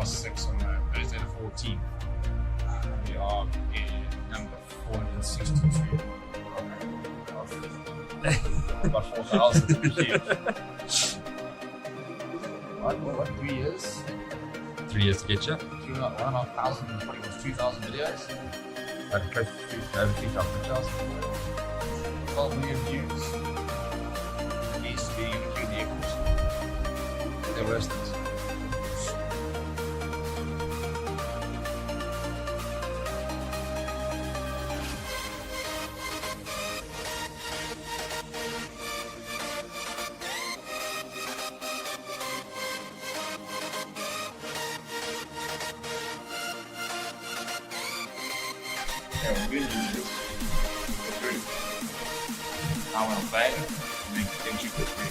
past 6 on Thursday the 14th. We are in number 462. About 4,000. What, 3 years? 3 years to get you. 1,500, probably was 2,000 videos. Over 3,000 pictures. 12 million views. These being the vehicles. They're worse than this. Yeah, we really use this. It's good. I want to play it, then you put me.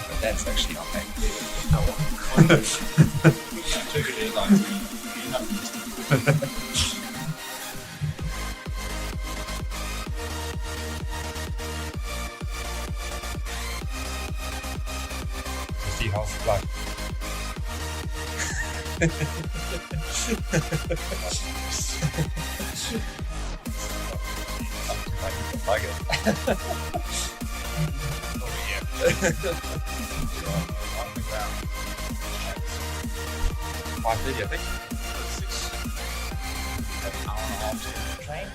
But that's actually not that clear. I took it in like See how it's like. Like it. over here. On the ground. 5:30, I think. 6. An hour and a half to the train.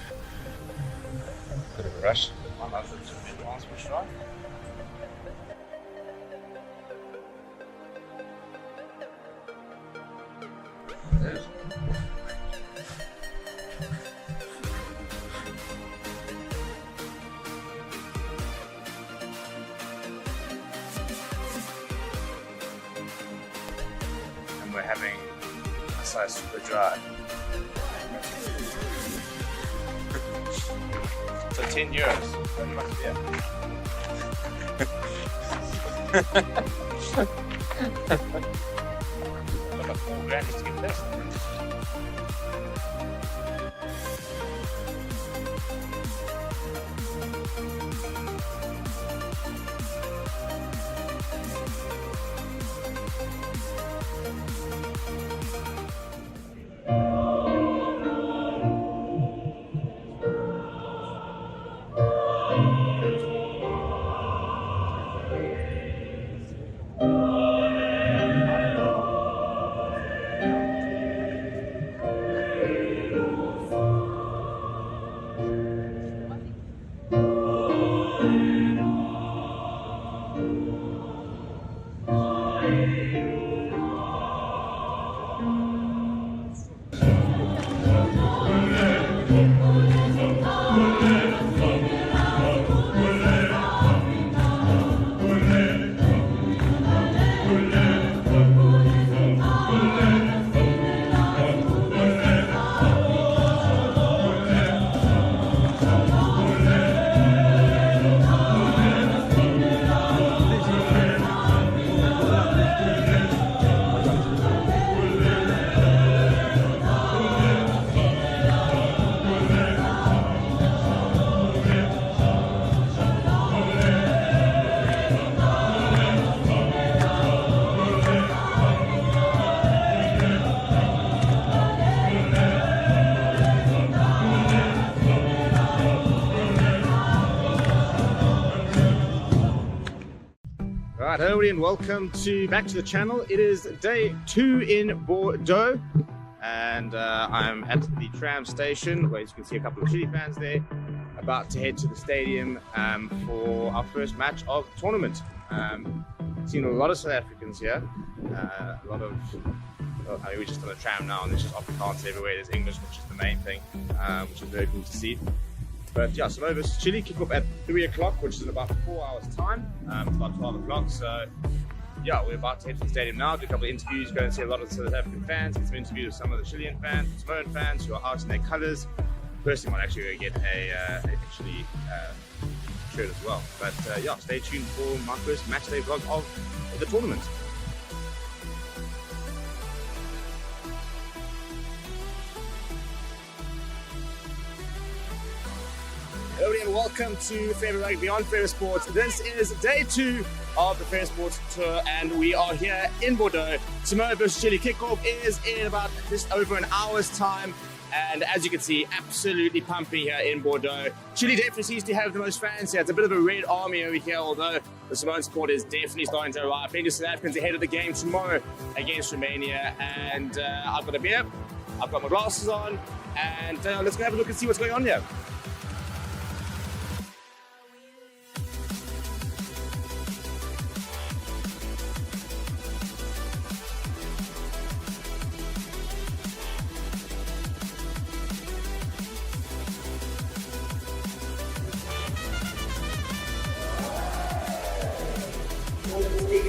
Bit of a rush. One other to the transport strike. There's and we're having a size super dry. So 10 euros. How much beer? About 4 grand just to get this. Right, hello and welcome back to the channel. It is day 2 in Bordeaux, and I'm at the tram station where you can see a couple of Chile fans there, about to head to the stadium for our first match of the tournament. Seen a lot of South Africans here, a lot of, well, I mean, we're just on the tram now and there's just Afrikaans everywhere. There's English, which is the main thing, which is very cool to see. But yeah, South versus Chile kick off at 3 o'clock, which is in about 4 hours time. It's about 12 o'clock, so yeah, we're about to head to the stadium now, do a couple of interviews, go and see a lot of South African fans, get some interviews with some of the Chilean fans, Samoan fans who are out in their colours. Personally, might actually go get a Chile shirt as well. But yeah, stay tuned for my first match day vlog of the tournament. Hello and welcome to Favourite Rugby on Favourite Sports. This is day 2 of the Fair Sports Tour, and we are here in Bordeaux. Samoa versus Chile kickoff is in about just over an hour's time. And as you can see, absolutely pumping here in Bordeaux. Chile definitely seems to have the most fans here. It's a bit of a red army over here, although the Samoan support is definitely starting to arrive. Plenty of South Africans ahead of the game tomorrow against Romania. And I've got a beer, I've got my glasses on, and let's go have a look and see what's going on here.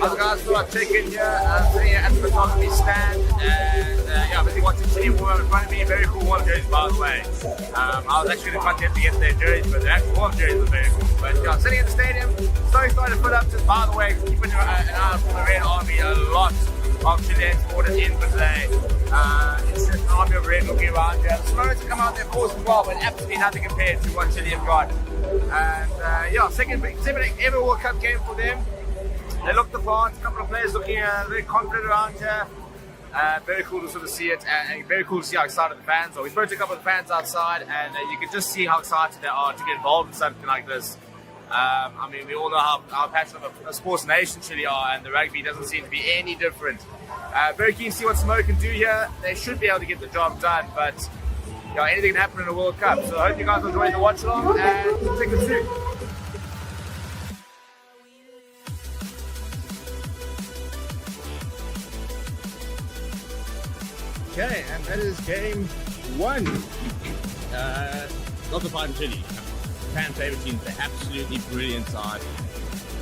Other guys still are checking here, sitting here at the photography stand, and yeah, I'm busy watching Chile warm in front of me. Very cool warm jerseys, by the way. I was actually going to content to get their jerseys, but the actual warm jerseys are very cool. But yeah, sitting in the stadium, slowly starting to fill up. Just by the way, keeping an eye out for the Red Army. A lot of Chilean supporters in for today. It's just an army of red looking around here. The Samoans have come out there, of course, as well, but absolutely nothing compared to what Chile have got. And yeah, second ever World Cup game for them. They look the part, a couple of players looking very confident around here. Very cool to sort of see it, and very cool to see how excited the fans are. We spoke to a couple of the fans outside, and you can just see how excited they are to get involved in something like this. I mean, we all know how passionate of a sports nation Chile are, and the rugby doesn't seem to be any different. Very keen to see what Samoa can do here. They should be able to get the job done, but you know, anything can happen in a World Cup. So I hope you guys are enjoying the watch along, and take it soon. Okay, and that is game one. Lots of fight in Chile. Fan favorite teams, they're absolutely brilliant side.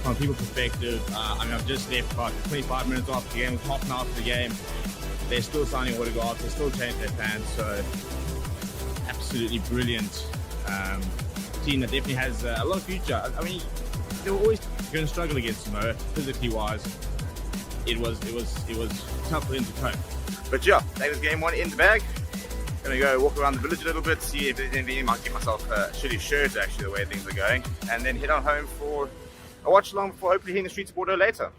From a people perspective, I mean, I've just left about 25 minutes after the game, half an hour after the game. They're still signing autographs, they're still changing their fans, so absolutely brilliant team that definitely has a lot of future. I mean, they were always going to struggle against Samoa, physically wise. It was tough for them to cope. But yeah, that was game one in the bag. Gonna go walk around the village a little bit, see if there's anything. I might get myself a shitty shirt, actually, the way things are going, and then head on home for a watch along before hopefully hitting the streets of Bordeaux later.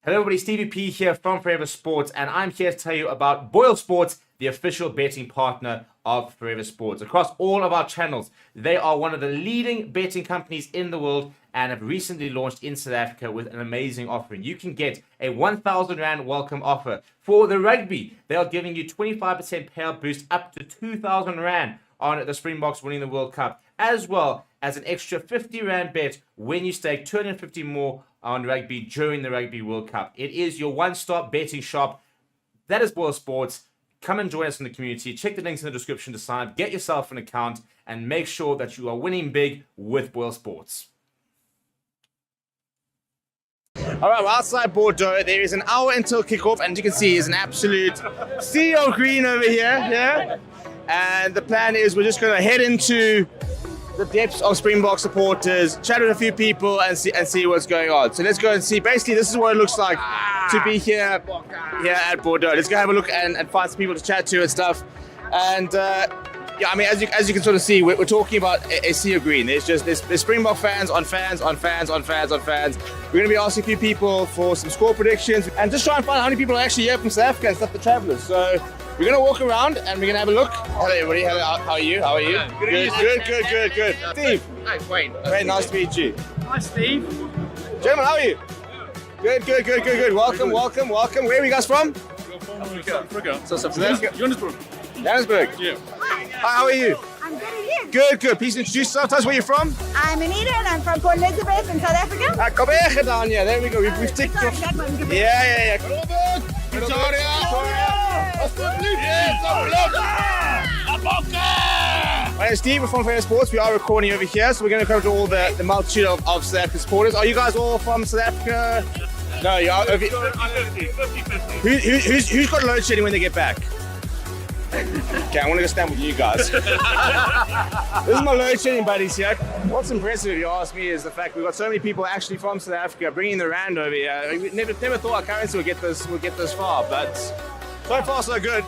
Hello everybody, Stevie P here from Forever Sports, and I'm here to tell you about BOYLESPORTS, the official betting partner of Forever Sports. Across all of our channels, they are one of the leading betting companies in the world and have recently launched in South Africa with an amazing offering. You can get a 1,000 Rand welcome offer. For the rugby, they are giving you 25% payout boost up to 2,000 Rand on the Springboks winning the World Cup, as well as an extra 50 Rand bet when you stake 250 more on rugby during the Rugby World Cup. It is your one-stop betting shop. That is BOYLESPORTS. Come and join us in the community. Check the links in the description to sign up, get yourself an account, and make sure that you are winning big with BOYLESPORTS. All right, we're outside Bordeaux. There is an hour until kickoff, and you can see it's an absolute sea of green over here. Yeah, and the plan is we're just going to head into the depths of Springbok supporters, chat with a few people, and see what's going on. So let's go and see. Basically, this is what it looks like to be here at Bordeaux. Let's go have a look and find some people to chat to and stuff. And yeah, I mean, as you can sort of see, we're talking about a sea of green. There's Springbok fans on fans on fans on fans on fans. We're going to be asking a few people for some score predictions and just try and find out how many people are actually here from South Africa and stuff, the travellers. So we're going to walk around and we're going to have a look. Hello everybody, hello, how are you? How are you? Good. Steve. Hi, Wayne. Very nice to meet you. Hi, Steve. Gentlemen, how are you? Good. Welcome. Where are you guys from? Africa. So Johannesburg. Johannesburg. Yeah. Hi, how are you? I'm good, and you? Good. Please introduce yourself. Tell us where you're from. I'm Anita, and I'm from Port Elizabeth in South Africa. Kom here gedaan, yeah. There we go. We've ticked Sorry, off. that one. Yeah. My name is Steve, we're from Fair Sports. We are recording over here, so we're going to cover all the multitude of South African supporters. Are you guys all from South Africa? No, you are over here. 50-50. Who's got load shedding when they get back? Okay, I want to go stand with you guys. This is my load shedding buddies here. What's impressive, if you ask me, is the fact we've got so many people actually from South Africa bringing the rand over here. We never thought our currency would get this far, but so far so good.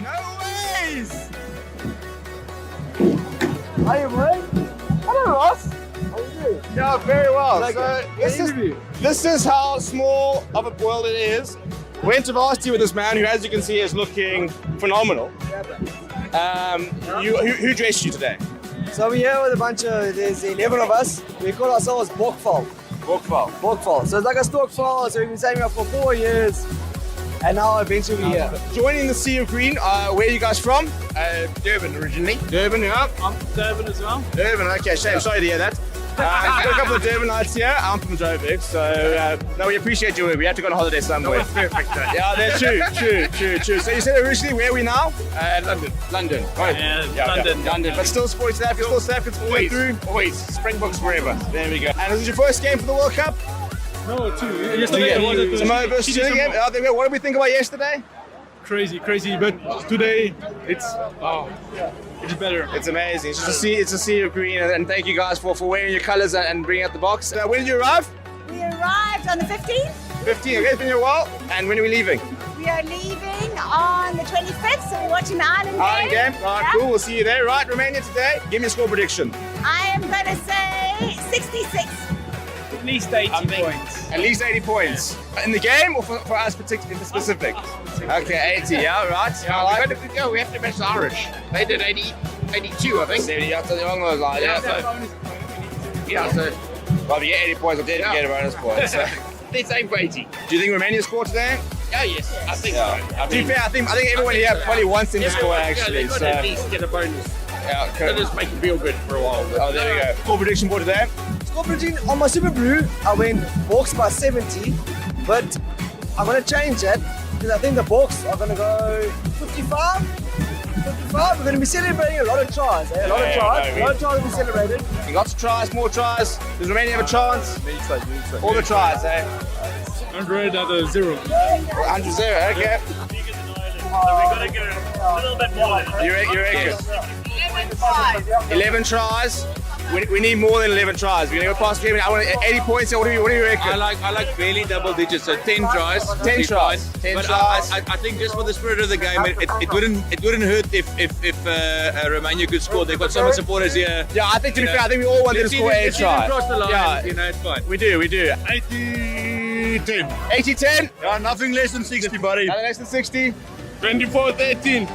No ways! How you, mate? Hello, Ross. How are you? Yeah, very well. Like So this is how small of a world it is. Went to varsity with this man who, as you can see, is looking phenomenal. Who dressed you today? So we're here with a bunch of, there's 11 of us. We call ourselves Bokval. Bokval. So it's like a Stokval. So we've been saving up for 4 years. And now eventually we're here. Joining the Sea of Green, where are you guys from? Durban originally. Durban, yeah. I'm Durban as well. Durban, okay, shame. Sorry to hear that. We've got a couple of Durbanites here. I'm from Joburg, so no, we appreciate your work. We have to go on holiday somewhere. Perfect. Yeah, that's true. So you said originally, where are we now? London. Right. London. But still sports South Africa, still South Africa Always, through. always. Springboks forever. There we go. And is this your first game for the World Cup? No, 2. Yesterday was it? Samoa versus Chile game. Oh, there we go. What did we think about yesterday? Crazy. But today it's better. It's amazing. It's just a sea of green, and thank you guys for wearing your colours and bringing out the box. When did you arrive? We arrived on the 15th. 15. Okay, it's been here a while. And when are we leaving? We are leaving on the 25th, so we're watching the Ireland Ireland game. game. All right, cool. We'll see you there. Right, Romania today. Give me a score prediction. I am going to say 66. At least 80 points. At least 80 points. In the game or for us particularly specific? Okay, 80. Yeah, right. Yeah, we have to match the Irish. They did 82, I think. 70. That's along those lines. Yeah. So, well, if you get 80 points, I'll get a bonus point. So. Let's aim for 80. Do you think Romania scored today? Oh, yes. I think so. To be fair, I think everyone here probably wants them to score actually. They've got to at least get a bonus. Yeah, That cool. just make it feel good for a while. Oh, there we go. Score prediction for today. Score prediction on my SUPERBRU, I went Boks by 70. But I'm going to change that because I think the Boks are going to go 55. 55. We're going to be celebrating a lot of tries. A lot of tries will be celebrated. You got to tries, more tries. Does Romania have a chance? All the tries, eh? 100 out of 0. 100 0, okay. You reckon? 11 tries. We need more than 11 tries. We're gonna go past Kevin. I want 80 points. What do you reckon? I like barely double digits, so 10 tries. 10 tries. 10 But tries. I think just for the spirit of the game, it wouldn't hurt if Romania could score. They've got so much supporters here. Yeah, I think to be fair, I think we all want them to score 8 tries. Cross the line, Yeah, you know, it's fine. we do. 80-10. 80-10. Yeah, nothing less than 60, buddy. Nothing less than 60. 24-13.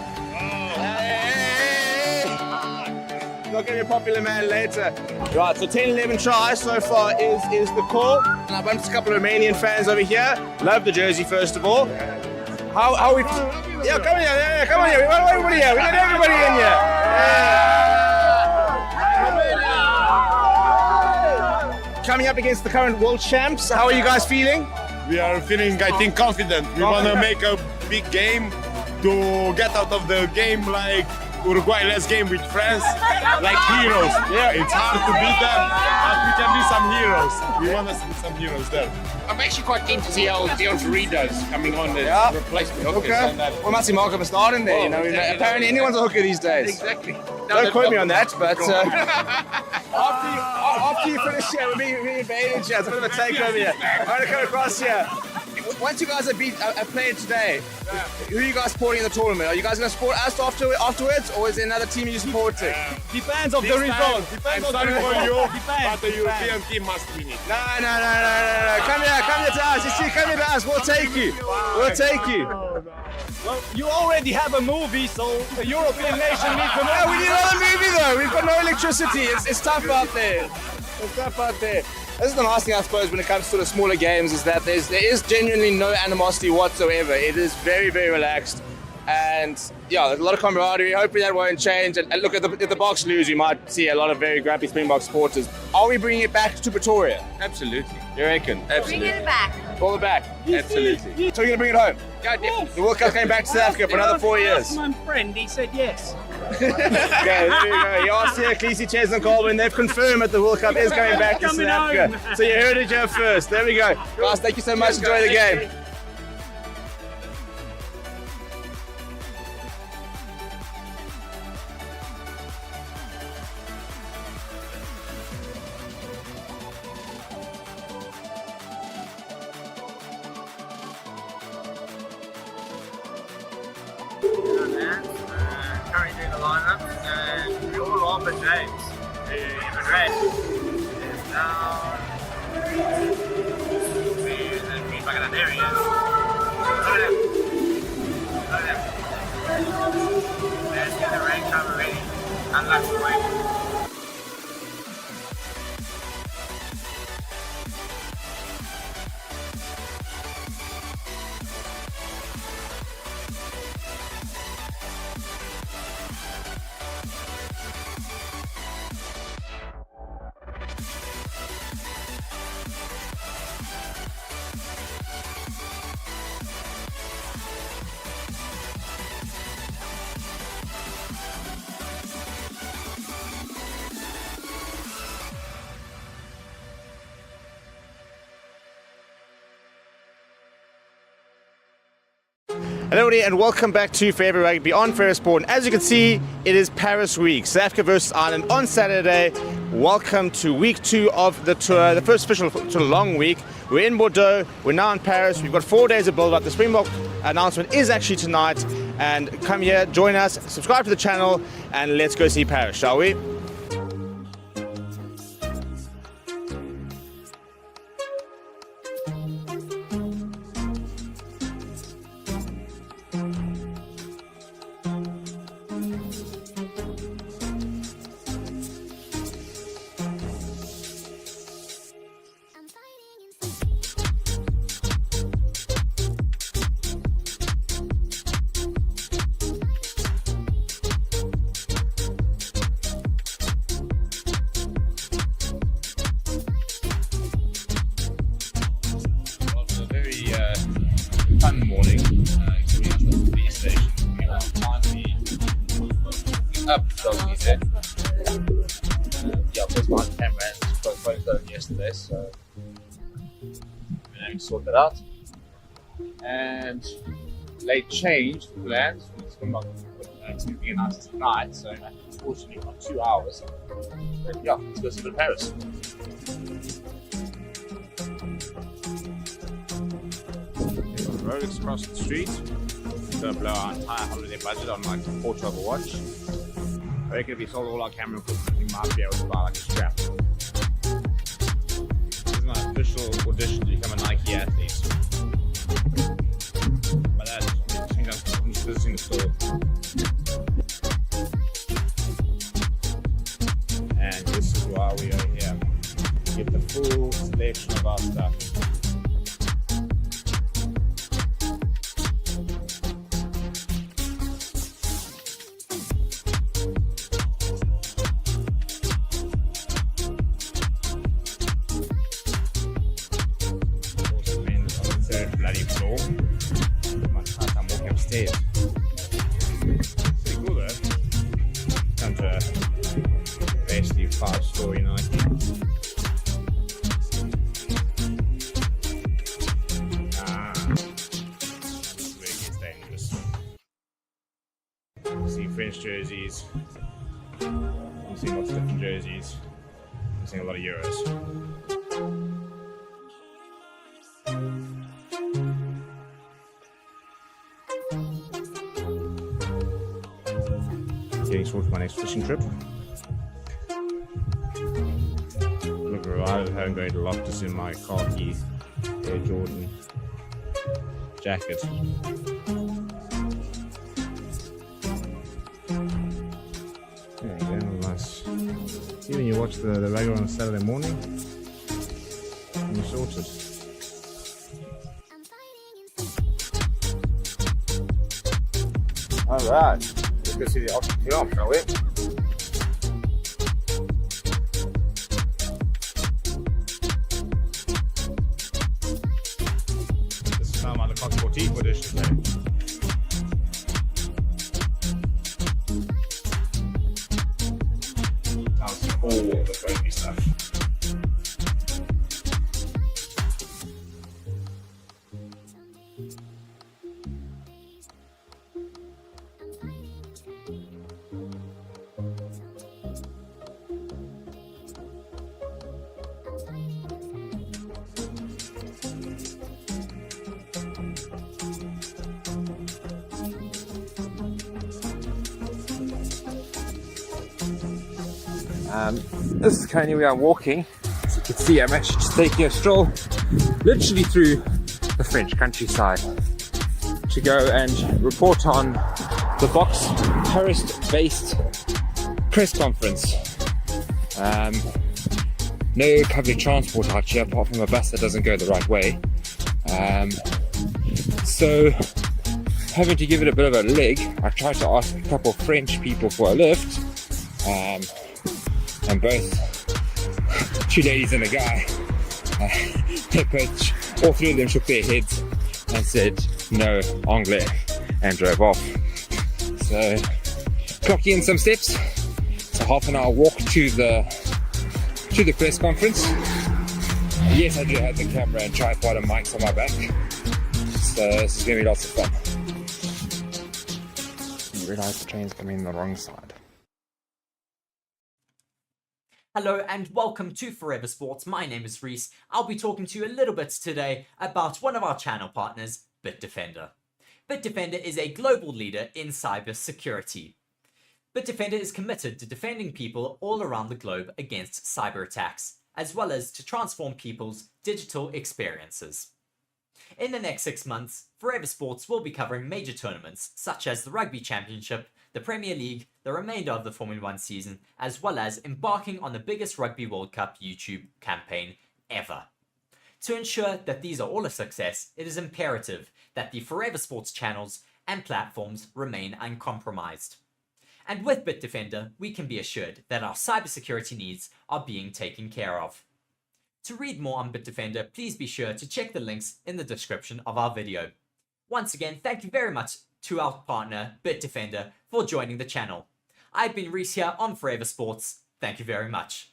Not going to be a popular man later. Right, so 10-11 tries so far is the call. And I bumped a couple of Romanian fans over here. Love the jersey, first of all. How are we? Yeah, come here. Yeah, come on here. We want everybody here. We got everybody in here. Yeah. Coming up against the current world champs. How are you guys feeling? We are feeling, I think, confident. We want to make a big game to get out of the game like Uruguay last game with France, like heroes. Yeah, it's hard to beat them, but we can be some heroes. We want to see some heroes there. I'm actually quite keen to see how Dion Ferreira does coming on as Yeah. replacement hookers. Okay. And that. Well, Matty Markham is starting there. You know, apparently anyone's a hooker these days. Exactly. Don't quote me on that, but after you finish here, we'll be invaded here. It's a bit of a takeover here. I'm going to come across here. Once you guys have beat a player today, who are you guys supporting in the tournament? Are you guys going to support us afterwards, or is there another team you're supporting? Depends on the result. I'm sorry for you, but the European team must win it. No. Come here to us. You see, come here to us. We'll take you. Well, you already have a movie, so the European nation needs to Yeah, we need another movie though. We've got no electricity. It's tough out there. This is the nice thing, I suppose, when it comes to the smaller games, is that there is genuinely no animosity whatsoever. It is very, very relaxed. And yeah, there's a lot of camaraderie. Hopefully that won't change. And look, if the Boks lose, we might see a lot of very grumpy Springbok supporters. Are we bringing it back to Pretoria? Absolutely. You reckon? Absolutely. Bring it back. All the back. Absolutely. So you're going to bring it home? Yeah, definitely. The World Cup's coming back to South Africa for another 4 years. My friend, he said yes. Okay, there you go. You asked here, Cleese, Ches and Colvin. They've confirmed that the World Cup is coming back to South Africa. So you heard it here first. There we go. Guys, thank you so much. Enjoy the game. the lineup, and we all laugh at James, who in red is down. And he's back at there he is. Look at him. Look at him. Let's get the rank cover ready. Unlucky way. Hello everybody and welcome back to Favorite Rugby on Favorite Sport. And as you can see, it is Paris week. South Africa versus Ireland on Saturday. Welcome to week 2 of the tour, the first official tour long week. We're in Bordeaux, we're now in Paris. We've got 4 days of build-up. The Springbok announcement is actually tonight. And come here, join us, subscribe to the channel, and let's go see Paris, shall we? Fun morning. So we have the police station. We are finally up from there. Yeah, of course, behind the camera and postponed it yesterday, so we're having to sort that out. And late change plans. It's going to be announced tonight, so unfortunately, not 2 hours. But yeah, let's go see the Paris. Roads across the street. It's going to blow our entire holiday budget on like a quarter of a watch. I reckon if we sold all our camera equipment, we might be able to buy like a strap. This is my official audition to become a Nike athlete. By that, I'm just visiting the store. And this is why we are here. Get the full selection of our stuff. Bloody floor. Much time I'm walking upstairs. Pretty cool though. Come to a basically 5-story Nike. This is where it gets dangerous. See French jerseys. I'm seeing lots of different jerseys. I'm seeing a lot of Euros. Getting sorted for my next fishing trip. Look, arrived at home going to Loftus in my khaki Air Jordan jacket. There you go, nice. See when you watch the rugby on a Saturday morning, and you're sorted. Alright. Let's go see the option film, shall we? This is now my Lecoq Sportif edition today. Now it's all the rugby stuff. This is currently where I'm walking. As you can see, I'm actually just taking a stroll literally through the French countryside to go and report on the Box tourist-based press conference. No public transport out here apart from a bus that doesn't go the right way. So having to give it a bit of a leg, I tried to ask a couple of French people for a lift, and both, two ladies and a guy, all three of them shook their heads and said no anglais and drove off. So clocking in some steps. It's a half an hour walk to the press conference. Yes, I do have the camera and tripod and mics on my back, so this is going to be lots of fun. I realise the train's coming on the wrong side. Hello and welcome to Forever Sports. My name is Reese. I'll be talking to you a little bit today about one of our channel partners, BITDEFENDER. BITDEFENDER is a global leader in cyber security. BITDEFENDER is committed to defending people all around the globe against cyber attacks, as well as to transform people's digital experiences. In the next 6 months, Forever Sports will be covering major tournaments such as the Rugby Championship, the Premier League, the remainder of the Formula 1 season, as well as embarking on the biggest Rugby World Cup YouTube campaign ever. To ensure that these are all a success, it is imperative that the Forever Sports channels and platforms remain uncompromised. And with BITDEFENDER, we can be assured that our cybersecurity needs are being taken care of. To read more on BITDEFENDER, please be sure to check the links in the description of our video. Once again, thank you very much to our partner, BITDEFENDER, for joining the channel. I've been Reese here on Forever Sports. Thank you very much.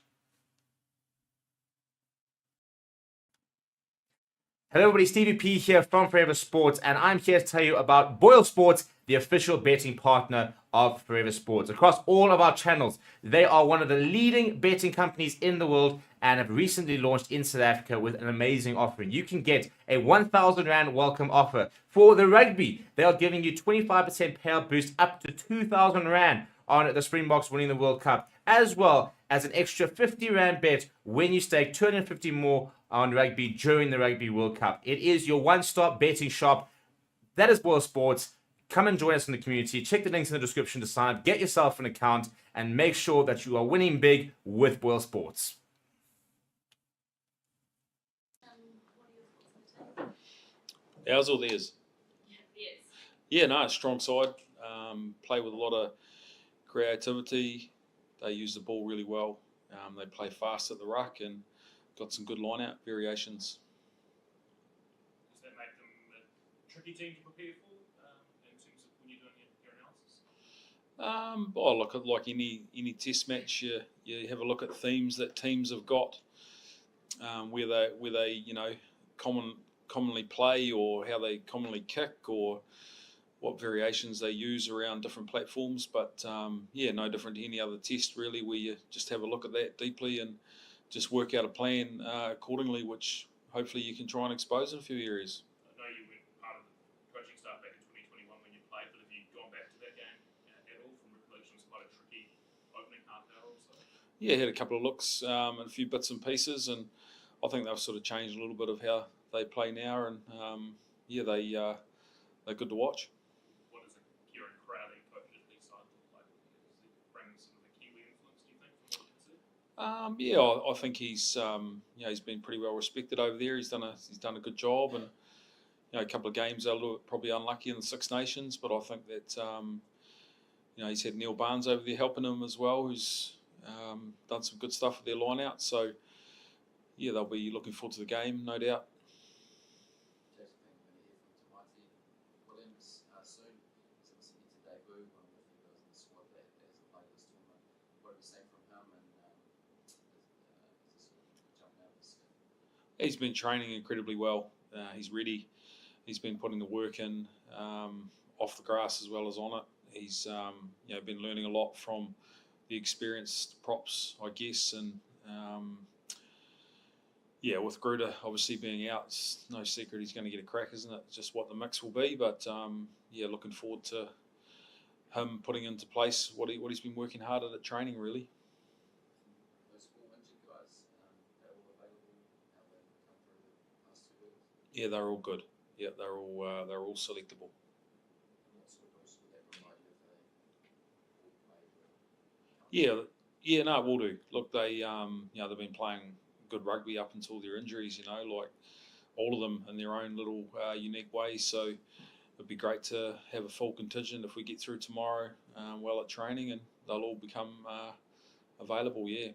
Hello everybody, Stevie P here from Forever Sports, and I'm here to tell you about BOYLESPORTS, the official betting partner of Forever Sports. Across all of our channels, they are one of the leading betting companies in the world and have recently launched in South Africa with an amazing offering. You can get a 1,000 Rand welcome offer. For the rugby, they are giving you 25% payout boost up to 2,000 Rand on the Springboks winning the World Cup, as well as an extra 50 Rand bet when you stake 250 more on rugby during the Rugby World Cup. It is your one-stop betting shop. That is BOYLESPORTS. Come and join us in the community. Check the links in the description to sign up, get yourself an account, and make sure that you are winning big with BOYLESPORTS. Ours or theirs? Yeah, no, strong side. Play with a lot of creativity. They use the ball really well. They play fast at the ruck and got some good line-out variations. Does that make them a tricky team to prepare for in terms of when you're doing your analysis? Oh, look at like any test match. You have a look at themes that teams have got, where they commonly play, or how they commonly kick, or what variations they use around different platforms. But yeah, no different to any other test really, where you just have a look at that deeply and just work out a plan accordingly, which hopefully you can try and expose in a few areas. I know you were part of the coaching staff back in 2021 when you played, but have you gone back to that game at all? From recollection, it was quite a tricky opening half hour or so. Yeah, had a couple of looks and a few bits and pieces, and I think they've sort of changed a little bit of how they play now, and yeah, they're good to watch. What does a Kieran Crowley coach at these sides look like? Does he bring some of the Kiwi influence, do you think, from what you can see? Yeah, I think he's been pretty well respected over there. He's done a good job, and a couple of games they were probably unlucky in the Six Nations, but I think that he's had Neil Barnes over there helping him as well, who's done some good stuff with their line out. So yeah, they'll be looking forward to the game, no doubt. He's been training incredibly well. He's ready. He's been putting the work in off the grass as well as on it. He's been learning a lot from the experienced props, I guess, and yeah, with Gruder obviously being out, it's no secret he's going to get a crack, isn't it? Just what the mix will be, but yeah, looking forward to him putting into place what he's been working hard at training, really. Yeah, they're all good. Yeah, they're all selectable. Yeah, no, it will do. Look, they they've been playing good rugby up until their injuries. Like all of them in their own little unique ways. So it'd be great to have a full contingent if we get through tomorrow well at training, and they'll all become available. Yeah.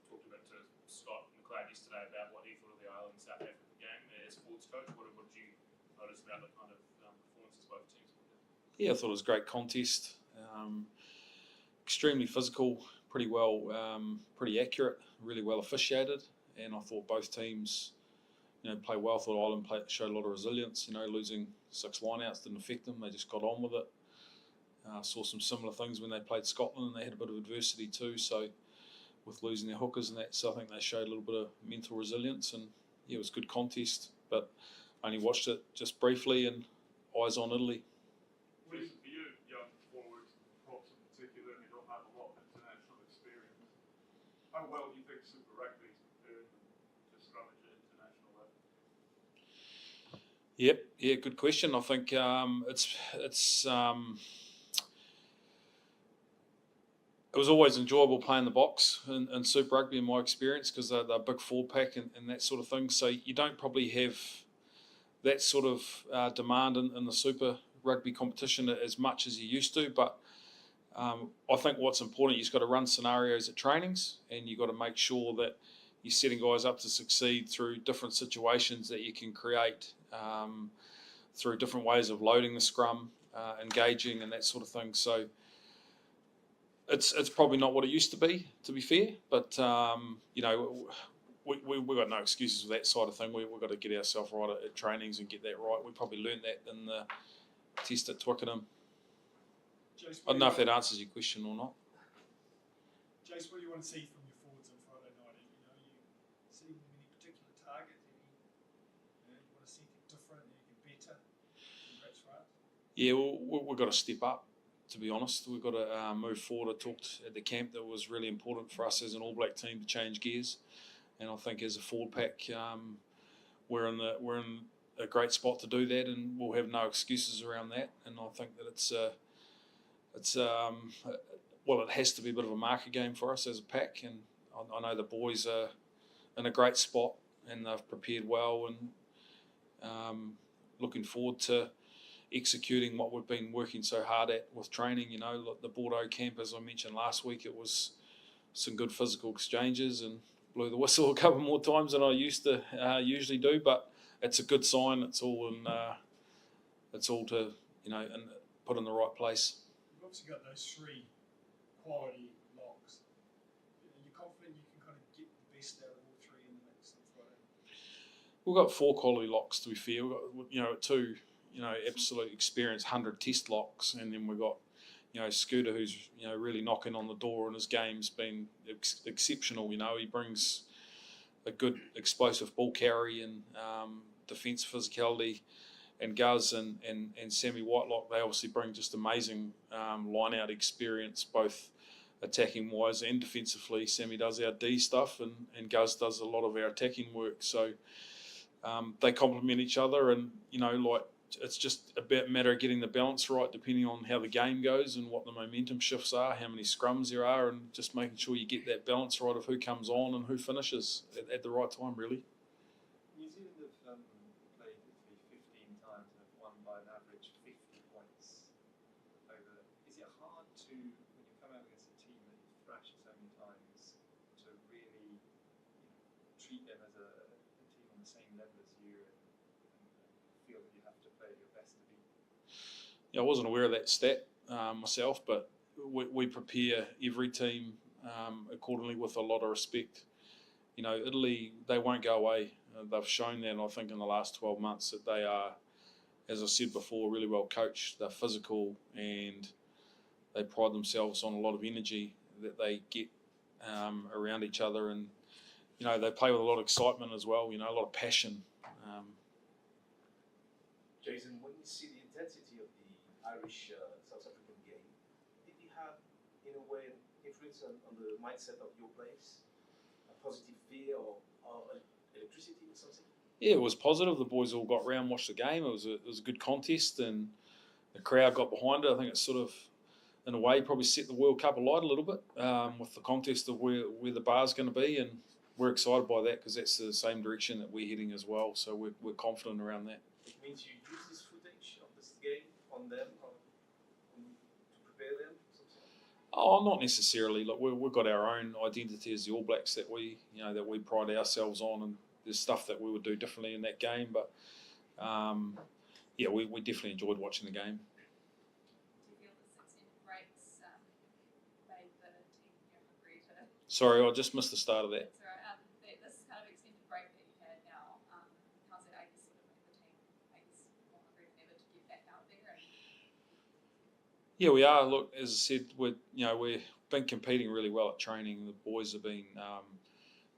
Talked a bit to Scott McLeod yesterday about what he thought of the Ireland South Africa game as sports coach. What did you notice about the kind of performances both teams put in? Yeah, I thought it was a great contest. Extremely physical, pretty pretty accurate, really well officiated, and I thought both teams, played well. I thought Ireland showed a lot of resilience. Losing 6 lineouts didn't affect them; they just got on with it. Saw some similar things when they played Scotland, and they had a bit of adversity too. So, with losing their hookers and that, so I think they showed a little bit of mental resilience, and yeah, it was a good contest. But I only watched it just briefly, and eyes on Italy. What is it for you, young forward, props in particular, and you don't have a lot of international experience? How well do you think Super Rugby is prepared to scrummage at international level? Yep, yeah, good question. I think it was always enjoyable playing the box in Super Rugby in my experience, because they're big forward pack and that sort of thing. So you don't probably have that sort of demand in the Super Rugby competition as much as you used to. But I think what's important, you've got to run scenarios at trainings, and you've got to make sure that you're setting guys up to succeed through different situations that you can create through different ways of loading the scrum, engaging and that sort of thing. So it's probably not what it used to be fair, but we've got no excuses with that side of thing. We've got to get ourselves right at trainings and get that right. We probably learned that in the test at Twickenham. Jace, I don't know if that answers your question or not. Jace, what do you want to see from your forwards on Friday night? You seeing any particular target? You want to see anything different, anything better? Perhaps right? Yeah, we've got to step up. To be honest, we've got to move forward. I talked at the camp that it was really important for us as an All Black team to change gears, and I think as a forward pack, we're in a great spot to do that, and we'll have no excuses around that. And I think that it has to be a bit of a marker game for us as a pack, and I know the boys are in a great spot and they've prepared well, and looking forward to executing what we've been working so hard at with training. The Bordeaux camp, as I mentioned last week, it was some good physical exchanges and blew the whistle a couple more times than I usually do, but it's a good sign. It's all to and put in the right place. You've obviously got those 3 quality locks. You're confident you can kind of get the best out of all 3 in the mix on Friday? We've got 4 quality locks, to be fair. We've got 2 absolute experienced 100 test locks, and then we've got Scooter, who's really knocking on the door, and his game's been exceptional. He brings a good explosive ball carry and defence physicality, and Guz and Sammy Whitelock, they obviously bring just amazing line-out experience, both attacking wise and defensively. Sammy does our D stuff, and Guz does a lot of our attacking work. So they complement each other, and it's just a matter of getting the balance right, depending on how the game goes and what the momentum shifts are, how many scrums there are, and just making sure you get that balance right of who comes on and who finishes at the right time, really. New Zealand have played Italy 15 times and have won by an average 50 points over. Is it hard to, when you come out against a team that you've thrashed so many times, to really treat them as a team on the same level as you and feel that you have to play your best to beat? Yeah, I wasn't aware of that stat myself, but we prepare every team accordingly with a lot of respect. Italy, they won't go away. They've shown that, I think, in the last 12 months that they are, as I said before, really well coached. They're physical, and they pride themselves on a lot of energy that they get around each other, and they play with a lot of excitement as well. A lot of passion. Jason, when you see the intensity of the Irish South African game, did you have, in a way, an influence on the mindset of your players? A positive fear or electricity or something? Yeah, it was positive. The boys all got round, watched the game. It was a good contest, and the crowd got behind it. I think it sort of, in a way, probably set the World Cup alight a little bit with the contest of where the bar's going to be, and we're excited by that because that's the same direction that we're heading as well. So we're confident around that. It means you use this footage of this game on them to prepare them? Oh, not necessarily. Look, we've got our own identity as the All Blacks that we pride ourselves on, and there's stuff that we would do differently in that game. But yeah, we definitely enjoyed watching the game. Sorry, I just missed the start of that. That's all right. This kind of extended break that you had now, how's it, I guess, sort of make the team, I guess, more hungry than ever to get back out there? Yeah, we are. Look, as I said, we've been competing really well at training. The boys have been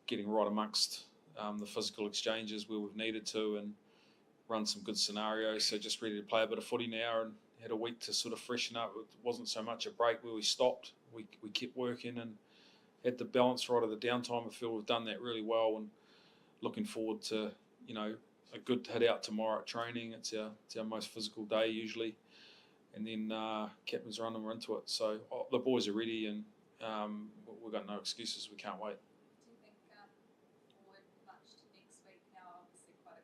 getting right amongst the physical exchanges where we've needed to, and run some good scenarios. So just ready to play a bit of footy now, and had a week to sort of freshen up. It wasn't so much a break where we stopped. We kept working and had the balance right of the downtime. I feel we've done that really well, and looking forward to a good head out tomorrow at training. It's our most physical day usually, and then captain's run and we're into it. So the boys are ready, and we've got no excuses. We can't wait. Do you think forward much to next week now? Obviously quite a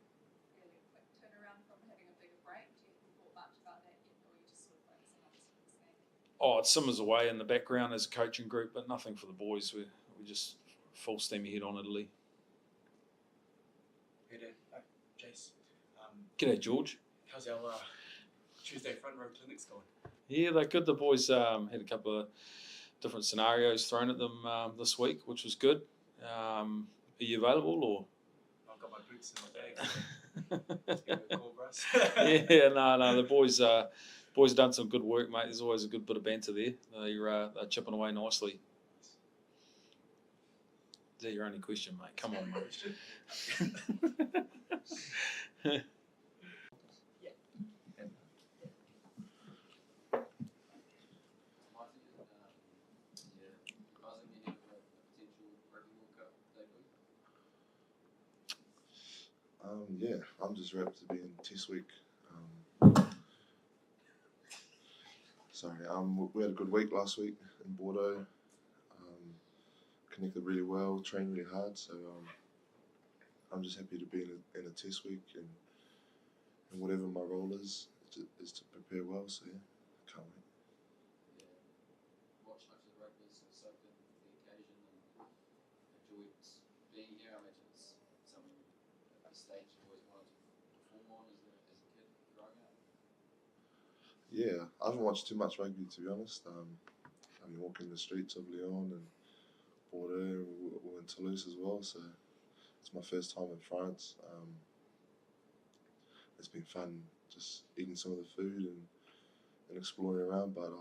fairly quick turnaround from having a bigger break. Do you thought much about that yet, or are you just sort of focusing on this game? Oh, it simmers away in the background as a coaching group, but nothing for the boys. We just full steam ahead on Italy. Hey Dan, Jace. G'day, George. How's our Tuesday front row clinics going? Yeah, they're good. The boys had a couple of different scenarios thrown at them this week, which was good. Are you available, or? I've got my boots in my bag. Let's give it a call, bros. Yeah, no. The boys have done some good work, mate. There's always a good bit of banter there. They're chipping away nicely. Is that your only question, mate? Come on, mate. Yeah, I'm just rapt to be in Test week. We had a good week last week in Bordeaux. Connected really well, trained really hard. So I'm just happy to be in a Test week, and whatever my role is to prepare well. So yeah, can't wait. What types of rugby is soaked in the occasion and enjoyed being here? I imagine it's something at this stage you always wanted to perform on as a kid growing up. Yeah, I haven't watched too much rugby, to be honest. I've been walking the streets of Lyon and Bordeaux, and we're in Toulouse as well, so it's my first time in France. It's been fun just eating some of the food and exploring around, but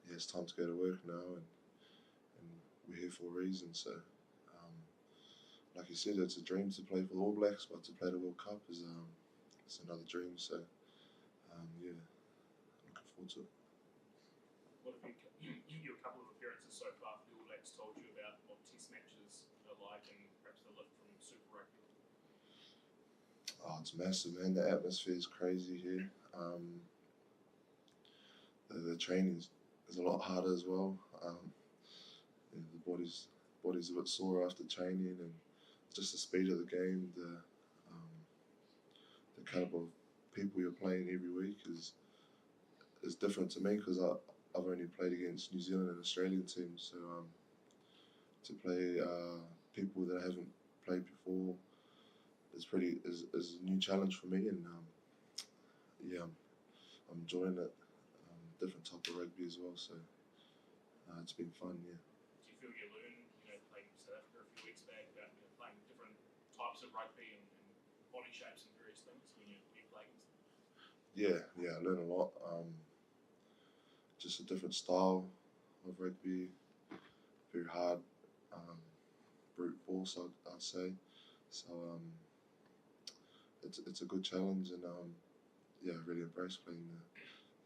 yeah, it's time to go to work now, and we're here for a reason. So like you said, it's a dream to play for the All Blacks, but to play the World Cup is it's another dream. So yeah, looking forward to it. What have your couple of appearances so far for the All Blacks told you about what Test matches are like, and perhaps the lift from Super Rugby? Oh, it's massive, man. The atmosphere is crazy here. The training is a lot harder as well. Yeah, the body's a bit sore after training, and just the speed of the game, the caliber of people you're playing every week is different to me, because I've only played against New Zealand and Australian teams. So to play people that I haven't played before is a new challenge for me, and yeah, I'm enjoying it. Different type of rugby as well, so it's been fun. Yeah. Do you feel you learn, playing South Africa a few weeks back, about playing different types of rugby and body shapes and various things when you play against them? Yeah, I learn a lot. Just a different style of rugby, very hard, brute force, I'd say. So it's a good challenge, and yeah, I really embrace playing the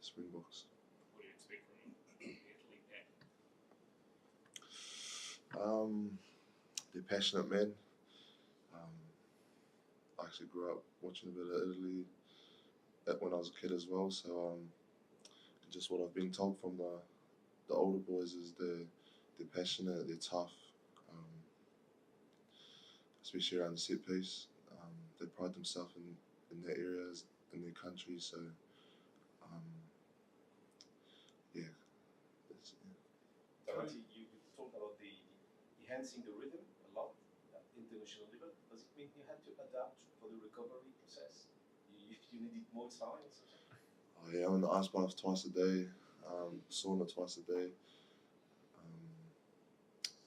Springboks. What do you expect from the Italy pack? They're passionate men. actually grew up watching a bit of Italy when I was a kid as well. So just what I've been told from the older boys is they're passionate, they're tough, especially around the set piece. They pride themselves in their areas, in their country. So yeah. Alright, you talked about the enhancing the rhythm a lot at international level. Does it mean you had to adapt for the recovery process? You needed more time? Oh yeah, I'm in the ice bath twice a day, sauna twice a day.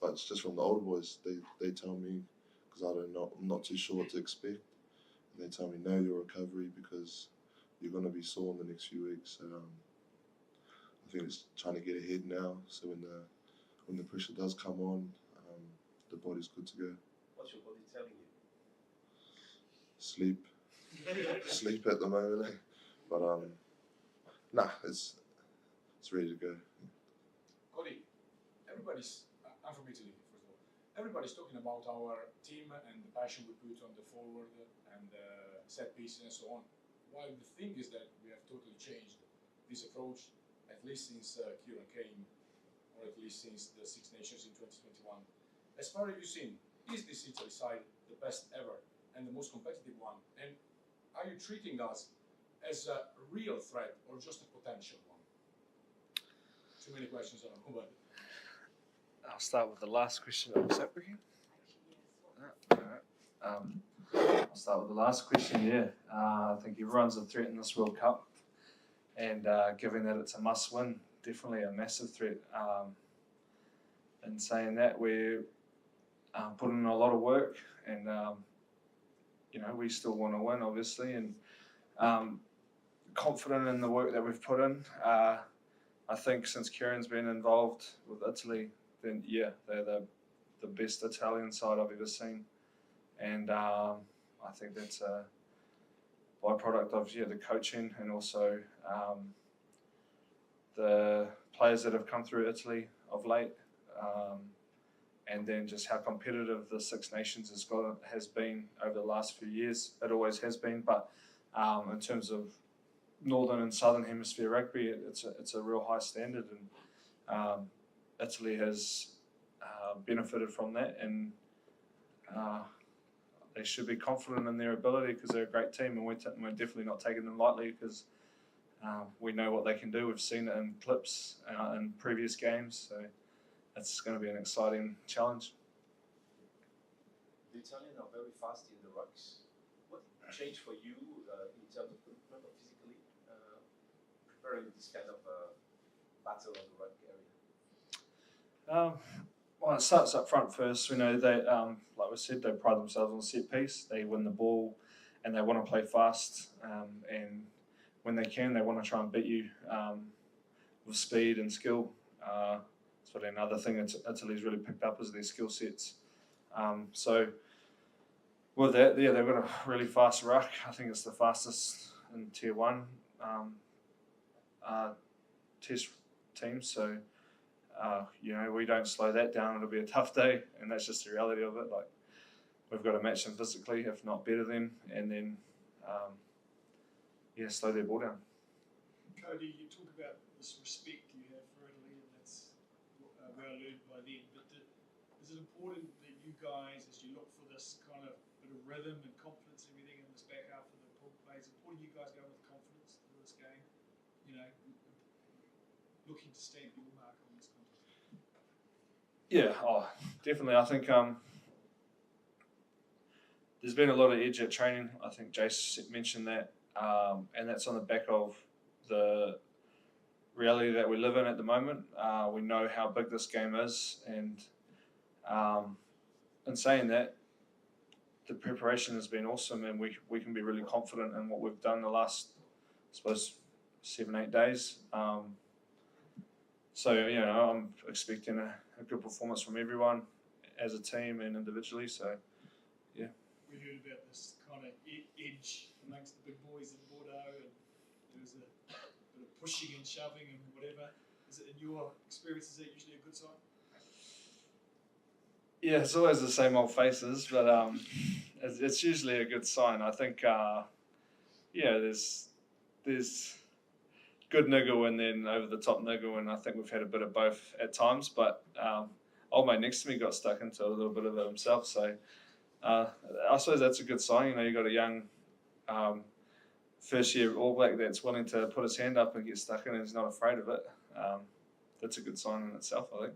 But it's just from the older boys. They tell me, because I'm not too sure what to expect. And they tell me, know your recovery because you're going to be sore in the next few weeks. So I think it's trying to get ahead now. So when the pressure does come on, the body's good to go. What's your body telling you? Sleep. Sleep at the moment, eh? But nah, it's ready to go. Cody, I'm from Italy, first of all. Everybody's talking about our team and the passion we put on the forward and set pieces and so on. While the thing is that we have totally changed this approach, at least since Kieran came, or at least since the Six Nations in 2021. As far as you've seen, is this Italy side the best ever and the most competitive one? And are you treating us as a real threat or just a potential one? Too many questions, I don't know, but... I'll start with the last question. Was that working? I'll start with the last question. Yeah, I think everyone's a threat in this World Cup, and given that it's a must-win, definitely a massive threat. In saying that, we're putting in a lot of work, and you know, we still want to win, obviously, and confident in the work that we've put in. I think since Kieran's been involved with Italy, then yeah, they're the best Italian side I've ever seen, and I think that's a byproduct of the coaching and also the players that have come through Italy of late, and then just how competitive the Six Nations has been over the last few years. It always has been, but in terms of Northern and Southern Hemisphere rugby, it's a real high standard, and Italy has benefited from that, and they should be confident in their ability because they're a great team, and we're definitely not taking them lightly because we know what they can do. We've seen it in clips in previous games, so it's going to be an exciting challenge. The Italians are very fast in the rucks. What changed for you in terms of physically preparing this kind of battle on the ruck area? Well, it starts up front first. We know they, like we said, they pride themselves on set piece. They win the ball, and they want to play fast. And when they can, they want to try and beat you with speed and skill. That's what another thing Italy's really picked up is their skill sets. So with that, yeah, they've got a really fast ruck. I think it's the fastest in Tier 1 test team. So. You know, we don't slow that down, it'll be a tough day, and that's just the reality of it. Like, we've got to match them physically, if not better than, and then, slow their ball down. Cody, you talk about this respect you have for Italy, and that's well learned by them, but is it important that you guys, as you look for this kind of bit of rhythm and confidence and everything in this back half of the pool play, is it important you guys go with confidence to this game, you know, looking to stamp your mark on this contest? Yeah, definitely. I think there's been a lot of edge at training. I think Jace mentioned that, and that's on the back of the reality that we live in at the moment. We know how big this game is, and in saying that, the preparation has been awesome, and we can be really confident in what we've done the last, I suppose, 7-8 days. So, you know, I'm expecting a good performance from everyone as a team and individually, so, yeah. We heard about this kind of edge amongst the big boys in Bordeaux, and there was a bit of pushing and shoving and whatever. Is it, in your experience, is that usually a good sign? Yeah, it's always the same old faces, but it's usually a good sign. I think, yeah, there's good niggle and then over the top niggle, and I think we've had a bit of both at times. But old mate next to me got stuck into a little bit of it himself, so I suppose that's a good sign. You know, you got a young first year All Black that's willing to put his hand up and get stuck in, and he's not afraid of it. That's a good sign in itself, I think.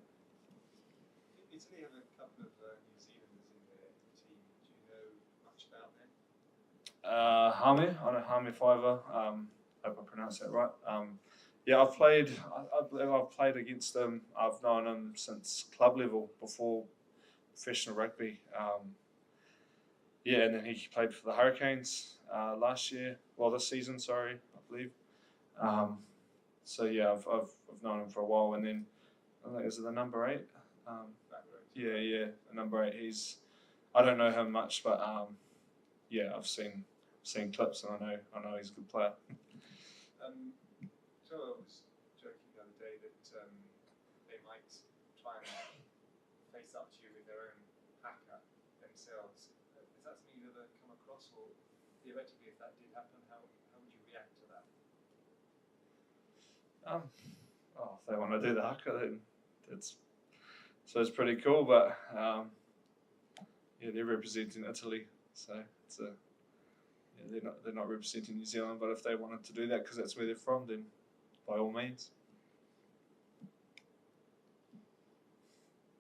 Italy have a couple of New Zealanders in their team. Do you know much about them? Hame, I know Hame Fiver. Hope I pronounced that right. Yeah, I believe I've played against him. I've known him since club level before professional rugby. Yeah, and then he played for the Hurricanes last year. Well, this season, sorry, I believe. So yeah, I've known him for a while, and then I think is it the number 8? Yeah, the number 8. I don't know him much, but yeah, I've seen clips, and I know he's a good player. So I was joking the other day that they might try and face up to you with their own haka themselves. Is that something you've ever come across, or theoretically, if that did happen, how would you react to that? If they want to do the haka, then it's pretty cool. But yeah, they're representing Italy, so it's they're not representing New Zealand. But if they wanted to do that because that's where they're from, then by all means.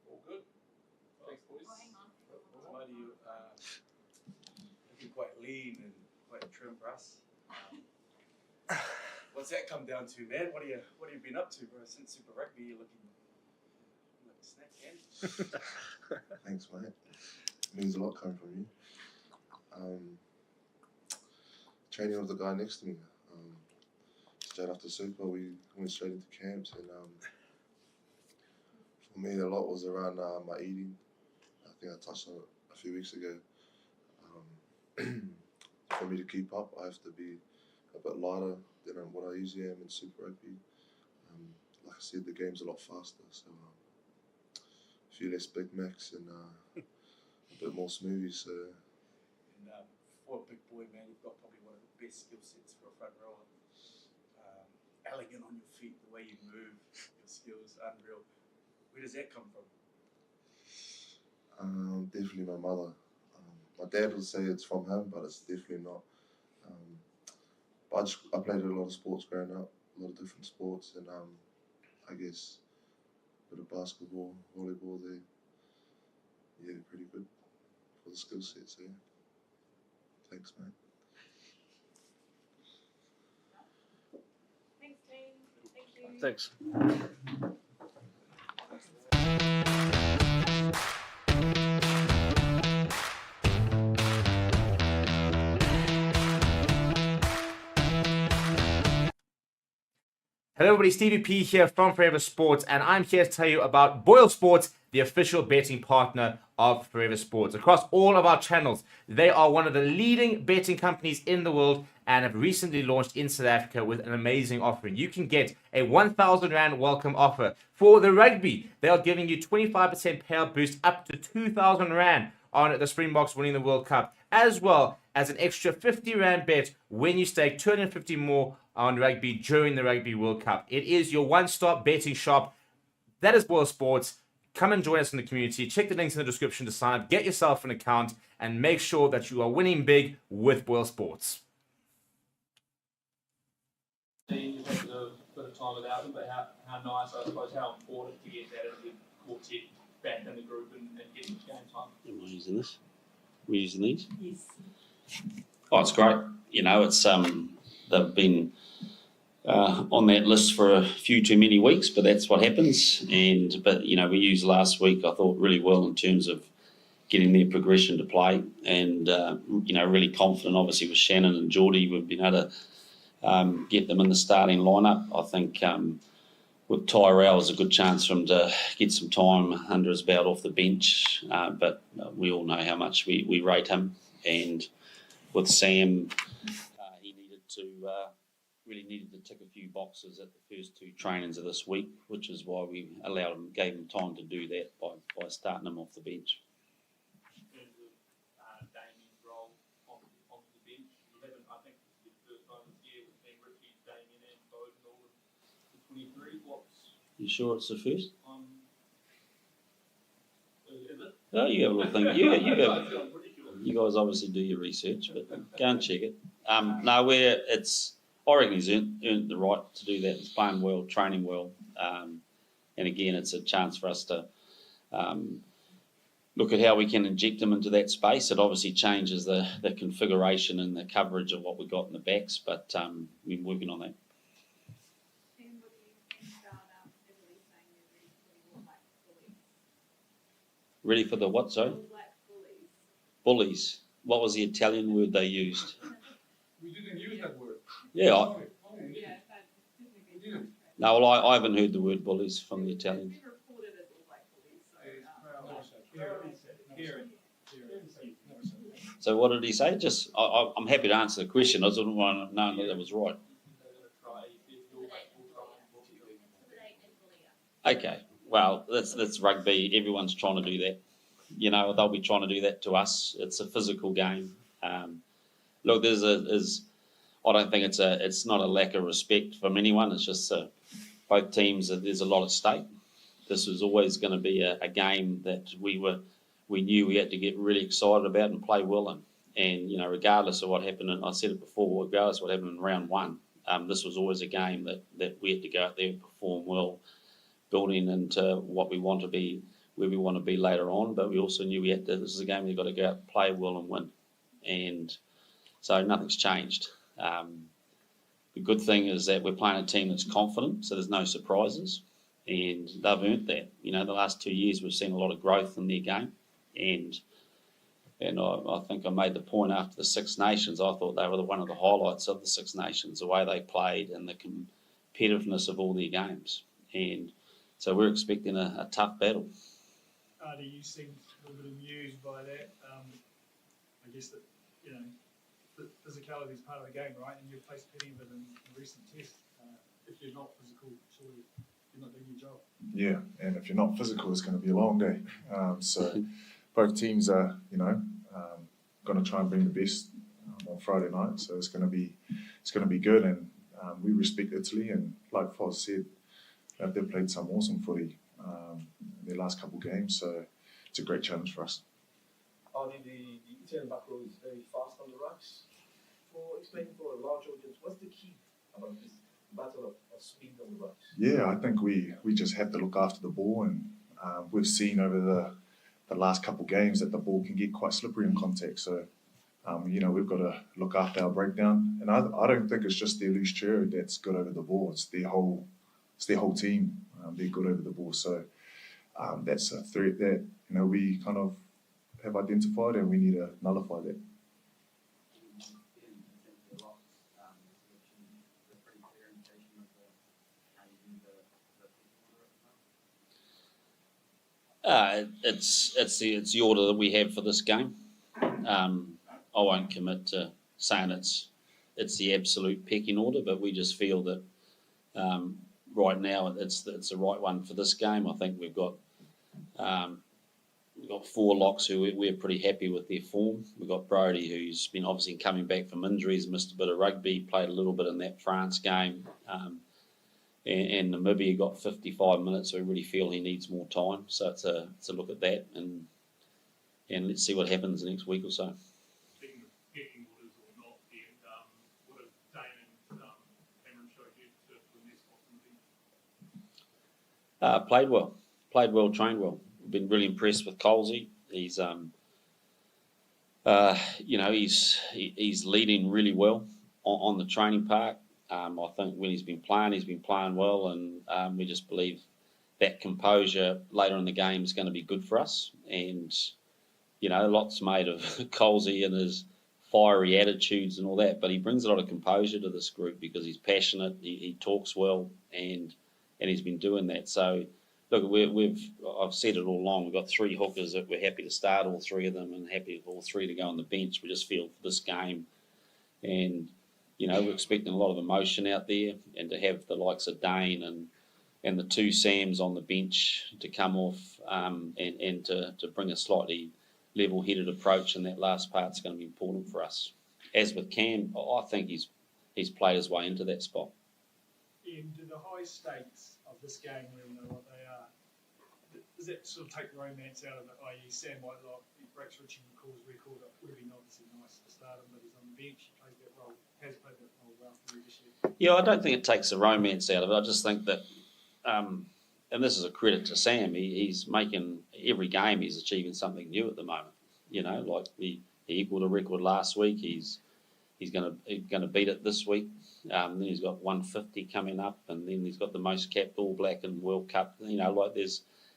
All good. Thanks, boys. Why do you looking quite lean and quite trim, Russ? What's that come down to, man? What have you been up to, bro? Since Super Rugby, you're looking like a snack can. Thanks, mate. It means a lot coming from you. Training with the guy next to me. Straight after Super, we went straight into camps, and for me, a lot was around my eating. I think I touched on it a few weeks ago. For me to keep up, I have to be a bit lighter than what I usually am in Super Rugby. Like I said, the game's a lot faster, so a few less Big Macs and a bit more smoothies. So. And for a big boy, man, you've got probably one of the best skill sets for a front rower. Elegant on your feet, the way you move, your skills, unreal. Where does that come from? Definitely my mother. My dad would say it's from him, but it's definitely not. But I played a lot of sports growing up, a lot of different sports, and I guess a bit of basketball, volleyball, they're pretty good for the skill sets, yeah. Thanks, mate. Thanks, team. Thank you. Thanks. Hello everybody, Stevie P here from Forever Sports, and I'm here to tell you about BOYLESPORTS, the official betting partner of Forever Sports. Across all of our channels, they are one of the leading betting companies in the world and have recently launched in South Africa with an amazing offering. You can get a 1,000 Rand welcome offer. For the rugby, they are giving you 25% payout boost up to 2,000 Rand on the Springboks winning the World Cup, as well as an extra 50 Rand bet when you stake 250 more on rugby during the Rugby World Cup. It is your one-stop betting shop. That is BOYLESPORTS. Come and join us in the community. Check the links in the description to sign up, get yourself an account, and make sure that you are winning big with BOYLESPORTS. You've had a bit of time without them, but how nice, I suppose, how important to get that as a quartet back in the group and getting game time. Am I using this? Are we using these? Yes. Oh, it's great. You know, it's they've been on that list for a few too many weeks, but that's what happens. But you know, we used last week, I thought, really well in terms of getting their progression to play, and you know, really confident. Obviously, with Shannon and Geordie, we've been able to get them in the starting lineup. I think with Tyrell, there's a good chance for him to get some time under his belt off the bench. But we all know how much we rate him, and with Sam, he needed to really needed to tick a few boxes at the first two trainings of this week, which is why we gave him time to do that by starting him off the bench. In terms of Damien 23. What's You sure it's the first? is it? Oh, you have a little thing. You guys obviously do your research, but go and check it. No, I reckon he's earned the right to do that. He's playing well, training well, and again, it's a chance for us to look at how we can inject him into that space. It obviously changes the configuration and the coverage of what we got in the backs, but we've been working on that. Ready for the what, sorry? Bullies. What was the Italian word they used? We didn't use that word. Yeah. We didn't. No, well, I haven't heard the word bullies from the Italians. So what did he say? Just, I'm happy to answer the question. I just didn't want to know that was right. Okay. Well, that's rugby. Everyone's trying to do that. You know, they'll be trying to do that to us. It's a physical game. Look, I don't think it's not a lack of respect from anyone. It's just both teams. There's a lot at stake. This was always going to be a game that we knew we had to get really excited about and play well in. And you know, regardless of what happened, and I said it before, regardless of what happened in round one, this was always a game that we had to go out there and perform well, building into what we want to be, where we want to be later on. But we also knew we had to. This is a game we've got to go out, play well, and win. And so nothing's changed. The good thing is that we're playing a team that's confident, so there's no surprises, and they've earned that. You know, the last 2 years we've seen a lot of growth in their game, and I think I made the point after the Six Nations. I thought they were one of the highlights of the Six Nations, the way they played and the competitiveness of all their games. And so we're expecting a tough battle. Do you seem a little bit amused by that? I guess that, you know, physicality is part of the game, right? And you've faced plenty of it in recent tests. If you're not physical, surely you're not doing your job. Yeah, and if you're not physical, it's going to be a long day. So both teams are, you know, going to try and bring the best on Friday night. So it's going to be good, and we respect Italy. And like Foz said, they've played some awesome footy in their last couple of games. So it's a great challenge for us. The Italian back row is very fast on the rucks. Explaining for a large audience, what's the key about this battle of speed on the rucks? Yeah, I think we just have to look after the ball, and we've seen over the last couple of games that the ball can get quite slippery in contact. So, you know, we've got to look after our breakdown. And I don't think it's just their loose chair that's good over the ball. It's their whole team. They're good over the ball. So that's a threat that, you know, we kind of have identified, and we need to nullify that. It's the order that we have for this game. I won't commit to saying it's the absolute pecking order, but we just feel that right now it's the right one for this game. I think we've got 4 locks who we're pretty happy with their form. We've got Brody, who's been obviously coming back from injuries, missed a bit of rugby, played a little bit in that France game. And Namibia got 55 minutes, so we really feel he needs more time. So it's a look at that, and let's see what happens the next week or so. Speaking of pecking orders or not, what have Dane and Cameron showed you to win this possibility? Played well, trained well. We've been really impressed with Colsey. He's you know, he's leading really well on the training park. I think when he's been playing well, and we just believe that composure later in the game is going to be good for us. And, you know, lots made of Colsey and his fiery attitudes and all that, but he brings a lot of composure to this group because he's passionate, he talks well, and he's been doing that. So, look, I've said it all along, we've got 3 hookers that we're happy to start all 3 of them and happy for all 3 to go on the bench. We just feel for this game, and you know, we're expecting a lot of emotion out there, and to have the likes of Dane and the 2 Sams on the bench to come off and to bring a slightly level-headed approach in that last part is going to be important for us. As with Cam, I think he's played his way into that spot. Ian, do the high stakes of this game, we all know what they are, does that sort of take the romance out of it? I.e., Sam Whitelock, he breaks Richie McCall's record. It would have been obviously nice to start him, but he's on the bench. He plays that role, has played that role well for you this year. Yeah, I don't think it takes the romance out of it. I just think that, and this is a credit to Sam, he's making every game, he's achieving something new at the moment. You know, like he equalled a record last week. He's going to beat it this week. Then he's got 150 coming up, and then he's got the most capped All Black in World Cup. You know, like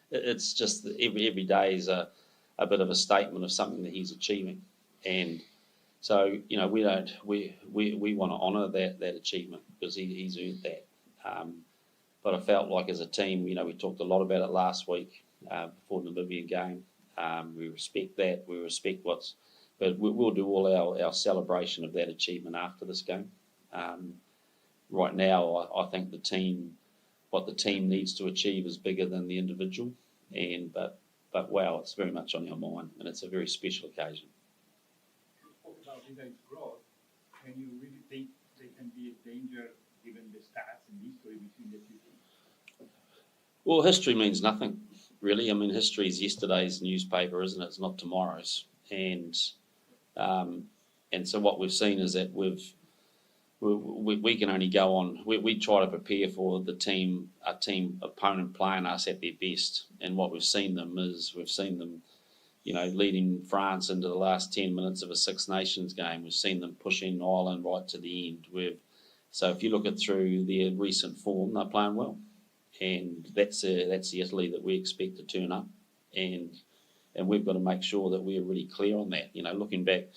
it's just that every day is a bit of a statement of something that he's achieving, and so you know we want to honour that achievement because he's earned that. But I felt like as a team, you know, we talked a lot about it last week before the Namibian game. We respect that. We respect but we'll do all our celebration of that achievement after this game. Right now, I think what the team needs to achieve is bigger than the individual. But wow, it's very much on our mind, and it's a very special occasion. Talk about England's growth. Can you really think they can be a danger given the stats and history between the two teams? Well, history means nothing, really. I mean, history is yesterday's newspaper, isn't it? It's not tomorrow's. And so what we've seen is that we can only go on. We try to prepare for our team opponent playing us at their best. And what we've seen them, you know, leading France into the last 10 minutes of a Six Nations game. We've seen them pushing Ireland right to the end. So if you look at through their recent form, they're playing well. And that's the Italy that we expect to turn up. And we've got to make sure that we're really clear on that. You know, looking back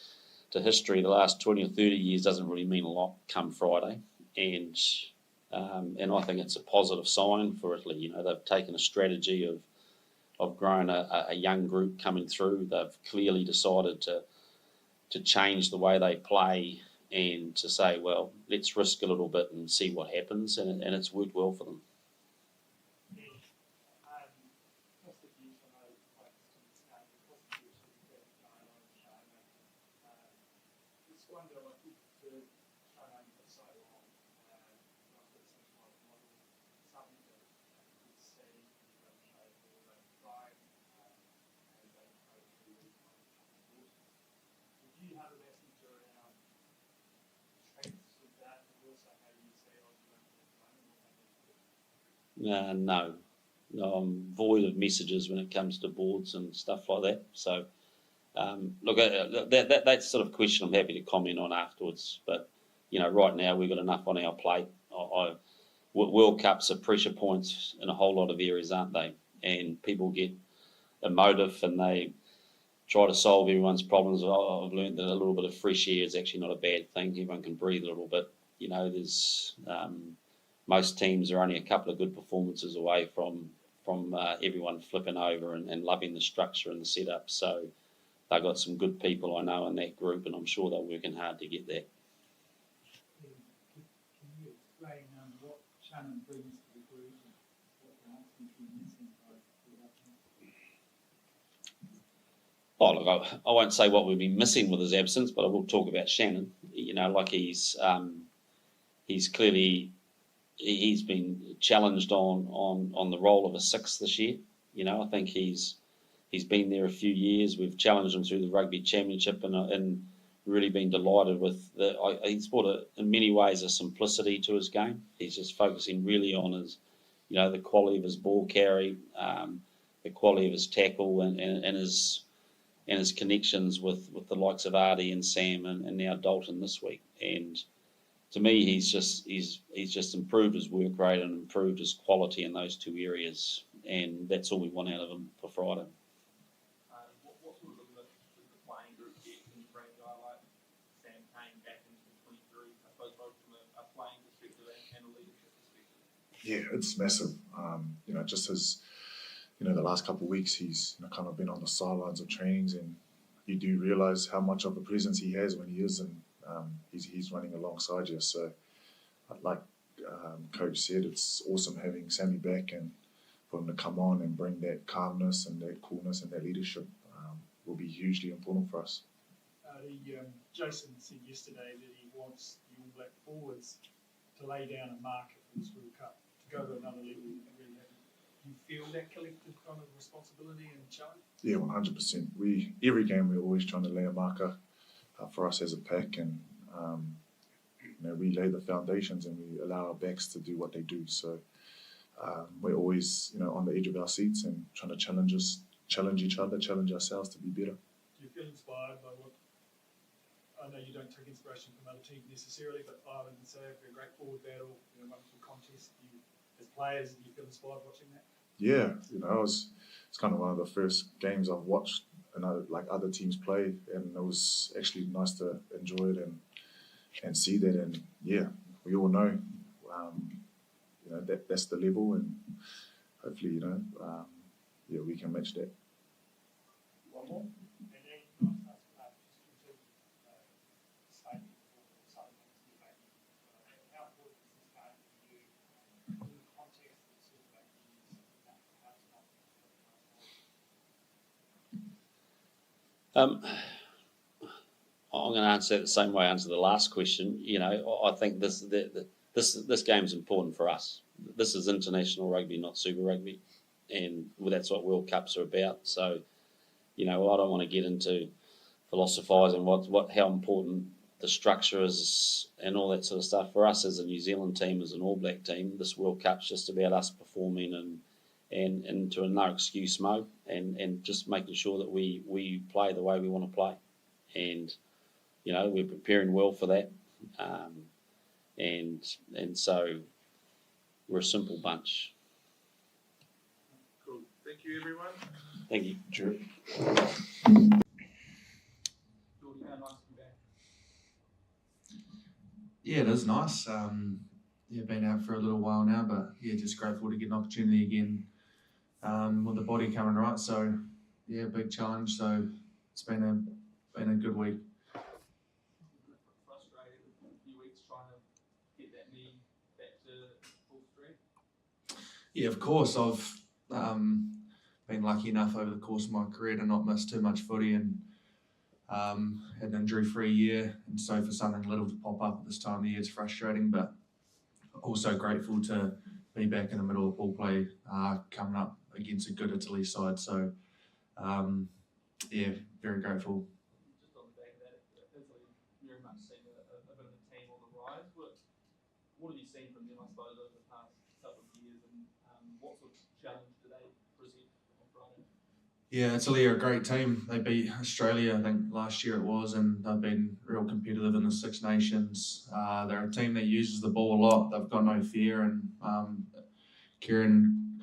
to history, the last 20 or 30 years doesn't really mean a lot come Friday. And I think it's a positive sign for Italy. You know, they've taken a strategy of growing a young group coming through. They've clearly decided to change the way they play and to say, well, let's risk a little bit and see what happens. And it's worked well for them. No, I'm void of messages when it comes to boards and stuff like that. So, look, that's sort of question I'm happy to comment on afterwards. But, you know, right now we've got enough on our plate. World Cups are pressure points in a whole lot of areas, aren't they? And people get emotive and they try to solve everyone's problems. I've learned that a little bit of fresh air is actually not a bad thing. Everyone can breathe a little bit. You know, there's... most teams are only a couple of good performances away from everyone flipping over and loving the structure and the setup. So they've got some good people I know in that group, and I'm sure they're working hard to get that. Can you explain what Shannon brings to the group and what else he's been missing by the absence? Oh, look, I won't say what we've been missing with his absence, but I will talk about Shannon. You know, like he's clearly... He's been challenged on the role of a sixth this year. You know, I think he's been there a few years. We've challenged him through the Rugby Championship and really been delighted with he's brought in many ways a simplicity to his game. He's just focusing really on his, you know, the quality of his ball carry, the quality of his tackle and his connections with the likes of Artie and Sam and now Dalton this week. And to me, he's just improved his work rate and improved his quality in those two areas, and that's all we want out of him for Friday. What sort of the playing group get when you bring a guy like Sam Payne back into the 23? I suppose both from a playing perspective and a leadership perspective. Yeah, it's massive. You know, just as you know, the last couple of weeks he's kind of been on the sidelines of trainings, and you do realise how much of a presence he has when he is in. He's running alongside you. So, like Coach said, it's awesome having Sammy back and for him to come on and bring that calmness and that coolness and that leadership will be hugely important for us. Jason said yesterday that he wants the All Black forwards to lay down a marker for this World Cup to go to another level. You really have. Do you feel that collective kind of responsibility and challenge? Yeah, 100%. Every game we're always trying to lay a marker for us as a pack, and we lay the foundations and we allow our backs to do what they do. So we're always on the edge of our seats and trying to challenge each other, challenge ourselves to be better. Do you feel inspired by what? I know you don't take inspiration from other teams necessarily, but Ireland and South Africa, a great forward battle, wonderful contest. As players, do you feel inspired watching that? Yeah, it's kind of one of the first games I've watched other teams play, and it was actually nice to enjoy it and see that. And yeah, we all know, that's the level, and hopefully, we can match that. One more. I'm going to answer it the same way I answered the last question. I think this game's important for us. This is international rugby, not Super Rugby, and that's what World Cups are about. So, I don't want to get into philosophising how important the structure is and all that sort of stuff. For us as a New Zealand team, as an All Black team, this World Cup's just about us performing and to a no excuse mode, and just making sure that we play the way we want to play, and we're preparing well for that, and so we're a simple bunch. Cool. Thank you, everyone. Thank you. Sure. Yeah, it is nice. Been out for a little while now, but just grateful to get an opportunity again with the body coming right. So big challenge. So it's been a good week. Frustrated a few weeks trying to get that knee back to full strength? Yeah, of course. I've been lucky enough over the course of my career to not miss too much footy, and had an injury-free year. And so for something little to pop up at this time of the year, it's frustrating, but also grateful to be back in the middle of ball play, coming up against a good Italy side. So, very grateful. Just on the back of that, Italy very much seem a bit of a team on the rise. What have you seen from them, I suppose, over the past couple of years, and what sort of challenge do they present on Friday? Yeah, Italy are a great team. They beat Australia, I think, last year it was, and they've been real competitive in the Six Nations. They're a team that uses the ball a lot. They've got no fear, and Kieran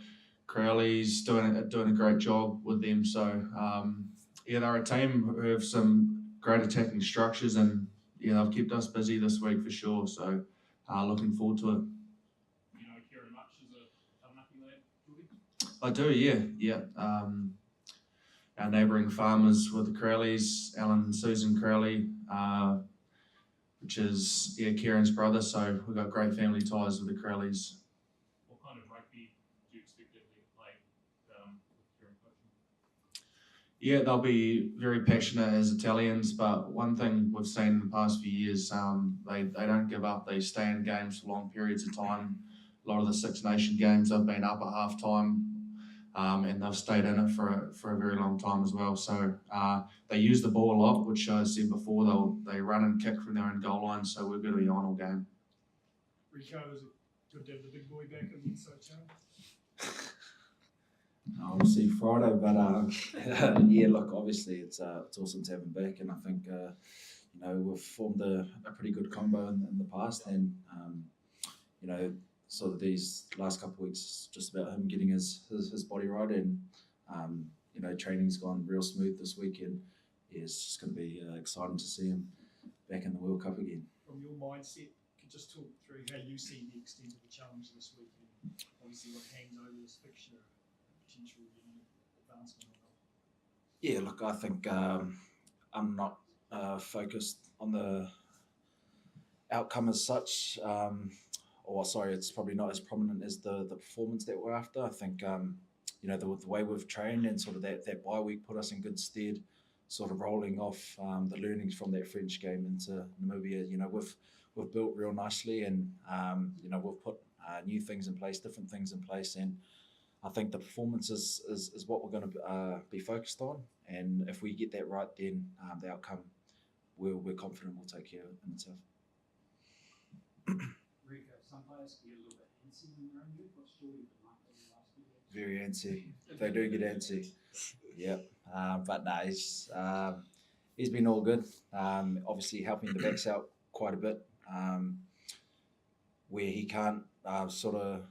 Crowley's doing a great job with them. So, they're a team who have some great attacking structures, and they've kept us busy this week for sure. So, looking forward to it. You know Kieran much as a Taranaki lad, Geordie? I do, yeah. Our neighbouring farmers with the Crowleys, Alan and Susan Crowley, which is Kieran's brother. So we've got great family ties with the Crowleys. What kind of rugby do you expect them to play with Kieran coaching? Yeah, they'll be very passionate as Italians, but one thing we've seen in the past few years, they don't give up. They stay in games for long periods of time. A lot of the Six Nation games they've been up at half time. And they've stayed in it for a very long time as well. So they use the ball a lot, which I said before, they run and kick from their own goal line, so we're going to be on all game. Rico, is it good to have the big boy back on the inside channel? We'll see Friday, but look, obviously it's awesome to have him back, and I think we've formed a pretty good combo in the past, and sort of these last couple of weeks, just about him getting his body right, and training's gone real smooth this weekend. It's just going to be exciting to see him back in the World Cup again. From your mindset, could you just talk through how you see the extent of the challenge this weekend? Obviously, what hangs over this fixture, potential advancement or not? Yeah, look, I think I'm not focused on the outcome as such. It's probably not as prominent as the performance that we're after. I think, the way we've trained and sort of that bye week put us in good stead, sort of rolling off the learnings from that French game into Namibia. We've built real nicely, and we've put new things in place, different things in place, and I think the performance is what we're going to be focused on. And if we get that right, then the outcome, we're confident will take care of it in itself. Rico, some players can get a little bit antsy when they're injured. What's Jordy been like over the last few years? Very antsy. They do get antsy. Yep. But no, he's been all good. Obviously helping the backs out quite a bit. Where he can't sort of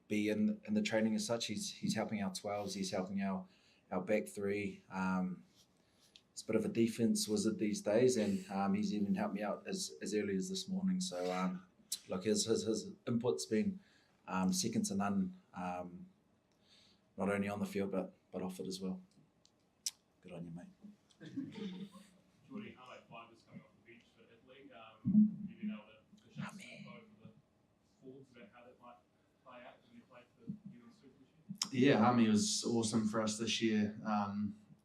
be in the training as such, he's helping our 12s, he's helping our back three. It's a bit of a defense wizard these days, and he's even helped me out as early as this morning. So look, his input's been second to none, not only on the field but off it as well. Good on you, mate. Jordy, how about fibers coming off the beach for Italy? You've been able to share some info for the forwards about how that might play out when you play for you in Super this year? Yeah, Hami was awesome for us this year.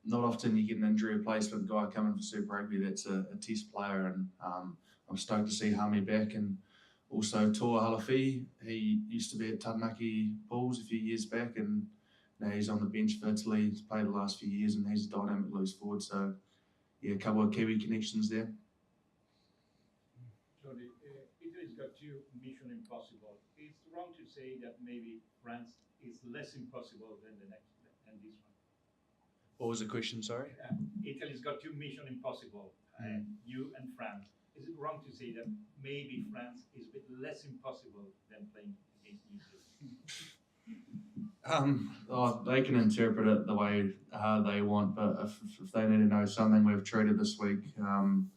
Not often you get an injury replacement guy coming for Super Rugby that's a test player, and I'm stoked to see Hami back. And also Toa Halafi, he used to be at Taranaki Bulls a few years back, and now he's on the bench for Italy. He's played the last few years, and he's a dynamic loose forward. So yeah, a couple of Kiwi connections there. Jordy, Italy's got two Mission Impossible. It's wrong to say that maybe France is less impossible than this one. What was the question, sorry? Italy's got two Mission Impossible, you and France. Is it wrong to say that maybe France is a bit less impossible than playing against New Zealand? They can interpret it the way they want, but if they need to know something we've treated this week, and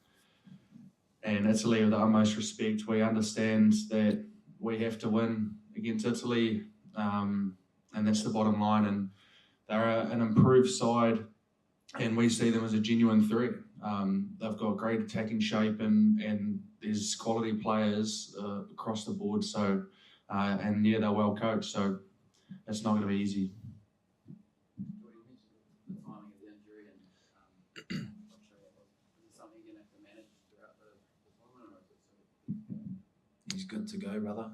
Italy with the utmost respect, we understand that we have to win against Italy, and that's the bottom line. And they're an improved side, and we see them as a genuine threat. They've got great attacking shape, and there's quality players across the board. So, and yeah, they're well coached. So it's not going to be easy. Jordy, you mentioned the timing of the injury, and is it something you're going to have to manage throughout the tournament, or is it sort of? He's good to go, brother.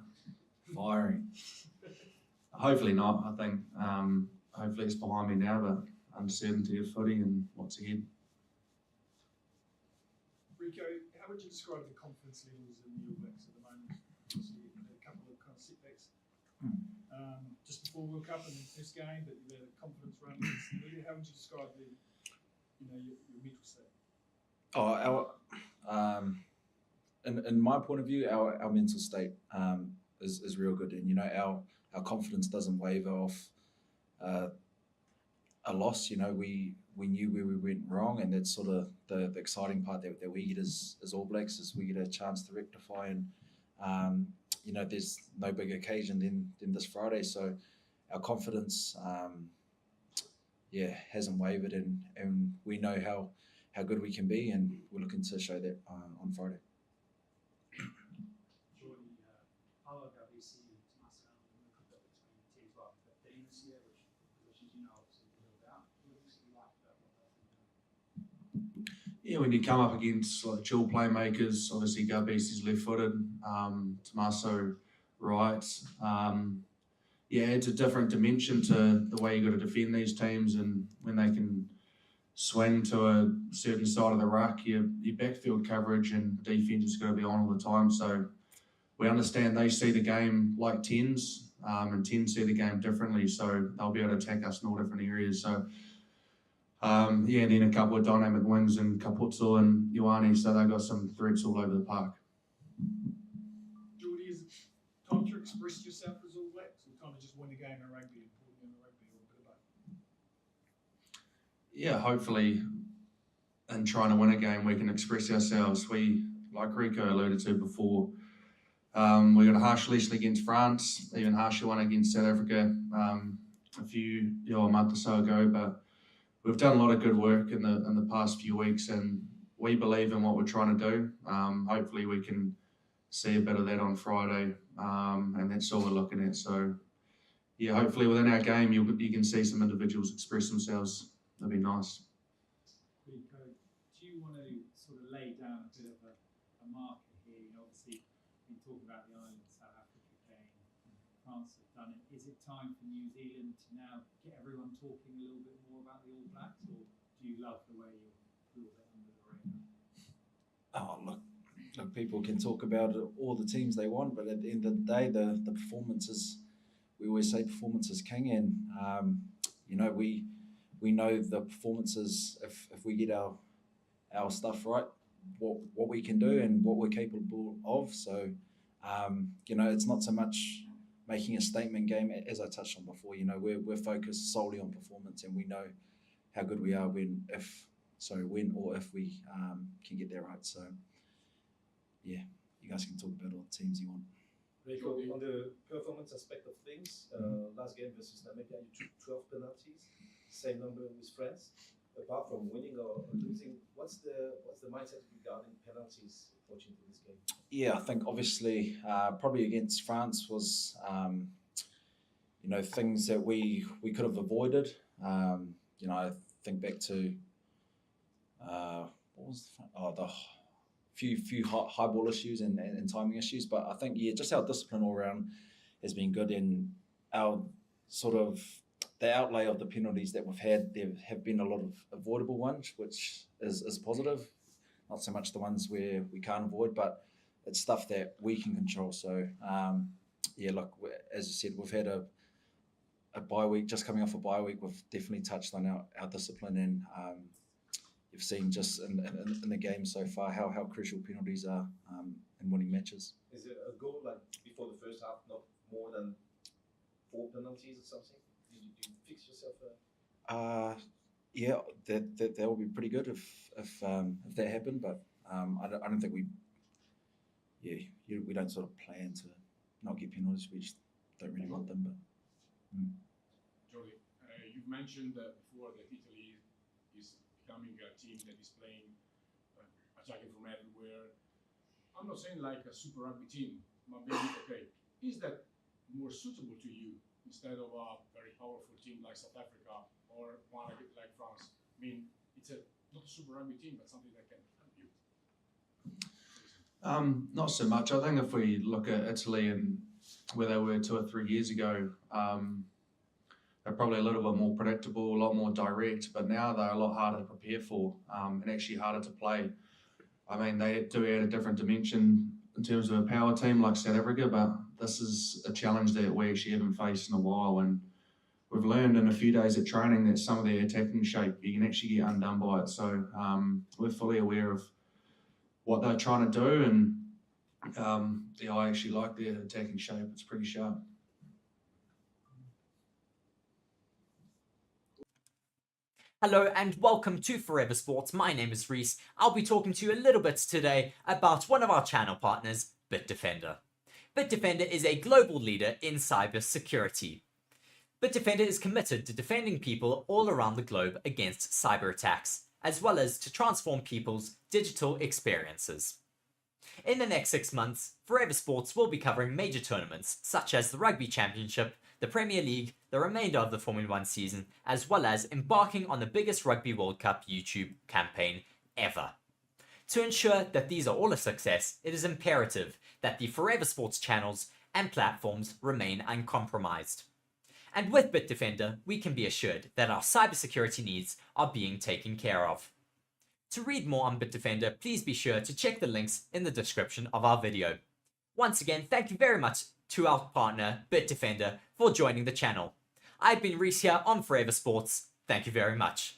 Firing. Hopefully not. I think hopefully it's behind me now, but uncertainty of footy and what's ahead. Rico, how would you describe the confidence levels in the All Blacks at the moment? Obviously, you've had a couple of kind of setbacks just before World Cup and the first game, but you've had a confidence run. How would you describe your mental state? In my point of view, our mental state is real good, and our confidence doesn't waver off a loss. We knew where we went wrong, and that's sort of the exciting part that we get as All Blacks, is we get a chance to rectify. And there's no bigger occasion than this Friday, so our confidence hasn't wavered, and we know how good we can be, and we're looking to show that on Friday. Jordy, RWC and Tommaso moved a bit between 10, 12, and 15 this year, which positions obviously a little about. What do you like about what they've been doing? Yeah, when you come up against like dual playmakers, obviously Gabisi's left-footed, Tommaso right. It's a different dimension to the way you got to defend these teams, and when they can swing to a certain side of the ruck, your backfield coverage and defence is going to be on all the time. So we understand they see the game like 10s, and 10s see the game differently, so they'll be able to attack us in all different areas. So and then a couple of dynamic wings and Kaputo and Ioane, so they've got some threats all over the park. Jordy, is it time to express yourself as All Blacks, or time to just win a game of rugby and put in the rugby, or a bit of both? Yeah, hopefully in trying to win a game we can express ourselves. We, like Rico alluded to before, we got a harsh lesson against France, even harsher one against South Africa a month or so ago, but we've done a lot of good work in the past few weeks, and we believe in what we're trying to do. Hopefully we can see a bit of that on Friday, and that's all we're looking at. So yeah, hopefully within our game you can see some individuals express themselves. That'd be nice. Rico, do you want to sort of lay down a bit of a marker here? Obviously, we talk about the Ireland South Africa game. France have done it. Is it time for New Zealand to now get everyone talking a little bit more about the All Blacks, or do you love the way you're a little bit under the radar? Oh, look, people can talk about all the teams they want, but at the end of the day, the performance is, we always say performance is king, and you know, we know the performances, if we get our stuff right, what we can do and what we're capable of. So you know, it's not so much making a statement game, as I touched on before. You know, we're focused solely on performance, and we know how good we are when or if we can get there right. So yeah, you guys can talk about all the teams you want. Rico, on the performance aspect of things, last game versus Namibia, you took 12 penalties, same number with France. Apart from winning or losing, what's the mindset regarding penalties approaching to this game? Yeah, I think obviously probably against France was you know, things that we could have avoided. You know, I think back to what was the few high ball issues and timing issues, but I think just our discipline all around has been good, and our sort of the outlay of the penalties that we've had, there have been a lot of avoidable ones, which is positive. Not so much the ones where we can't avoid, but it's stuff that we can control. So yeah, look, as I said, we've had a bye week, just coming off a bye week. We've definitely touched on our discipline, and you've seen just in the game so far how crucial penalties are in winning matches. Is it a goal like before the first half, not more than 4 penalties or something? Did you fix yourself yeah, that would be pretty good if that happened, but I don't think we don't sort of plan to not get penalties. We just don't really want them. But Jordi, you've mentioned before that Italy is becoming a team that is playing attacking from everywhere. I'm not saying like a Super Rugby team, but maybe okay. Is that more suitable to you instead of a very powerful team like South Africa or one like France? I mean, it's not a Super Rugby team, but something that can help you. Not so much. I think if we look at Italy and where they were 2 or 3 years ago, they're probably a little bit more predictable, a lot more direct, but now they're a lot harder to prepare for and actually harder to play. I mean, they do add a different dimension in terms of a power team like South Africa, but this is a challenge that we actually haven't faced in a while, and we've learned in a few days at training that some of their attacking shape, you can actually get undone by it. So we're fully aware of what they're trying to do, and I actually like their attacking shape. It's pretty sharp. Hello and welcome to Forever Sports. My name is Reese. I'll be talking to you a little bit today about one of our channel partners, BITDEFENDER. BITDEFENDER is a global leader in cyber security. BITDEFENDER is committed to defending people all around the globe against cyber attacks, as well as to transform people's digital experiences. In the next 6 months, Forever Sports will be covering major tournaments such as the Rugby Championship, the Premier League, the remainder of the Formula 1 season, as well as embarking on the biggest Rugby World Cup YouTube campaign ever. To ensure that these are all a success, it is imperative that the Forever Sports channels and platforms remain uncompromised. And with BITDEFENDER, we can be assured that our cybersecurity needs are being taken care of. To read more on BITDEFENDER, please be sure to check the links in the description of our video. Once again, thank you very much to our partner, BITDEFENDER, for joining the channel. I've been Reese here on Forever Sports. Thank you very much.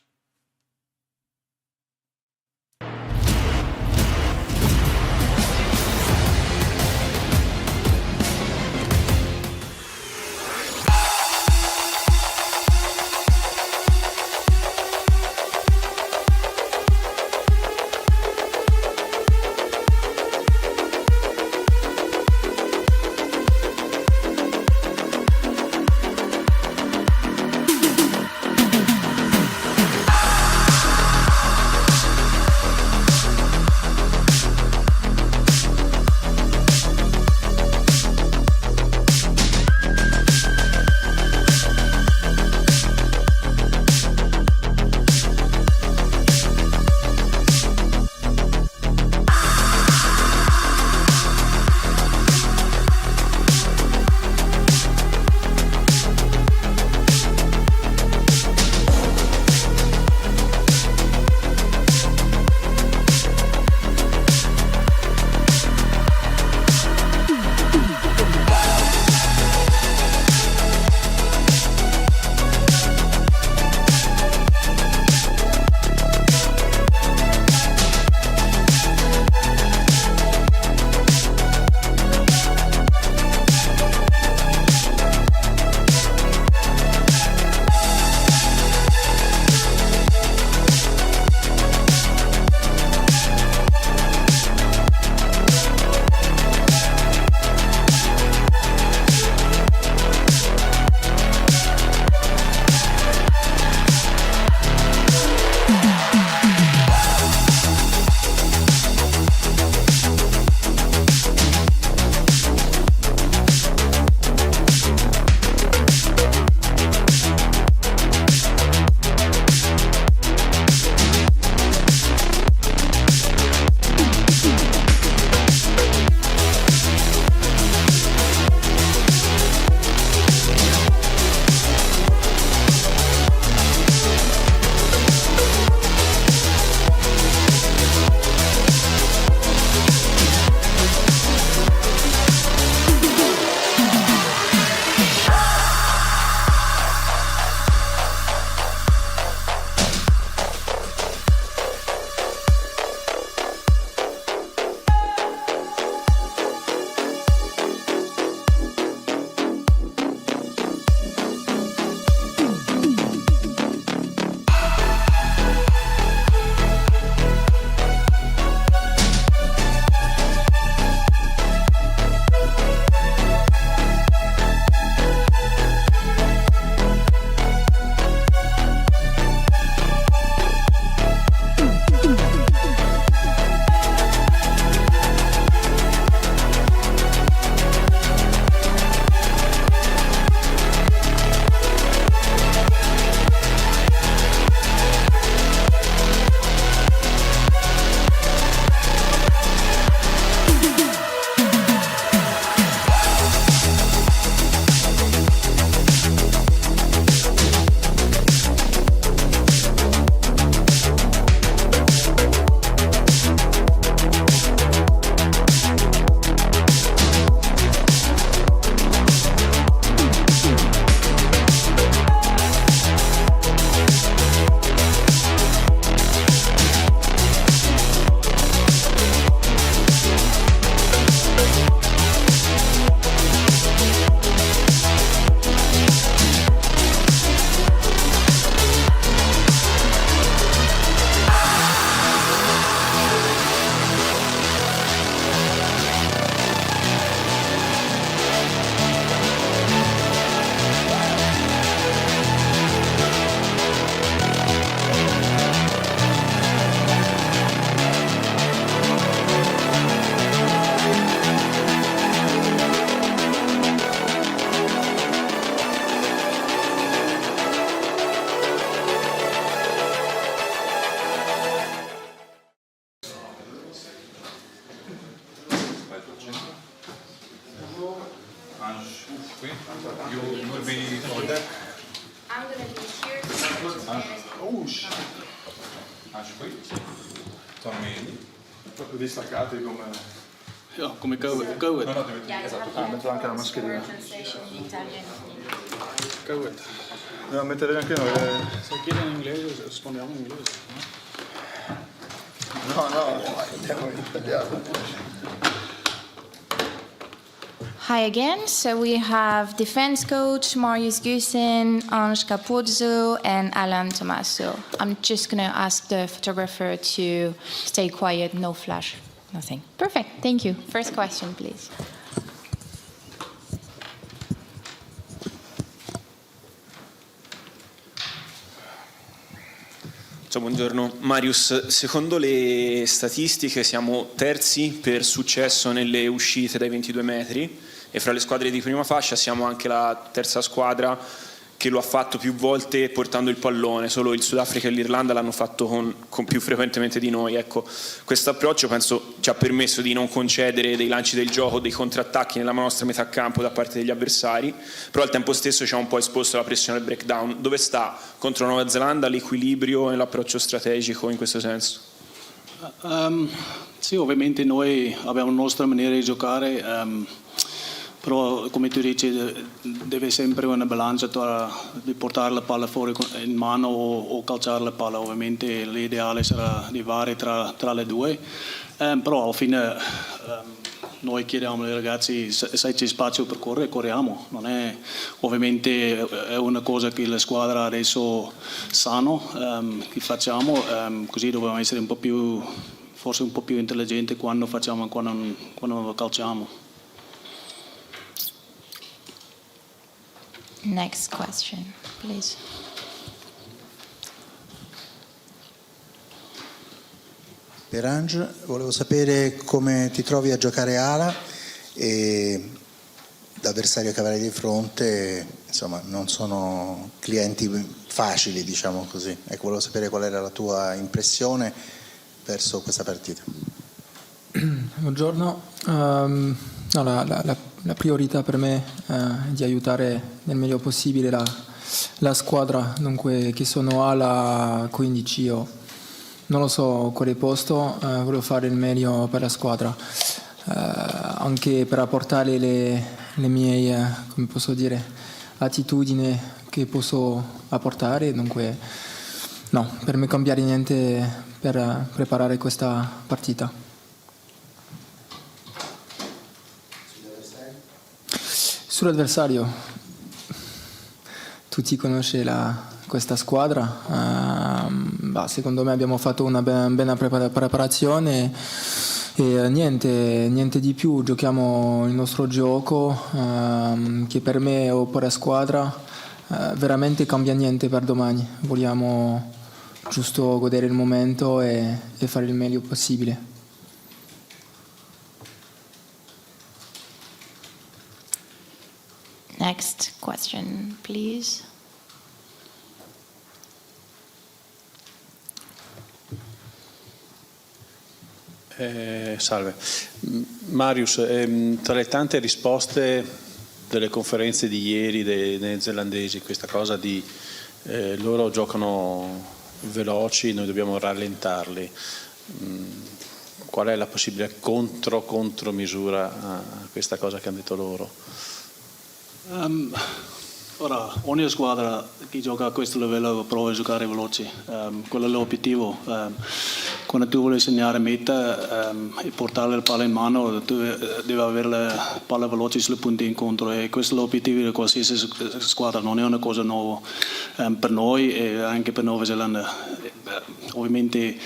that? I'm gonna be here to switch players. Oh shit. Alsjeblieft. Toch die staccato come... Ja, come Covid. No, no, Metto anche la mascherina. Covid. No, mettere anche noi. Se chiede in inglese, rispondiamo in inglese. No, andiamo in italiano. Hi again. So we have defense coach Marius Gusen, Ange Capozzo, and Alan Tommaso. I'm just going to ask the photographer to stay quiet, no flash, nothing. Perfect. Thank you. First question, please. Ciao, buongiorno. Marius, secondo le statistiche siamo terzi per successo nelle uscite dai 22 metri e fra le squadre di prima fascia siamo anche la terza squadra che lo ha fatto più volte portando il pallone. Solo il Sudafrica e l'Irlanda l'hanno fatto con più frequentemente di noi. Ecco, questo approccio penso ci ha permesso di non concedere dei lanci del gioco, dei contrattacchi nella nostra metà campo da parte degli avversari, però al tempo stesso ci ha un po' esposto alla pressione del breakdown. Dove sta contro Nuova Zelanda l'equilibrio e l'approccio strategico in questo senso? Sì, ovviamente noi abbiamo la nostra maniera di giocare, però come tu dici deve sempre una bilancia di portare la palla fuori in mano o calciare la palla. Ovviamente l'ideale sarà di variare tra le due, però alla fine noi chiediamo ai ragazzi se c'è spazio per correre, corriamo. Non è, ovviamente è una cosa che la squadra adesso sanno che facciamo, così dobbiamo essere un po' più, forse un po' più intelligenti quando facciamo e quando calciamo. Next question, please. Per Ange, volevo sapere come ti trovi a giocare ala e l'avversario che avrai di fronte, insomma, non sono clienti facili, diciamo così. Ecco, volevo sapere qual era la tua impressione verso questa partita. Buongiorno. No, la priorità per me è di aiutare nel meglio possibile la squadra, dunque che sono ala 15 io non lo so quale posto, voglio fare il meglio per la squadra, anche per apportare le mie, come posso dire, attitudini che posso apportare, dunque no, per me cambiare niente per preparare questa partita. Sull'avversario, tutti conoscono questa squadra, secondo me abbiamo fatto una bella preparazione e niente di più, giochiamo il nostro gioco che per me o per la squadra veramente cambia niente per domani, vogliamo giusto godere il momento e fare il meglio possibile. Next question, please. Salve. Marius, tra le tante risposte delle conferenze di ieri dei neozelandesi, questa cosa di loro giocano veloci, noi dobbiamo rallentarli, qual è la possibile contromisura a questa cosa che hanno detto loro? Ora, ogni squadra che gioca a questo livello prova a giocare veloci, quello è l'obiettivo. Quando tu vuoi segnare meta e portare la palla in mano, tu devi avere la palla veloce sulle punti incontro e questo è l'obiettivo di qualsiasi squadra, non è una cosa nuova per noi e anche per Nuova Zelanda. Ovviamente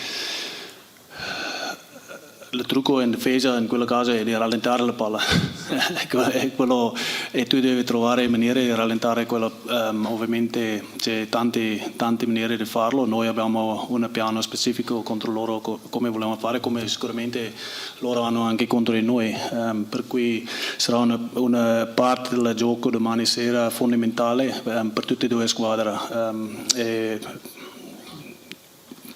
il trucco in difesa in quella caso è di rallentare la palla e tu devi trovare maniere di rallentare quella, ovviamente c'è tante maniere di farlo, noi abbiamo un piano specifico contro loro come vogliamo fare, come sicuramente loro hanno anche contro di noi, per cui sarà una parte del gioco domani sera fondamentale per tutte e due squadre.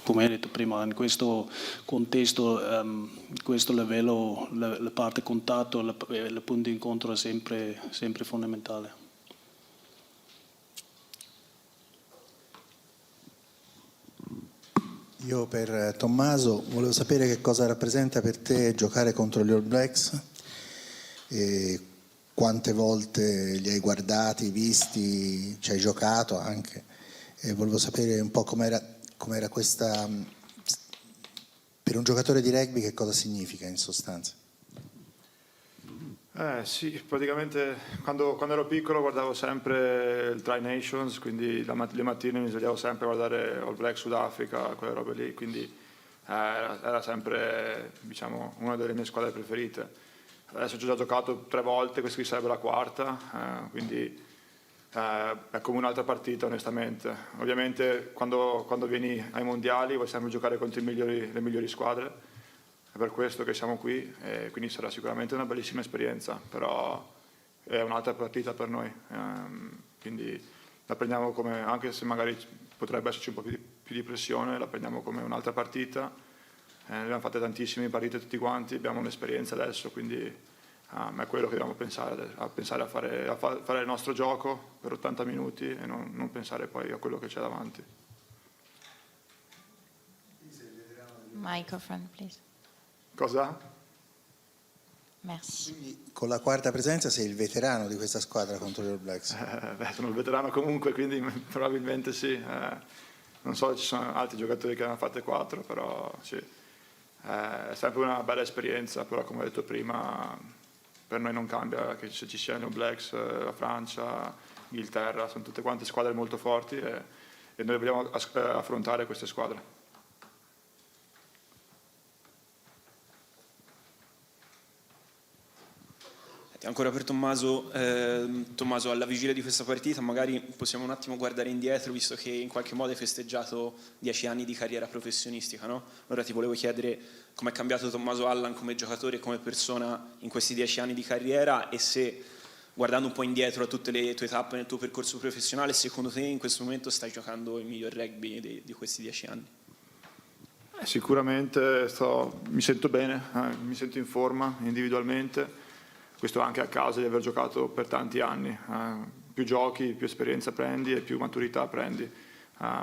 Come hai detto prima, in questo contesto, in questo livello, la parte contatto, il punto di incontro è sempre fondamentale. Io per Tommaso volevo sapere che cosa rappresenta per te giocare contro gli All Blacks e quante volte li hai guardati, visti, ci hai giocato anche, e volevo sapere un po' com'era questa, per un giocatore di rugby, che cosa significa in sostanza. Sì, praticamente quando ero piccolo guardavo sempre il Tri Nations, quindi le mattine mi svegliavo sempre a guardare All Black Sudafrica, quelle robe lì, quindi era sempre, diciamo, una delle mie squadre preferite. Adesso ci ho già giocato 3 volte, questa qui sarebbe la quarta, quindi è come un'altra partita onestamente. Ovviamente quando vieni ai mondiali vuoi sempre giocare contro le migliori squadre. È per questo che siamo qui e quindi sarà sicuramente una bellissima esperienza, però è un'altra partita per noi, quindi la prendiamo come, anche se magari potrebbe esserci un po' più di pressione, la prendiamo come un'altra partita. Ne abbiamo fatte tantissime partite tutti quanti, abbiamo un'esperienza adesso, quindi è quello che dobbiamo pensare a fare il nostro gioco per 80 minuti e non pensare poi a quello che c'è davanti. Microphone, please. Cosa? Merci. Quindi con la quarta presenza sei il veterano di questa squadra contro gli All Blacks? Sono il veterano comunque, quindi probabilmente sì. Non so, ci sono altri giocatori che ne hanno fatte 4, però sì. È sempre una bella esperienza, però come ho detto prima, per noi non cambia che se ci siano i All Blacks, la Francia, l'Inghilterra, sono tutte quante squadre molto forti e noi vogliamo affrontare queste squadre. Ancora per Tommaso, Tommaso, alla vigilia di questa partita magari possiamo un attimo guardare indietro, visto che in qualche modo hai festeggiato 10 anni di carriera professionistica, no? Allora ti volevo chiedere com'è cambiato Tommaso Allan come giocatore e come persona in questi 10 anni di carriera, e se, guardando un po' indietro a tutte le tue tappe nel tuo percorso professionale, secondo te in questo momento stai giocando il miglior rugby di questi 10 anni? Sicuramente mi sento bene, mi sento in forma individualmente. Questo anche a causa di aver giocato per tanti anni. Più giochi, più esperienza prendi e più maturità prendi.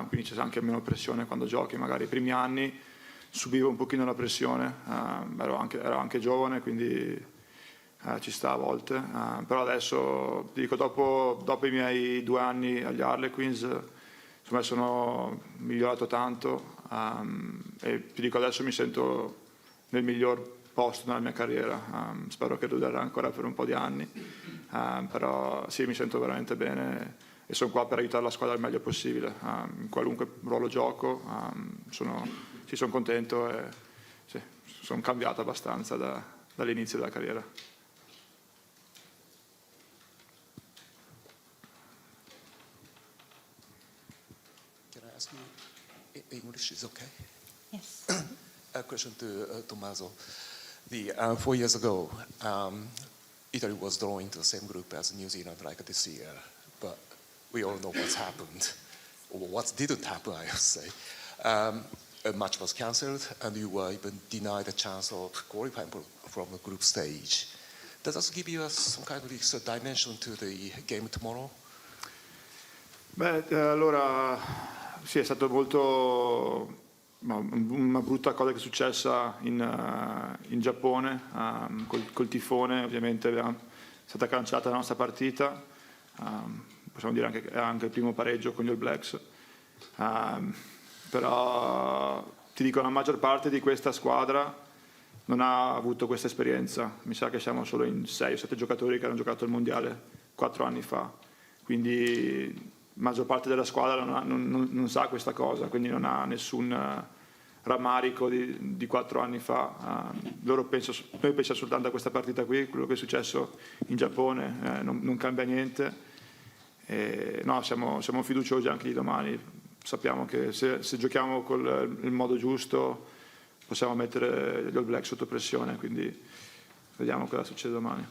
Quindi c'è anche meno pressione quando giochi. Magari i primi anni subivo un pochino la pressione, ero anche giovane, quindi ci sta a volte. Però adesso, ti dico, dopo i miei 2 anni agli Harlequins, secondo me sono migliorato tanto e ti dico, adesso mi sento nel miglior posto nella mia carriera, spero che durerà ancora per un po' di anni, però sì, mi sento veramente bene e sono qua per aiutare la squadra il meglio possibile, in qualunque ruolo gioco, sono contento e sì, sono cambiato abbastanza dall'inizio della carriera. Can I ask you English is okay? Yes. A question to Tommaso. 4 years ago, Italy was drawn into the same group as New Zealand like this year, but we all know what's happened, or what didn't happen, I would say. A match was cancelled, and you were even denied the chance of qualifying from the group stage. Does that give you some kind of extra dimension to the game tomorrow? Allora, sì, è stato molto... una brutta cosa che è successa in Giappone, col tifone. Ovviamente è stata cancellata la nostra partita, possiamo dire che è anche il primo pareggio con gli All Blacks, però ti dico, la maggior parte di questa squadra non ha avuto questa esperienza. Mi sa che siamo solo in 6 o 7 giocatori che hanno giocato il mondiale 4 anni fa, quindi la maggior parte della squadra non sa questa cosa, quindi non ha nessun rammarico di 4 anni fa. Noi pensiamo soltanto a questa partita qui, quello che è successo in Giappone non cambia niente. No, siamo fiduciosi anche di domani, sappiamo che se giochiamo col il modo giusto possiamo mettere gli All Black sotto pressione, quindi vediamo cosa succede domani.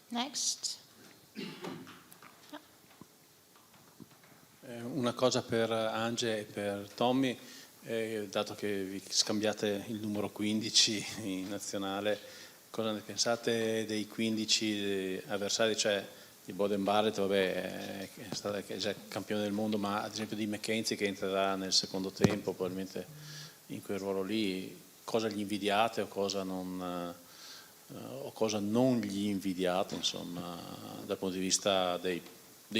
Next. Una cosa per Ange e per Tommy, dato che vi scambiate il numero 15 in nazionale, cosa ne pensate dei 15 avversari? Cioè, di Boden Barrett, vabbè, che è già campione del mondo, ma ad esempio di McKenzie che entrerà nel secondo tempo, probabilmente in quel ruolo lì, cosa gli invidiate o cosa non gli invidiate, insomma, dal punto di vista dei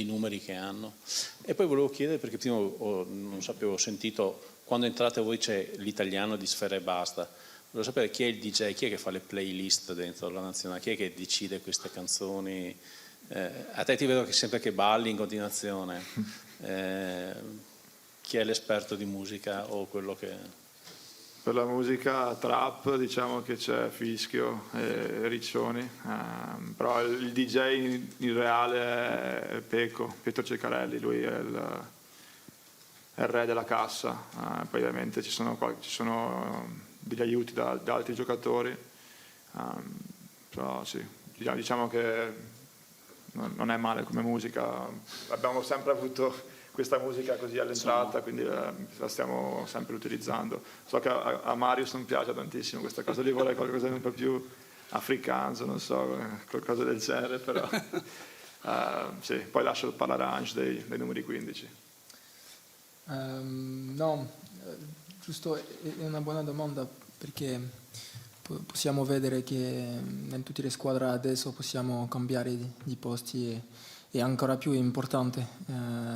numeri che hanno. E poi volevo chiedere, perché prima non sapevo, ho sentito, quando entrate voi c'è l'italiano di Sfera e Basta, volevo sapere chi è il DJ, chi è che fa le playlist dentro la nazionale, chi è che decide queste canzoni? A te ti vedo che sempre che balli in continuazione, chi è l'esperto di musica o quello che... Per la musica trap diciamo che c'è Fischio e Riccioni, però il DJ in reale è Pietro Ceccarelli, lui è il re della cassa, poi ovviamente ci sono degli aiuti da altri giocatori, però sì, diciamo che non è male come musica, abbiamo sempre avuto questa musica così all'entrata, quindi la stiamo sempre utilizzando. So che a Marius non piace tantissimo questa cosa, lui vuole qualcosa di un po' più africano, non so, qualcosa del genere, però sì, poi lascio parlare a Ange dei numeri 15. No, giusto, è una buona domanda perché possiamo vedere che in tutte le squadre adesso possiamo cambiare di posti e è ancora più importante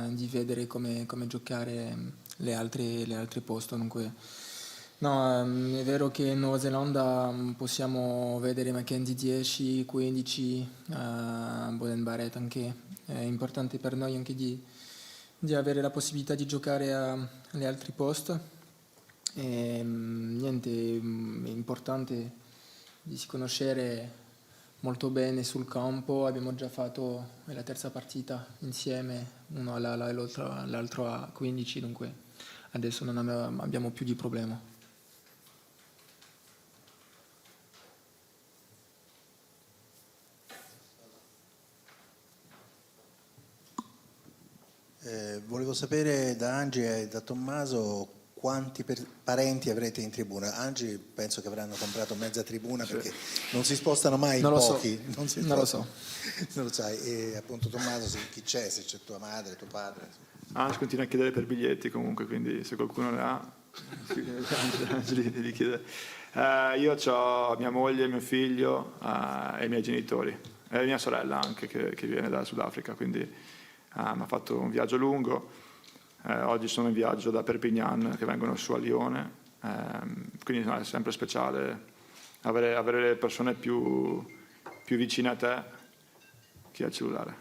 di vedere come giocare le altre posti. Dunque, no, è vero che in Nuova Zelanda possiamo vedere McKenzie 10, 15, Boden Barrett anche. È importante per noi anche di avere la possibilità di giocare agli altri posti. E, niente, è importante di si conoscere molto bene sul campo, abbiamo già fatto la terza partita insieme, uno all'ala e l'altro a 15, dunque adesso non abbiamo più di problema. Volevo sapere da Angi e da Tommaso quanti parenti avrete in tribuna. Angi penso che avranno comprato mezza tribuna perché non si spostano mai non pochi. Lo so. Non lo so. Non lo sai. E appunto Tommaso, chi c'è? Se c'è tua madre, tuo padre? Ange continua a chiedere per biglietti comunque, quindi se qualcuno ne ha, li chiede. Io ho mia moglie, mio figlio e i miei genitori e mia sorella anche che viene dal Sudafrica, quindi mi ha fatto un viaggio lungo. Oggi sono in viaggio da Perpignan che vengono su a Lione, quindi è sempre speciale avere le persone più vicine a te. Chi ha il cellulare?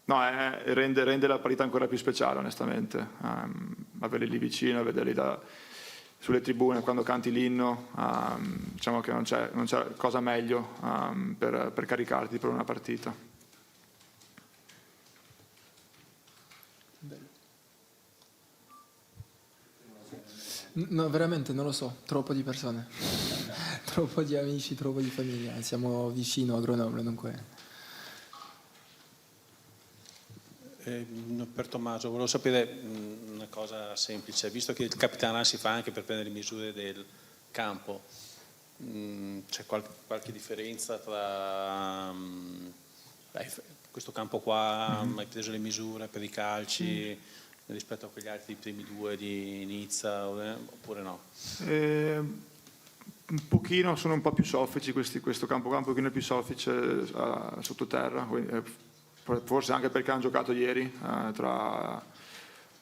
Rende la partita ancora più speciale onestamente, averli lì vicino, vederli sulle tribune quando canti l'inno, diciamo che non c'è cosa meglio per caricarti per una partita. No, veramente non lo so, troppo di persone, troppo di amici, troppo di famiglia, siamo vicino a Grenoble, dunque. Per Tommaso, volevo sapere una cosa semplice, visto che il capitano si fa anche per prendere le misure del campo, c'è qualche differenza tra questo campo qua, hai preso le misure per i calci rispetto a quegli altri primi due di Nizza oppure no? Un pochino, sono un po' più soffici questo campo è un pochino più soffice sottoterra, forse anche perché hanno giocato ieri tra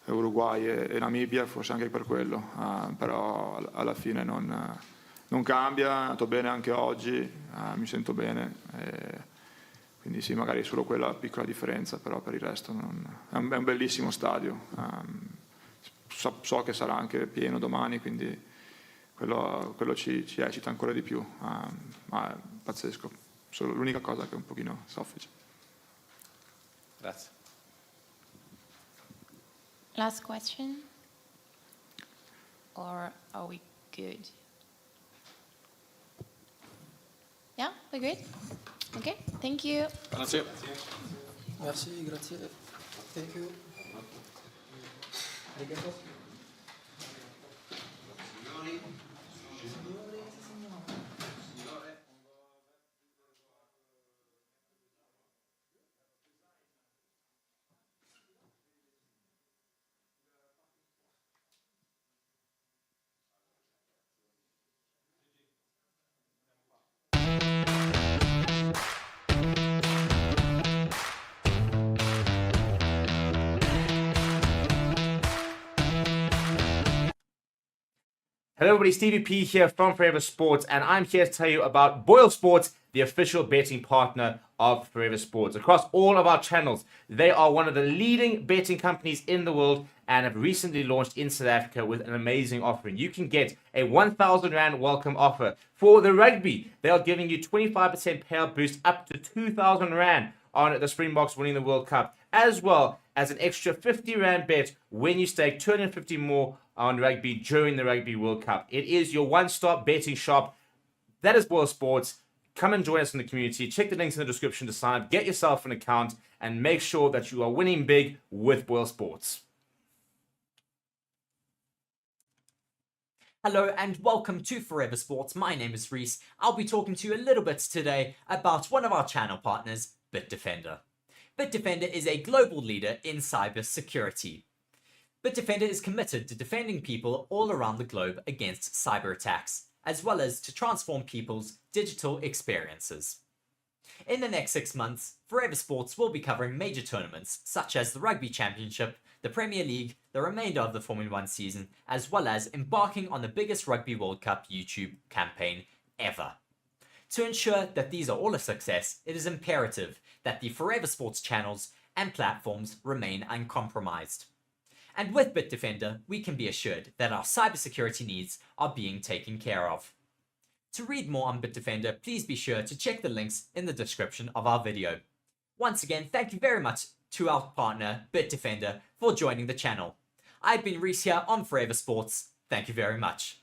Uruguay e Namibia, forse anche per quello, però alla fine non cambia, è andato bene anche oggi, mi sento bene. Quindi sì, magari solo quella piccola differenza, però per il resto è un bellissimo stadio. So che sarà anche pieno domani, quindi quello ci eccita ancora di più, ma è pazzesco. Solo l'unica cosa che è un pochino soffice. Grazie. Last question? Or are we good? Yeah, we're good? Okay, thank you. Grazie. Merci, grazie. Thank you. Hello everybody, Stevie P here from Forever Sports, and I'm here to tell you about BOYLESPORTS, the official betting partner of Forever Sports. Across all of our channels, they are one of the leading betting companies in the world and have recently launched in South Africa with an amazing offering. You can get a 1,000 Rand welcome offer. For the rugby, they are giving you 25% payout boost up to 2,000 Rand on the Springboks winning the World Cup, as well as an extra 50 Rand bet when you stake 250 more on rugby during the Rugby World Cup. It is your one-stop betting shop. That is BOYLESPORTS. Come and join us in the community. Check the links in the description to sign up. Get yourself an account and make sure that you are winning big with BOYLESPORTS. Hello and welcome to Forever Sports. My name is Reese. I'll be talking to you a little bit today about one of our channel partners, BITDEFENDER. BITDEFENDER is a global leader in cyber security. BITDEFENDER is committed to defending people all around the globe against cyber attacks, as well as to transform people's digital experiences. In the next 6 months, Forever Sports will be covering major tournaments such as the Rugby Championship, the Premier League, the remainder of the Formula 1 season, as well as embarking on the biggest Rugby World Cup YouTube campaign ever. To ensure that these are all a success, it is imperative that the Forever Sports channels and platforms remain uncompromised. And with BITDEFENDER, we can be assured that our cybersecurity needs are being taken care of. To read more on BITDEFENDER, please be sure to check the links in the description of our video. Once again, thank you very much to our partner, BITDEFENDER, for joining the channel. I've been Reese here on Forever Sports. Thank you very much.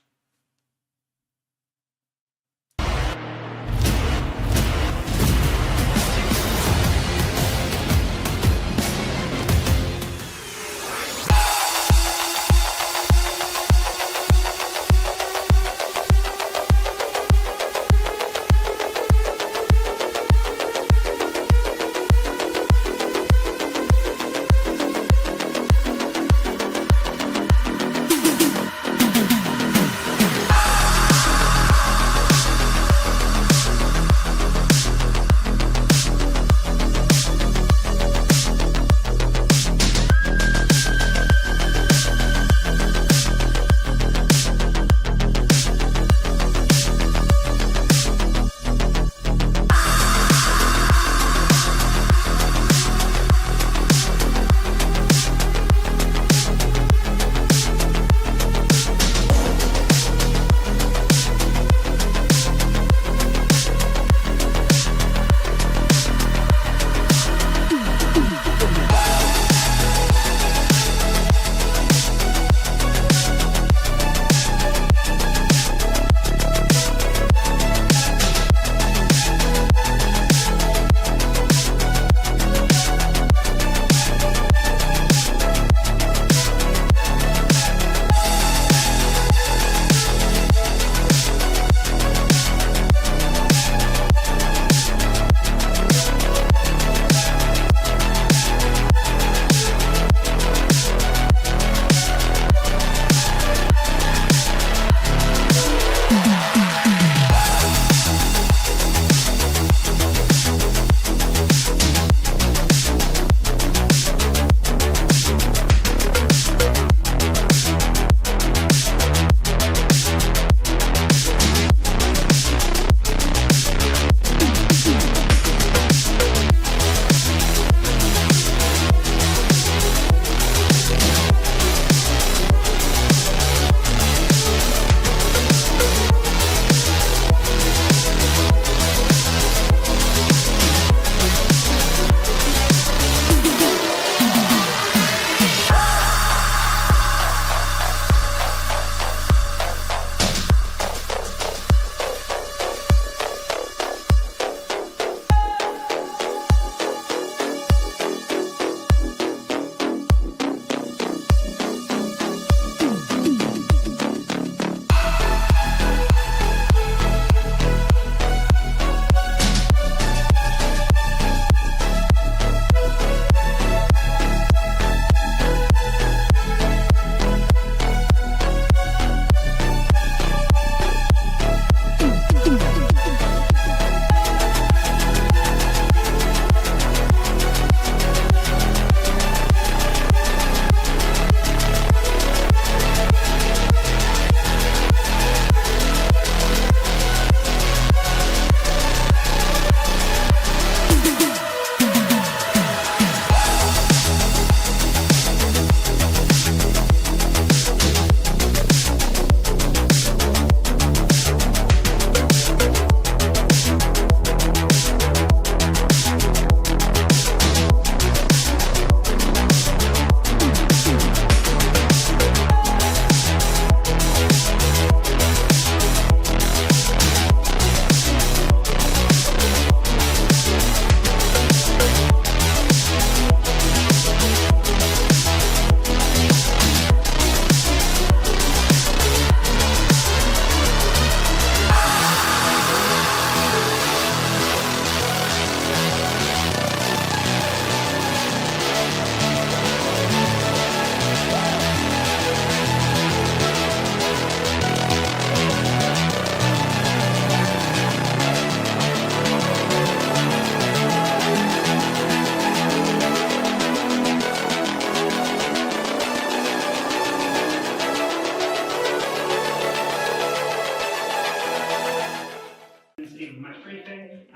In match briefing,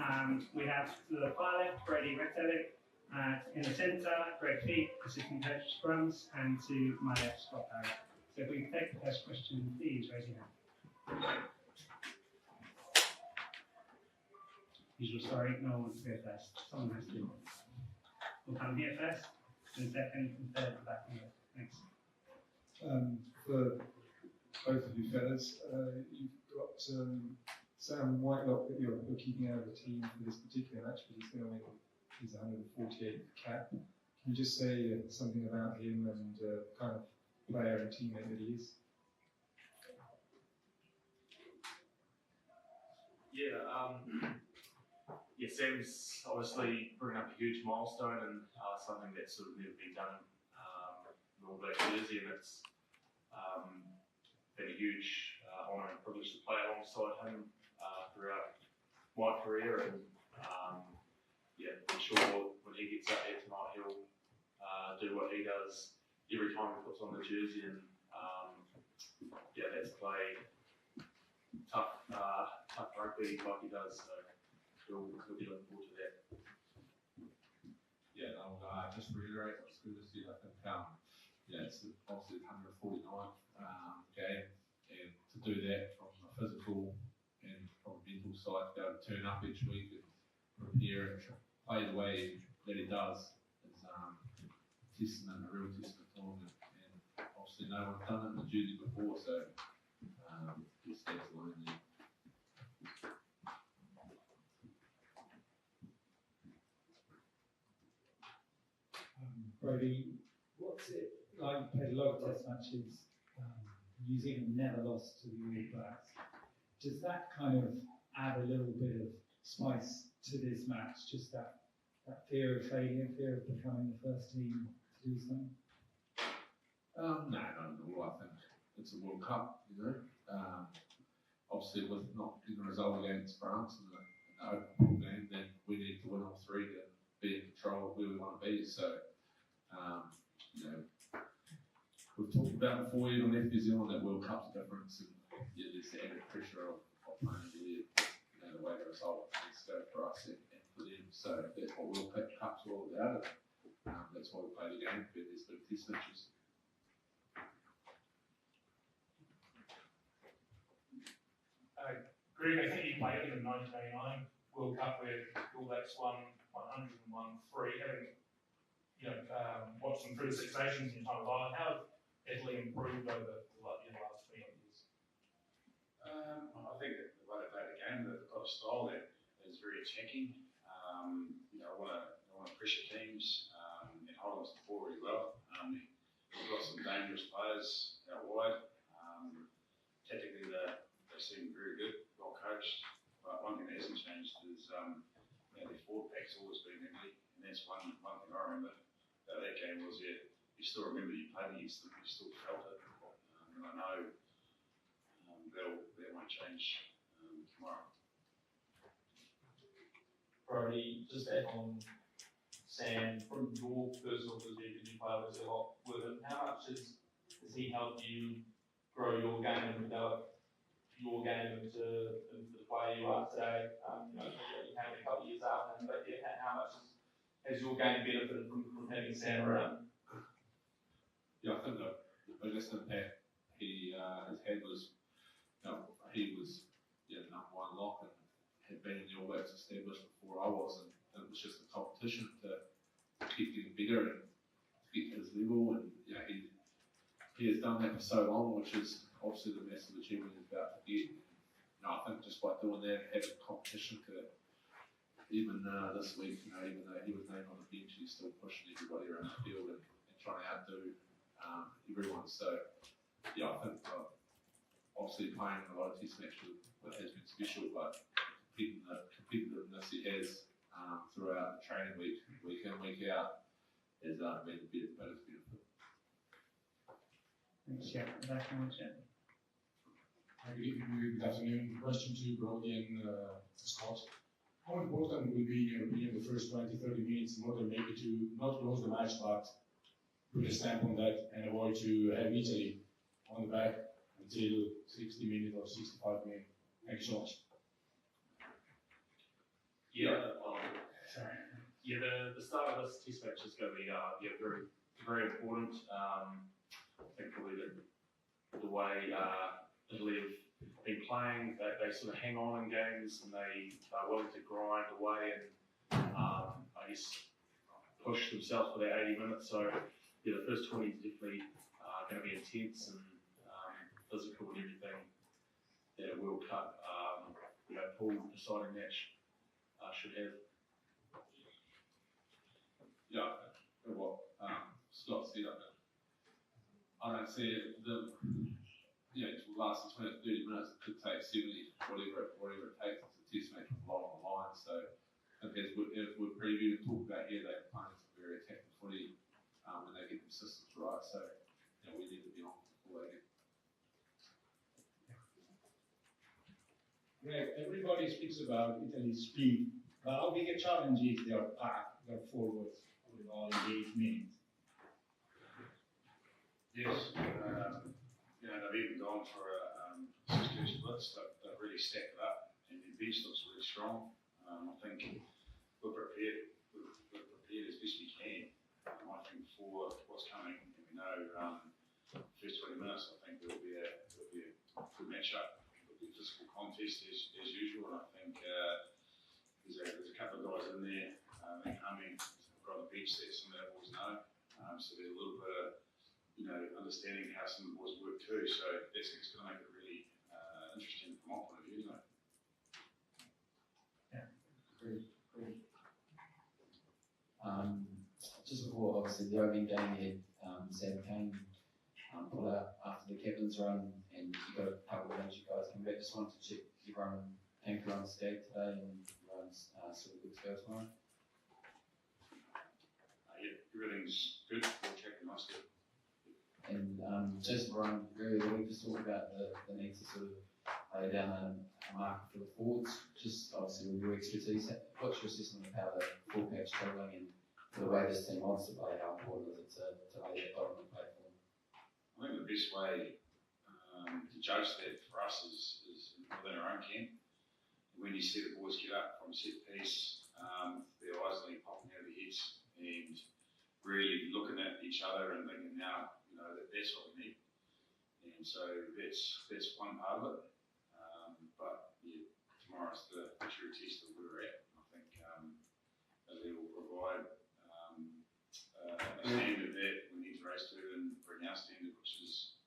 we have to the far left, Brady Retelik, in the centre, Greg Feet, assistant coach scrums, and to my left, Scott Barrett. So if we can take the first question, please raise your hand. Usual story, no one wants to go first. Someone has to. We'll come here first, and second, and third, and back. Thanks. For both of you fellas, you've got Sam Whitelock that you're keeping out of the team for this particular match, but he's going to win his 148th cap. Can you just say something about him and the kind of player and teammate that he is? Yeah, Sam's obviously bringing up a huge milestone and something that's sort of never been done in All Black jersey, and it's been a huge honour and privilege to play alongside him throughout my career, and I'm sure when he gets out there tonight he'll do what he does every time he puts on the jersey, and that's play tough rugby like he does, so he'll be looking forward to that. Yeah, I'll just reiterate what's good to see. I think it's obviously the 149th game, and to do that from a physical and from a mental side, to be able to turn up each week and prepare and play the way that he does is a real testament to him, and obviously no one's done it in the jersey before, so it stands alone there. Brody, what's it like? You played a lot of test matches. New Zealand never lost to the All Blacks. Does that kind of add a little bit of spice to this match? Just that fear of failure, fear of becoming the first team to do something? No, not at all. I think it's a World Cup, obviously, with not getting a result against France in the open game, then we need to win all three to be in control of where we want to be. So, we've talked about before, even with New Zealand, that World Cup's a difference, and there's the added pressure of playing the way the result needs to go for us and for them. So that's what World Cup's all about. That's why we play the game, but there's big test matches. Greg, I think you played in the 1989 World Cup where All Blacks won 103. Having watched them through the Six Nations in time of Lyon, how have Italy improved over the last 20 years? I think that the way they play the game, they've got a style that is very attacking. Want to pressure teams and hold on to the ball really well. We've got some dangerous players out wide. Tactically, they seem very good, well coached. But one thing that hasn't changed is their forward pack's always been heavy, and that's one thing I remember about that game was you still remember you played against them, you still felt it. And I know that won't change tomorrow. Brody, just add on Sam, from your personal perspective, you play obviously a lot with him. How much has he helped you grow your game and develop your game into the player you are today? You came a couple of years after him, but how much has your game benefited from having Sam around? Yeah, I think the biggest impact he has had was he was number one lock and had been in the All Blacks established before I was, and it was just a competition to keep getting bigger and to get to his level, and he has done that for so long, which is obviously the massive achievement he's about to get. I think just by doing that, having competition to even this week, even though he was named on the bench, he's still pushing everybody around the field and trying to outdo everyone. So, I think obviously playing a lot of test matches has been special, but the competitiveness he has throughout the training week in, week out, has been the biggest benefit. Thanks, yeah. Back on the chat. Good afternoon. Question to Brody and Scott. How important will be, in your opinion, the first 20-30 minutes in order maybe to not lose the match, but put a stamp on that and avoid to have Italy on the back until 60 minutes or 65 minutes? Thank you so much. The start of this test match is going to be very, very important. I think probably the way Italy have been playing, they sort of hang on in games and they are willing to grind away and I guess push themselves for that 80 minutes. So the first 20 is definitely going to be intense and physical and everything that a World Cup pool deciding match should have. What Scott said, I don't see it. To last 20 to 30 minutes, it could take 70, whatever it takes. It's a test match with a lot on the line. So, as we've previewed and talked about here, they're playing some very attacking footy when they get the systems right. So, we need to be on before they get. Greg, everybody speaks about Italy's speed, but how big a challenge is their pack, their forwards, with all engaged meetings? Yes, they've even gone for a 6-2 splits. They've really stacked it up, and their bench looks really strong. I think we're prepared as best we can. I think for what's coming, and we know first 20 minutes, I think it'll be a good matchup. It'll be a physical contest as usual, and I think there's a couple of guys in there. I think Humming got a bench that some of the boys know, so there's a little bit of understanding how some of the boys work too. So that's going to make it really interesting from my point of view, isn't it? Yeah, agreed. Just before, obviously, the opening game, you had Sam Kane pull out after the captain's run, and you got a couple of games you guys come back. Just wanted to check everyone came through unscathed today and everyone's sort of good to go tomorrow. Everything's good. We'll check the master. And just Brian, very early, just talk about the need to sort of lay down a marker for the forwards. Just obviously with your expertise, what's your assessment of how the fullback's travelling and the way this team wants to play? How important is it to lay that dominant platform? I think the best way to judge that for us is within our own camp. When you see the boys get up from set piece, their eyes only popping out of their heads and really looking at each other and thinking now, that's what we need. And so that's one part of it. But tomorrow's the true test of where we're at. I think they will provide a standard that we need to race to and bring our standard, which is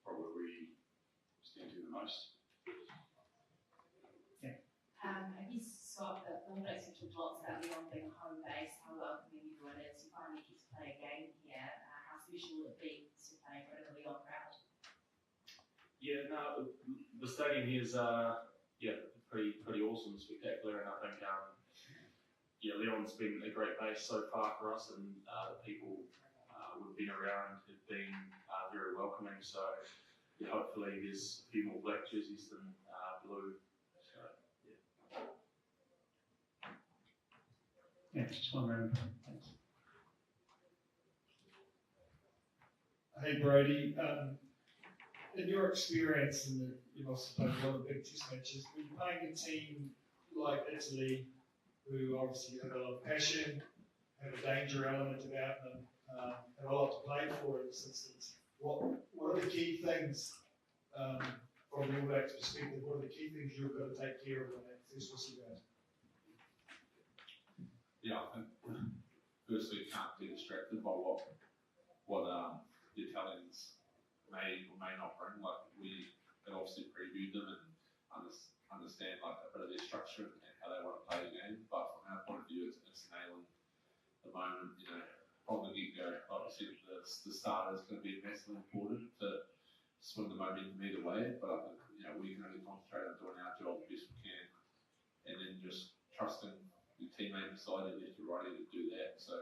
probably where we stand to the most. I guess, Scott, the All Blacks have talked lots about Lyon being a home base, how welcoming everyone is. You finally get to play a game here. How special will it be to play in front of a Lyon crowd? Yeah, no, the stadium here is pretty awesome, spectacular, and I think Lyon's been a great base so far for us, and the people we've been around have been very welcoming. So hopefully there's a few more black jerseys than blue. Yeah, just one round. Thanks. Hey Brody, in your experience, and you've also played a lot of big test matches, were you playing a team like Italy, who obviously have a lot of passion, have a danger element about them, have a lot to play for in this instance? What are the key things from the All Blacks perspective? What are the key things you've got to take care of in that first whistle game? I think firstly you can't be distracted by what the Italians may or may not bring. Like we had obviously previewed them and understand like a bit of their structure and how they want to play the game. But from our point of view, it's nailing the moment. From the get-go, like I said, the start is going to be massively important to swing the momentum either way. But I think we can only concentrate on doing our job the best we can, and then just trusting your teammate beside you left or righty to do that. So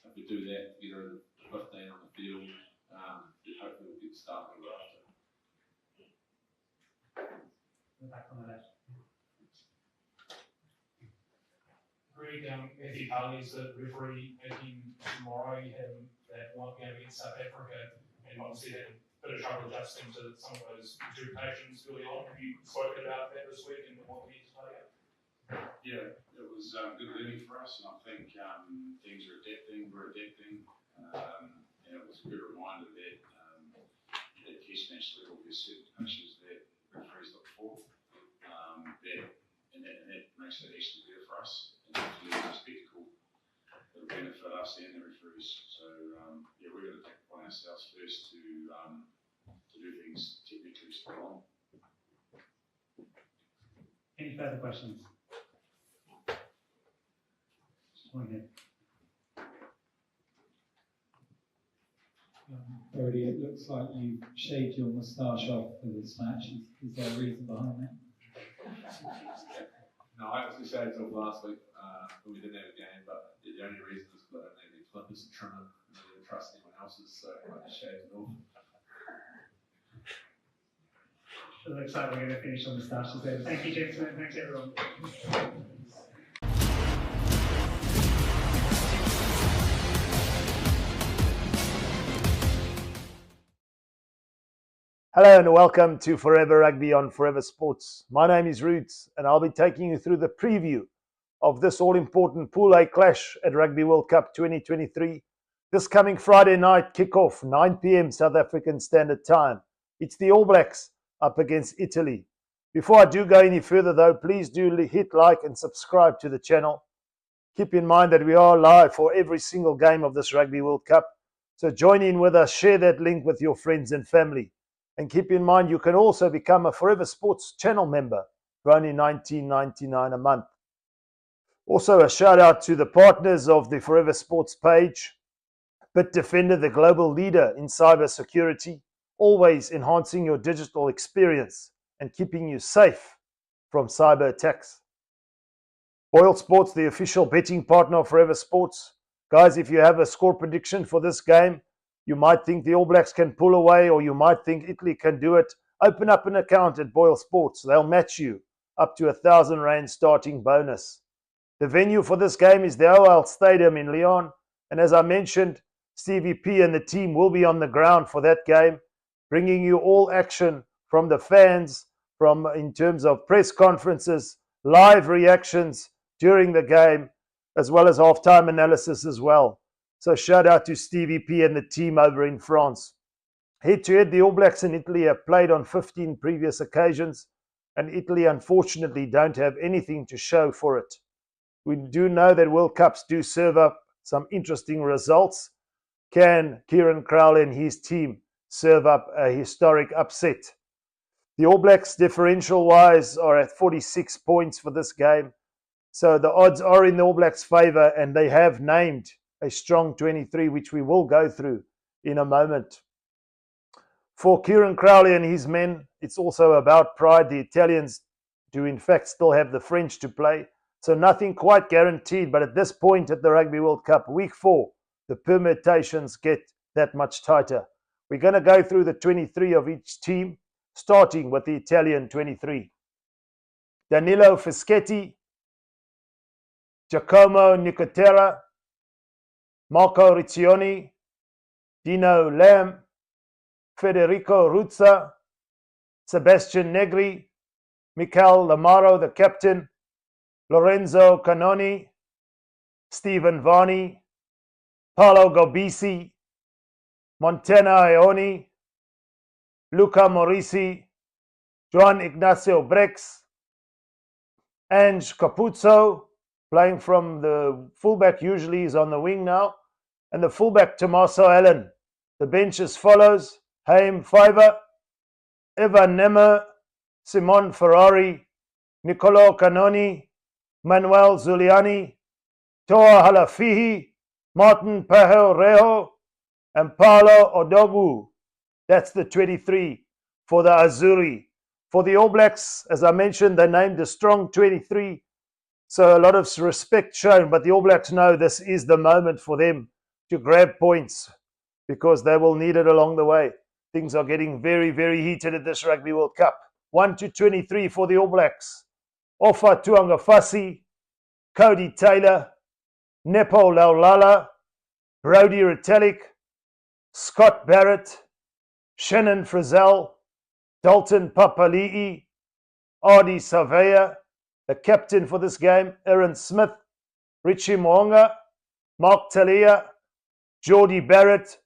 if we do that, get rid of 15 on the field, then hopefully we'll get started with after. Back on the left. Greg, Matthew Harley is the referee making tomorrow. You had that one game against South Africa, and obviously had a bit of trouble adjusting to some of those interpretations early on. Have you spoken about that this week and what we need to play out? Yeah, it was was good learning for us, and I think things are adapting, we're adapting, and it was a good reminder that at Test match level there's certain finishes that referees look for, and that makes it actually better for us, and hopefully the spectacle will benefit us and the referees. So yeah, we're going to take it upon ourselves first to do things technically spot on. Any further questions? Just one here. Brody, it looks like you shaved your moustache off for this match. Is there a reason behind that? No, I actually shaved it off last week when we didn't have a game, but the only reason is because I don't have any clippers to trim it, and I didn't trust anyone else's, so I just shaved it off. It looks like we're going to finish on moustaches there. Thank you, gentlemen. Thanks, everyone. Hello and welcome to Forever Rugby on Forever Sports. My name is Roots and I'll be taking you through the preview of this all-important Pool A clash at Rugby World Cup 2023. This coming Friday night kickoff, 9 p.m. South African Standard Time. It's the All Blacks up against Italy. Before I do go any further though, please do hit like and subscribe to the channel. Keep in mind that we are live for every single game of this Rugby World Cup. So join in with us, share that link with your friends and family. And keep in mind, you can also become a Forever Sports channel member for only $19.99 a month. Also, a shout out to the partners of the Forever Sports page. BITDEFENDER, the global leader in cyber security, always enhancing your digital experience and keeping you safe from cyber attacks. BOYLESPORTS, the official betting partner of Forever Sports. Guys, if you have a score prediction for this game, you might think the All Blacks can pull away, or you might think Italy can do it. Open up an account at BOYLESPORTS. They'll match you up to R1,000 starting bonus. The venue for this game is the OL Stadium in Lyon. And as I mentioned, Stevie P and the team will be on the ground for that game, bringing you all action from the fans, in terms of press conferences, live reactions during the game, as well as halftime analysis as well. So shout out to Stevie P and the team over in France. Head-to-head, the All Blacks and Italy have played on 15 previous occasions, and Italy unfortunately don't have anything to show for it. We do know that World Cups do serve up some interesting results. Can Kieran Crowley and his team serve up a historic upset? The All Blacks, differential-wise, are at 46 points for this game. So the odds are in the All Blacks' favour, and they have named a strong 23, which we will go through in a moment. For Kieran Crowley and his men, it's also about pride. The Italians do in fact still have the French to play, so nothing quite guaranteed, but at this point at the Rugby World Cup, week 4, the permutations get that much tighter. We're going to go through the 23 of each team, starting with the Italian 23. Danilo Fischetti, Giacomo Nicotera, Marco Riccioni, Dino Lamb, Federico Ruzza, Sebastian Negri, Mikel Lamaro, the captain, Lorenzo Canoni, Stephen Varney, Paolo Gobisi, Montana Ioni, Luca Morisi, Juan Ignacio Brex, Ange Capuzzo, playing from the fullback, usually is on the wing now, and the fullback Tommaso Allen. The bench as follows: Haim Fiver, Evan Nemmer, Simon Ferrari, Niccolò Canoni, Manuel Zuliani, Toa Halafihi, Martin Pahel Reho, and Paolo Odogu. That's the 23 for the Azzurri. For the All Blacks, as I mentioned, they named a strong 23. So a lot of respect shown, but the All Blacks know this is the moment for them to grab points because they will need it along the way. Things are getting very, very heated at this Rugby World Cup. 1 to 23 for the All Blacks. Ofa Tuangafasi, Cody Taylor, Nepo Laulala, Brody Retallick, Scott Barrett, Shannon Frizzell, Dalton Papali'i, Ardi Savea, The captain for this game, Aaron Smith, Richie Moonga, Mark Talia, Geordie Barrett,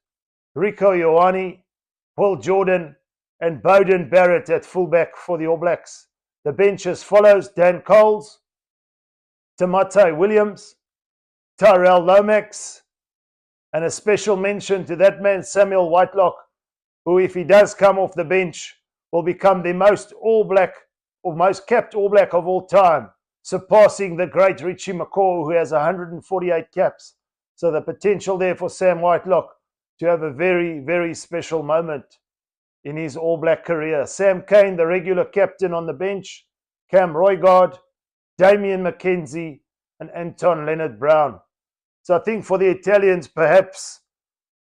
Rico Ioane, Will Jordan, and Bowden Barrett at fullback for the All Blacks. The bench as follows: Dan Coles, Tamate Williams, Tyrell Lomax, and a special mention to that man, Samuel Whitelock, who, if he does come off the bench, will become the most All Black or most capped All Black of all time, surpassing the great Richie McCaw, who has 148 caps. So the potential there for Sam Whitelock to have a very, very special moment in his All Black career. Sam Cane, the regular captain on the bench, Cam Roygard, Damien McKenzie, and Anton Leonard-Brown. So I think for the Italians, perhaps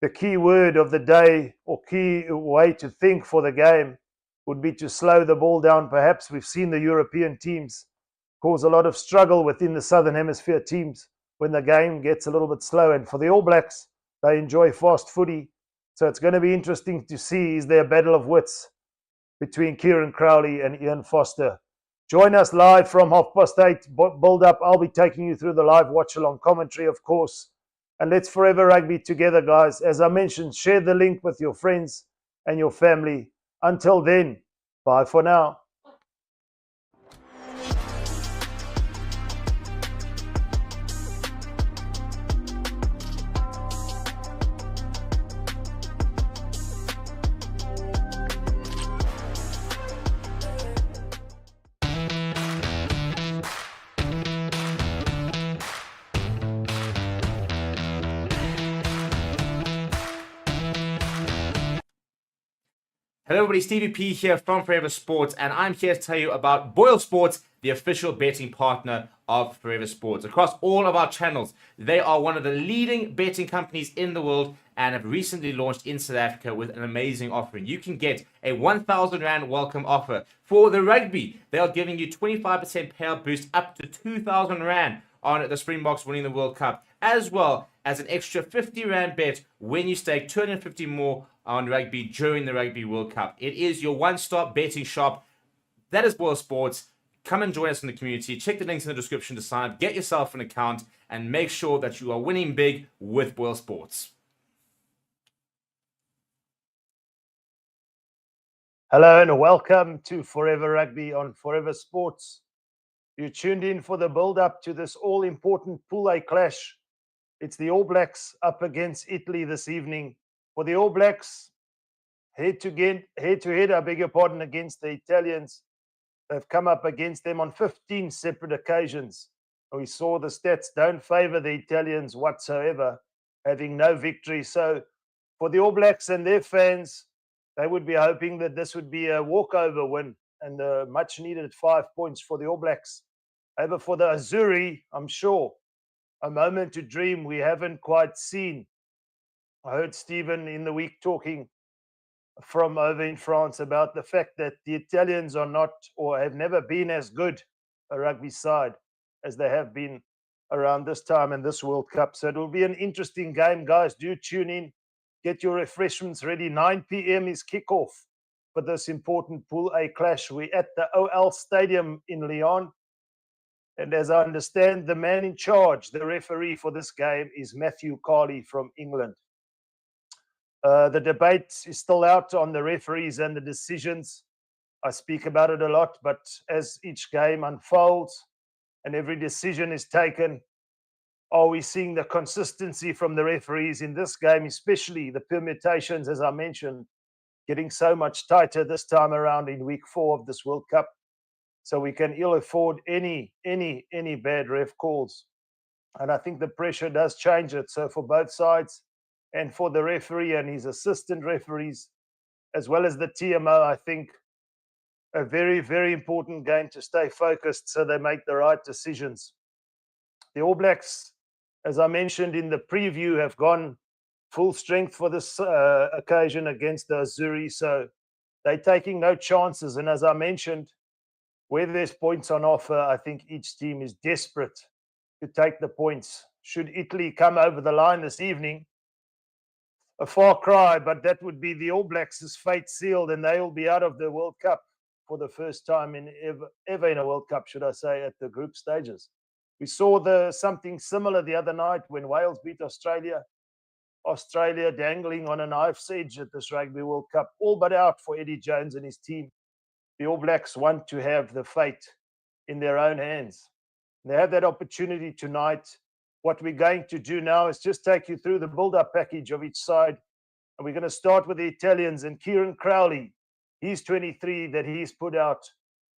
the key word of the day or key way to think for the game would be to slow the ball down. Perhaps we've seen the European teams cause a lot of struggle within the Southern Hemisphere teams when the game gets a little bit slow. And for the All Blacks, they enjoy fast footy. So it's going to be interesting to see, is there a battle of wits between Kieran Crowley and Ian Foster. Join us live from 8:30 build up. I'll be taking you through the live watch-along commentary, of course. And let's forever rugby together, guys. As I mentioned, share the link with your friends and your family. Until then, bye for now. Hello everybody, Stevie P here from Forever Sports, and I'm here to tell you about BOYLESPORTS, the official betting partner of Forever Sports. Across all of our channels, they are one of the leading betting companies in the world and have recently launched in South Africa with an amazing offering. You can get a 1,000 Rand welcome offer. For the rugby, they are giving you 25% payout boost up to 2,000 Rand on the Springboks winning the World Cup, as well as an extra 50 Rand bet when you stake 250 more on rugby during the Rugby World Cup. It is your one-stop betting shop. That is BOYLESPORTS. Come and join us in the community. Check the links in the description to sign up. Get yourself an account and make sure that you are winning big with BOYLESPORTS. Hello and welcome to Forever Rugby on Forever Sports. You tuned in for the build-up to this all-important Pool A clash. It's the All Blacks up against Italy this evening. For the All Blacks, head-to-head, I beg your pardon, against the Italians. They've come up against them on 15 separate occasions. We saw the stats don't favour the Italians whatsoever, having no victory. So for the All Blacks and their fans, they would be hoping that this would be a walkover win and a much-needed 5 points for the All Blacks. However, for the Azzurri, I'm sure, a moment to dream we haven't quite seen. I heard Stephen in the week talking from over in France about the fact that the Italians are not or have never been as good a rugby side as they have been around this time in this World Cup. So it will be an interesting game, guys. Do tune in. Get your refreshments ready. 9 p.m. is kickoff for this important Pool A clash. We're at the OL Stadium in Lyon. And as I understand, the man in charge, the referee for this game, is Matthew Carley from England. The debate is still out on the referees and the decisions. I speak about it a lot, but as each game unfolds and every decision is taken, are we seeing the consistency from the referees in this game, especially the permutations, as I mentioned, getting so much tighter this time around in week 4 of this World Cup. So we can ill afford any bad ref calls. And I think the pressure does change it. So for both sides and for the referee and his assistant referees, as well as the TMO, I think a very, very important game to stay focused so they make the right decisions. The All Blacks, as I mentioned in the preview, have gone full strength for this occasion against the Azzurri. So they're taking no chances. And as I mentioned, where there's points on offer, I think each team is desperate to take the points. Should Italy come over the line this evening, a far cry, but that would be the All Blacks' fate sealed and they will be out of the World Cup for the first time in ever in a World Cup, should I say, at the group stages. We saw something similar the other night when Wales beat Australia. Australia dangling on a knife's edge at this Rugby World Cup, all but out for Eddie Jones and his team. The All Blacks want to have the fate in their own hands. They have that opportunity tonight. What we're going to do now is just take you through the build-up package of each side. And we're going to start with the Italians and Kieran Crowley. He's 23 that he's put out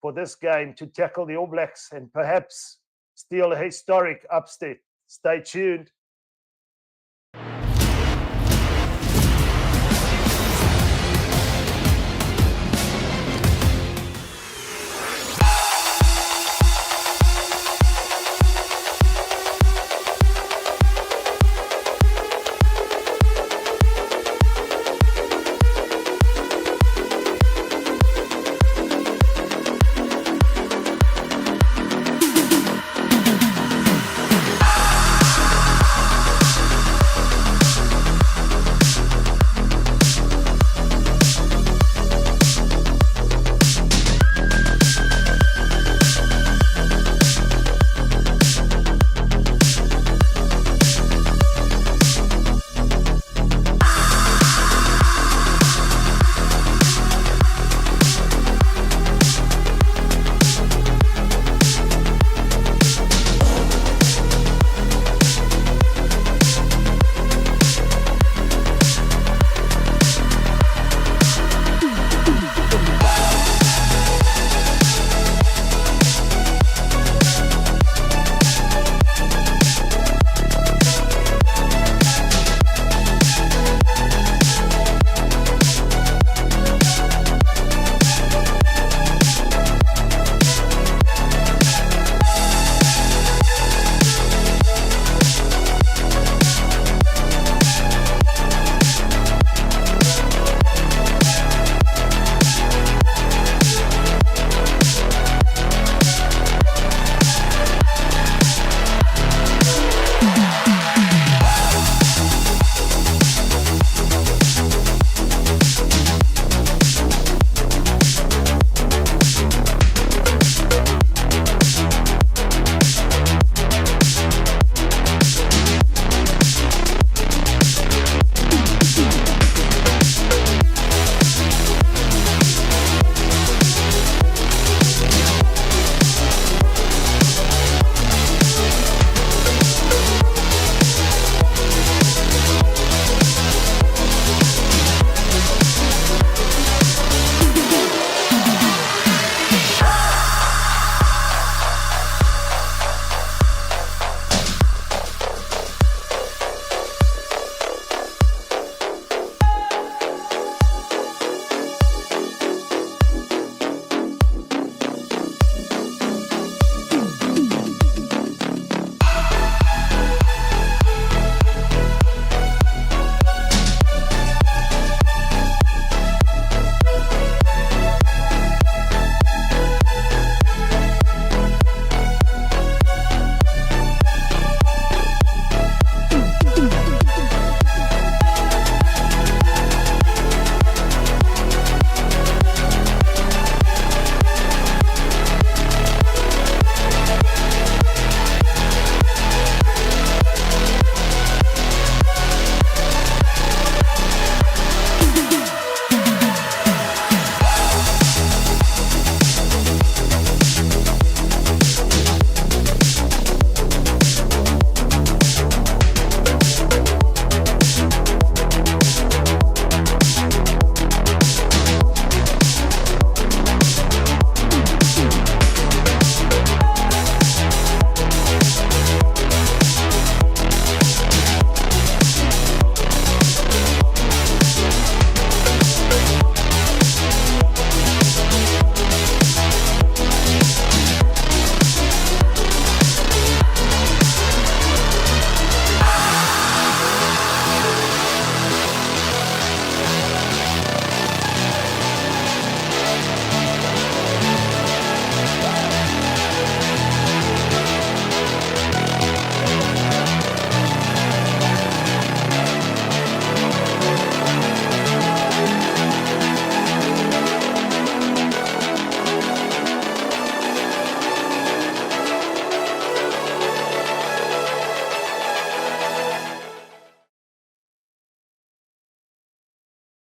for this game to tackle the All Blacks and perhaps steal a historic upset. Stay tuned.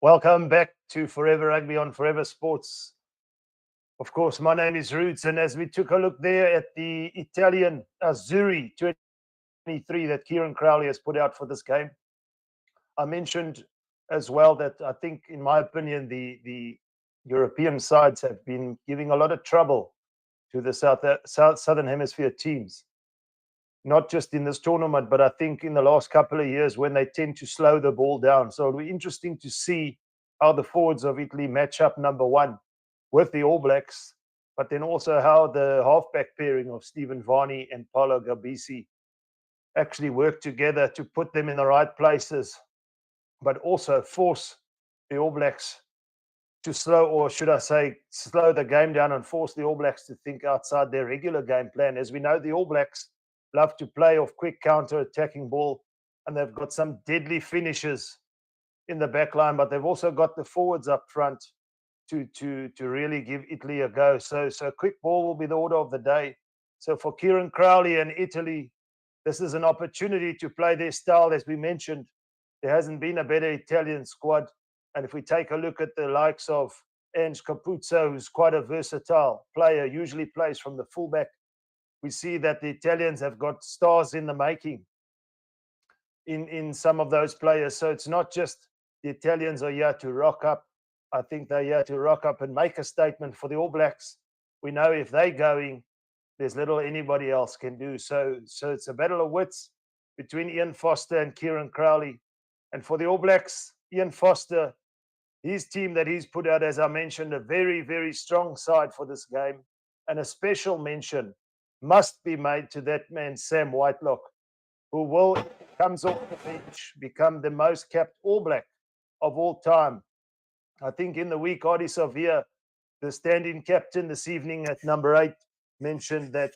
Welcome back to Forever Rugby on Forever Sports. Of course, my name is Roots, and as we took a look there at the Italian Azzurri 23 that Kieran Crowley has put out for this game, I mentioned as well that I think, in my opinion, the European sides have been giving a lot of trouble to the Southern Hemisphere teams. Not just in this tournament, but I think in the last couple of years when they tend to slow the ball down. So it'll be interesting to see how the forwards of Italy match up, number one, with the All Blacks, but then also how the halfback pairing of Stephen Varney and Paolo Gabisi actually work together to put them in the right places, but also force the All Blacks to slow, or should I say, slow the game down and force the All Blacks to think outside their regular game plan. As we know, the All Blacks love to play off quick counter-attacking ball, and they've got some deadly finishes in the back line, but they've also got the forwards up front to really give Italy a go. So quick ball will be the order of the day. So for Kieran Crowley and Italy, this is an opportunity to play their style. As we mentioned, there hasn't been a better Italian squad. And if we take a look at the likes of Ange Capuzzo, who's quite a versatile player, usually plays from the fullback, we see that the Italians have got stars in the making in some of those players. So it's not just the Italians are here to rock up. I think they're here to rock up and make a statement for the All Blacks. We know if they're going, there's little anybody else can do. So it's a battle of wits between Ian Foster and Kieran Crowley. And for the All Blacks, Ian Foster, his team that he's put out, as I mentioned, a very, very strong side for this game. And a special mention must be made to that man, Sam Whitelock, who will, comes off the bench, become the most capped All Black of all time. I think in the week, Adi Savia, the stand-in captain this evening at number 8, mentioned that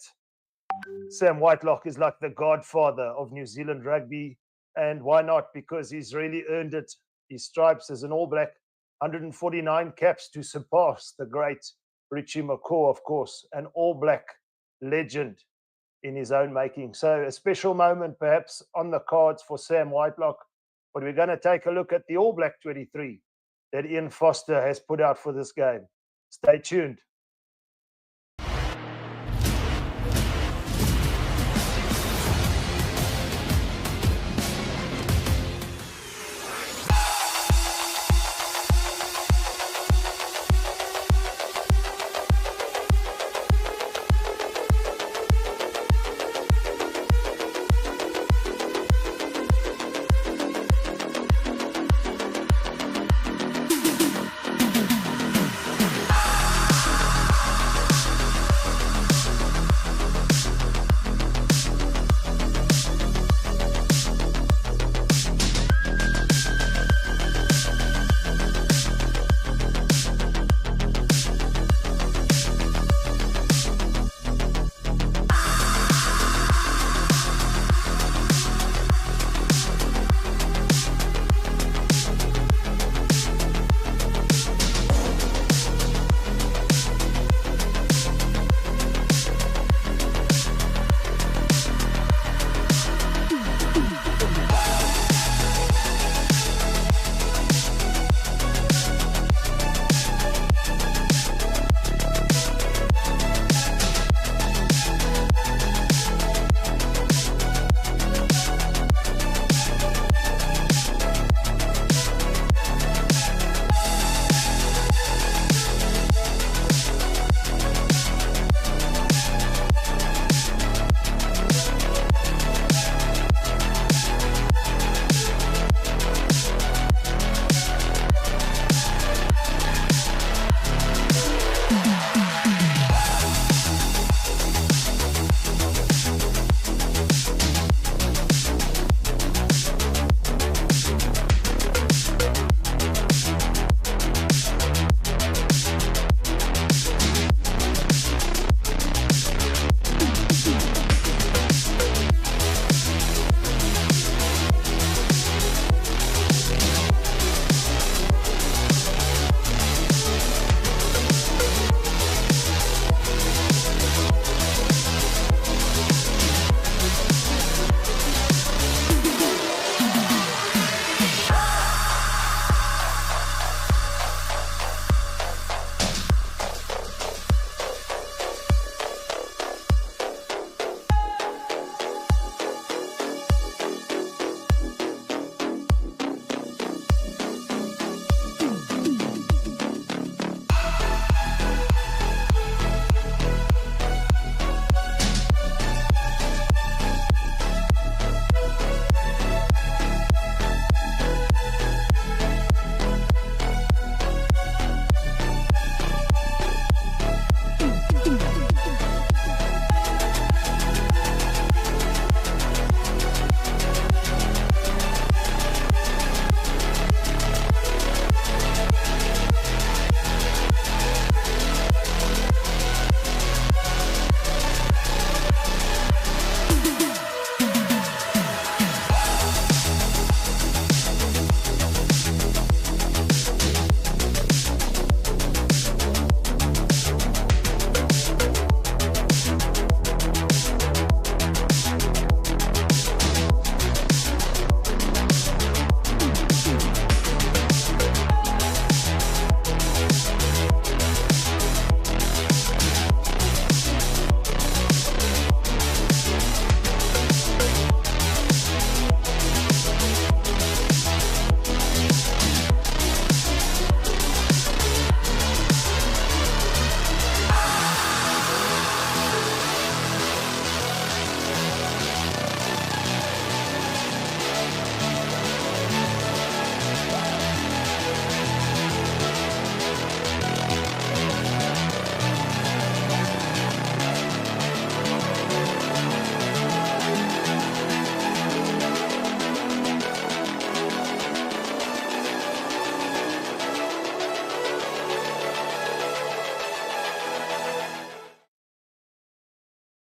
Sam Whitelock is like the godfather of New Zealand rugby. And why not? Because he's really earned it. His stripes as an All Black, 149 caps to surpass the great Richie McCaw, of course, an All Black legend in his own making. So a special moment perhaps on the cards for Sam Whitelock. But we're going to take a look at the All Black 23 that Ian Foster has put out for this game. Stay tuned.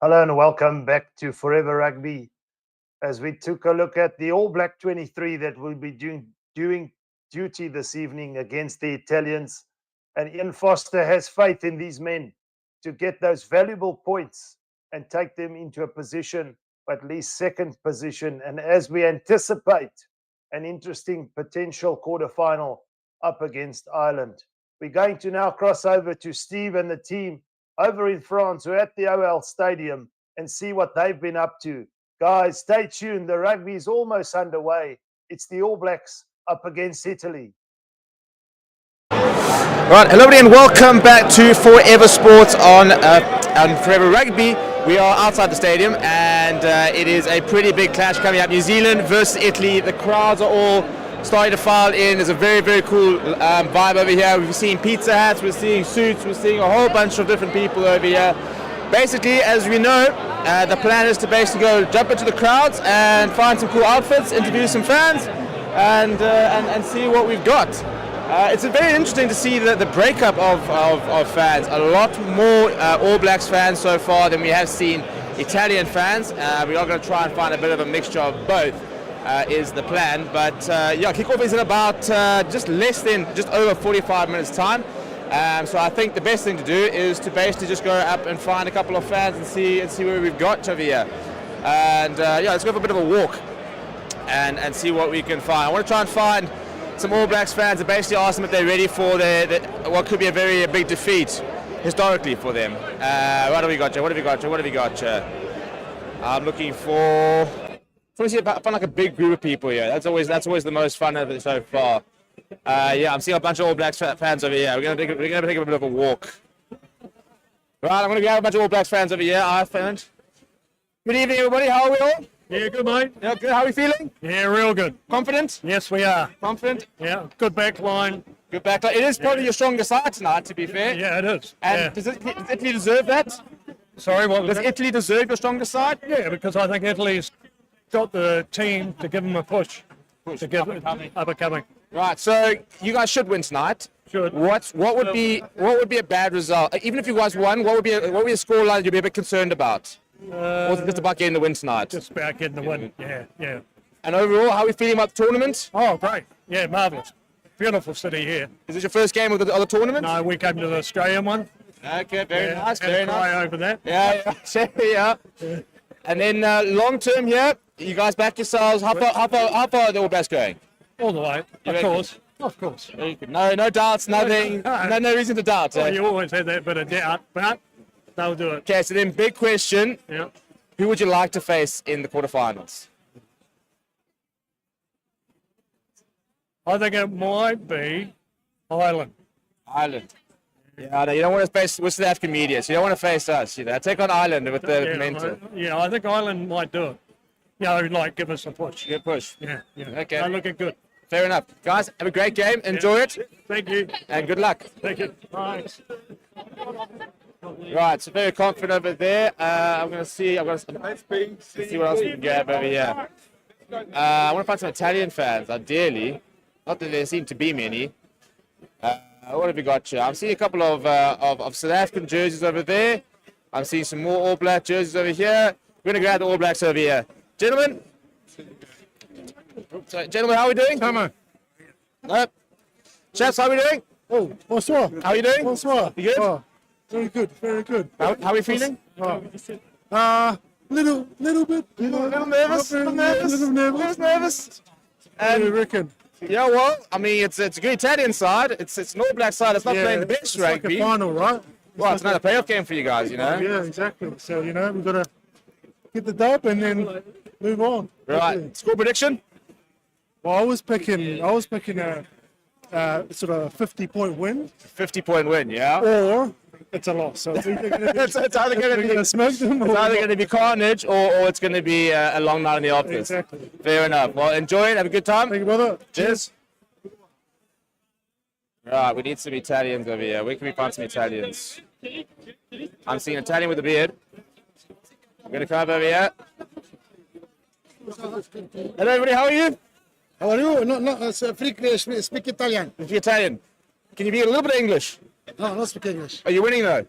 Hello and welcome back to Forever Rugby. As we took a look at the All Black 23 that will be doing duty this evening against the Italians. And Ian Foster has faith in these men to get those valuable points and take them into a position, at least second position. And as we anticipate an interesting potential quarterfinal up against Ireland, we're going to now cross over to Steve and the team over in France. We're at the OL Stadium and see what they've been up to. Guys, stay tuned. The rugby is almost underway. It's the All Blacks up against Italy. Right, hello everybody and welcome back to Forever Sports on Forever Rugby. We are outside the stadium and it is a pretty big clash coming up. New Zealand versus Italy. The crowds are all starting to file in. There's a very, very cool vibe over here. We've seen pizza hats, we're seeing suits, we're seeing a whole bunch of different people over here. Basically, as we know, the plan is to basically go jump into the crowds and find some cool outfits, interview some fans, and see what we've got. It's very interesting to see the breakup of fans. A lot more All Blacks fans so far than we have seen Italian fans. We are going to try and find a bit of a mixture of both. Is the plan, but yeah, kickoff is in about just over 45 minutes time. So I think the best thing to do is to basically just go up and find a couple of fans and see where we've got over here. And yeah, let's go for a bit of a walk and see what we can find. I want to try and find some All Blacks fans and basically ask them if they're ready for what could be a very big defeat historically for them. What have we got, Joe? What have we got, Joe? What have we got, Joe? I'm looking for. I find like a big group of people here. That's always the most fun of it so far. Yeah, I'm seeing a bunch of All Blacks fans over here. We're gonna take a bit of a walk. Right, I'm gonna grab a bunch of All Blacks fans over here. I found. Good evening, everybody. How are we all? Yeah, good, mate. Yeah, good. How are we feeling? Yeah, real good. Confident? Yes, we are. Confident? Yeah, good back line. Good back line. It is probably your strongest side tonight, to be fair. Yeah, it is. And does Italy deserve that? Sorry, what was Does that? Italy deserve your strongest side? Yeah, because I think Italy's got the team to give them a push. To give up and coming. Right, so you guys should win tonight. Should. What would be a bad result? Even if you guys won, what would be a scoreline you'd be a bit concerned about? Or was it just about getting the win tonight? Just about getting the win. Yeah. And overall, how are we feeling about the tournament? Oh, great. Yeah, marvellous. Beautiful city here. Is this your first game of the tournament? No, we came to the Australian one. Okay, very nice, had very a cry nice. over that. Yeah. And then long term here, you guys back yourselves. How far are the All Blacks going? All the way, of course. No doubts, nothing. No reason to doubt. Well, you always have that bit of doubt, but they'll do it. Okay, so then big question. Yeah. Who would you like to face in the quarterfinals? I think it might be Ireland. Yeah, no, you don't want to face with South African media, so you don't want to face us. Take on Ireland with the momentum. I think Ireland might do it. Like give us a push. Good push. Yeah. Okay. They're looking good. Fair enough. Guys, have a great game. Enjoy it. Thank you. And good luck. Thank you. Bye. Right, so very confident over there. I'm going to see what else we can get over here. I want to find some Italian fans, ideally. Not that there seem to be many. What have we got here? I'm seeing a couple of South African jerseys over there. I'm seeing some more All Black jerseys over here. We're going to grab the All Blacks over here. Gentlemen, how are we doing? Come on. No. Chaps, how are we doing? Oh, bonsoir. How are you doing? Bonsoir. You good? Oh, very good. How are we feeling? Little bit. Little nervous. And you reckon? Yeah, well, I mean, it's a good Italian side. It's an All Black side. It's not playing the best rugby. Like a final, right? Well, it's another playoff game for you guys, you know. Yeah, exactly. So we've got to get the dub and then move on. Right. Score prediction? Well, I was picking a sort of 50-point win. 50-point win, yeah. Or it's a loss. So it's either going to be it's either going to be carnage or it's going to be a long night in the office. Exactly. Fair enough. Well, enjoy it. Have a good time. Thank you, brother. Cheers. Right, we need some Italians over here. Where can we find some Italians? I'm seeing an Italian with a beard. I'm going to come over here. Hello, everybody. How are you? How are you? No, speak Italian. Speak Italian. Can you be a little bit of English? No, not speak English. Are you winning though?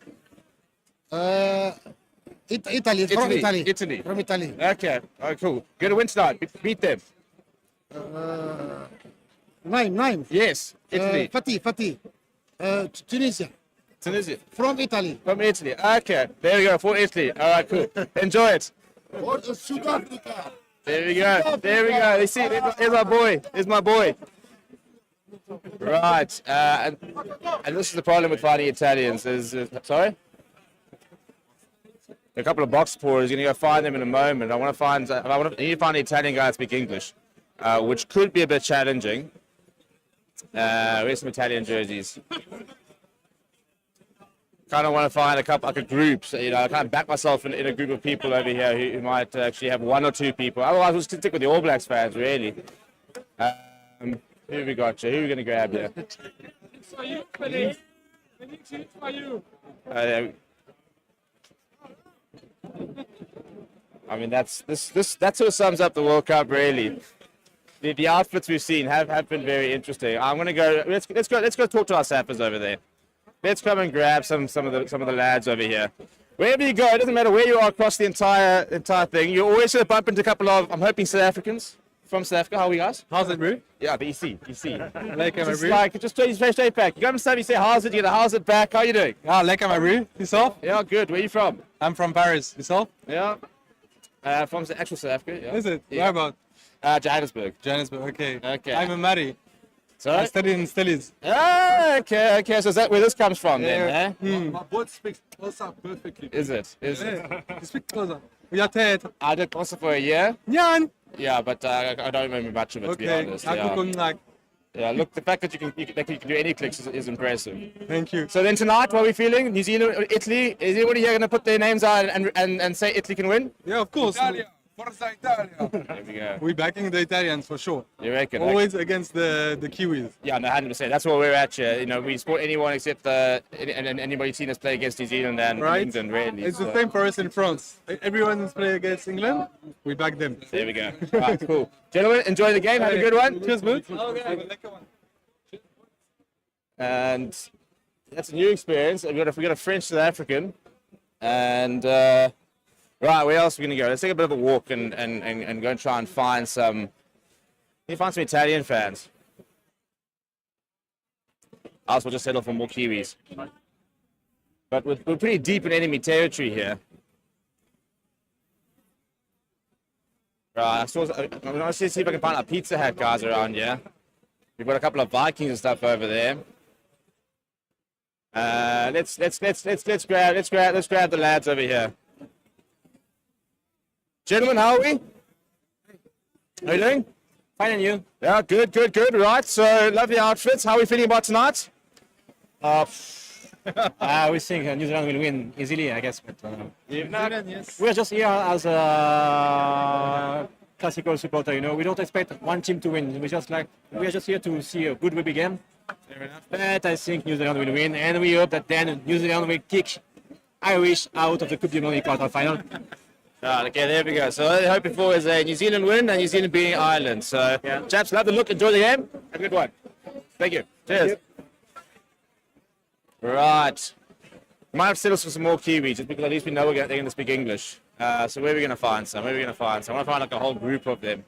Italy, from Italy. Italy. From Italy. Okay. Oh, cool. Going to win tonight. Beat them. Nine. Yes. Italy. Fatih. Tunisia. Tunisia. From Italy. From Italy. Okay. There we go. For Italy. All right, cool. Enjoy it. South Africa. There we go. There we go. You see, there's my boy. There's my boy. Right. And this is the problem with finding Italians. Sorry? A couple of box pourers. You're going to go find them in a moment. I need to find an Italian guy that speaks English, which could be a bit challenging. Where's some Italian jerseys? Kind of want to find a couple, like a group. So, I kind of back myself in a group of people over here who might actually have one or two people. Otherwise, we'll just stick with the All Blacks fans, really. Who have we got? Who are we going to grab here? I mean, that sort of sums up the World Cup, really. The outfits we've seen have been very interesting. I'm going to go. Let's go talk to our sappers over there. Let's come and grab some of the lads over here. Wherever you go, it doesn't matter where you are across the entire thing. You're always going to bump into a couple of, I'm hoping, South Africans from South Africa. How are we guys? How's it, bro? Yeah, but you see. Just straight back. You got stuff, you say, how's it? You get a how's it back. How are you doing? Lekker, my bro. Yourself? Yeah, good. Where are you from? I'm from Paris. Yourself? Yeah. From the actual South Africa. Yeah. Is it? Yeah. Where about? Johannesburg. Okay. Okay. I'm a Mari. Sorry? I studied in Stellies. Ah, okay. So is that where this comes from then, eh? My boy speaks Xhosa perfectly. Is it? You speak Xhosa. We are Ted. I did Xhosa for a year. Nyan. Yeah, but I don't remember much of it, to be honest. Yeah, look, the fact that you can do any clicks is impressive. Thank you. So then tonight, what are we feeling? New Zealand, Italy. Is anybody here going to put their names out and say Italy can win? Yeah, of course. Italia. Forza Italia. There we go. We're backing the Italians for sure. You reckon? Always against the Kiwis. Yeah, no, 100%. That's what we're at here. We support anyone except anybody seen us play against New Zealand and England, really. It's the same for us in France. Everyone is playing against England. We back them. There we go. Right, cool. Gentlemen, enjoy the game. Have a good one. Cheers, bud. And that's a new experience. We got a French South African, and right, where else are we gonna go? Let's take a bit of a walk and go and try and find some. Find some Italian fans. Else we'll just settle for more Kiwis. But we're pretty deep in enemy territory here. Right, I'm gonna see if I can find our Pizza Hut guys around here. We've got a couple of Vikings and stuff over there. Let's grab the lads over here. Gentlemen, how are we? How are you doing? Fine, and you? Yeah, good. Right, so lovely outfits. How are we feeling about tonight? We think New Zealand will win easily, I guess. But yes. we're just here as a classical supporter. We don't expect one team to win. We are just here to see a good rugby game. But I think New Zealand will win, and we hope that then New Zealand will kick Irish out of the Coupe du Monde quarter-final. Okay, there we go. So what they're hoping for is a New Zealand win and New Zealand beating Ireland. So, chaps, love the look. Enjoy the game. Have a good one. Thank you. Cheers. Right. We might have to settle for some more Kiwis, just because at least we know they're going to speak English. So where are we going to find some? I want to find like a whole group of them.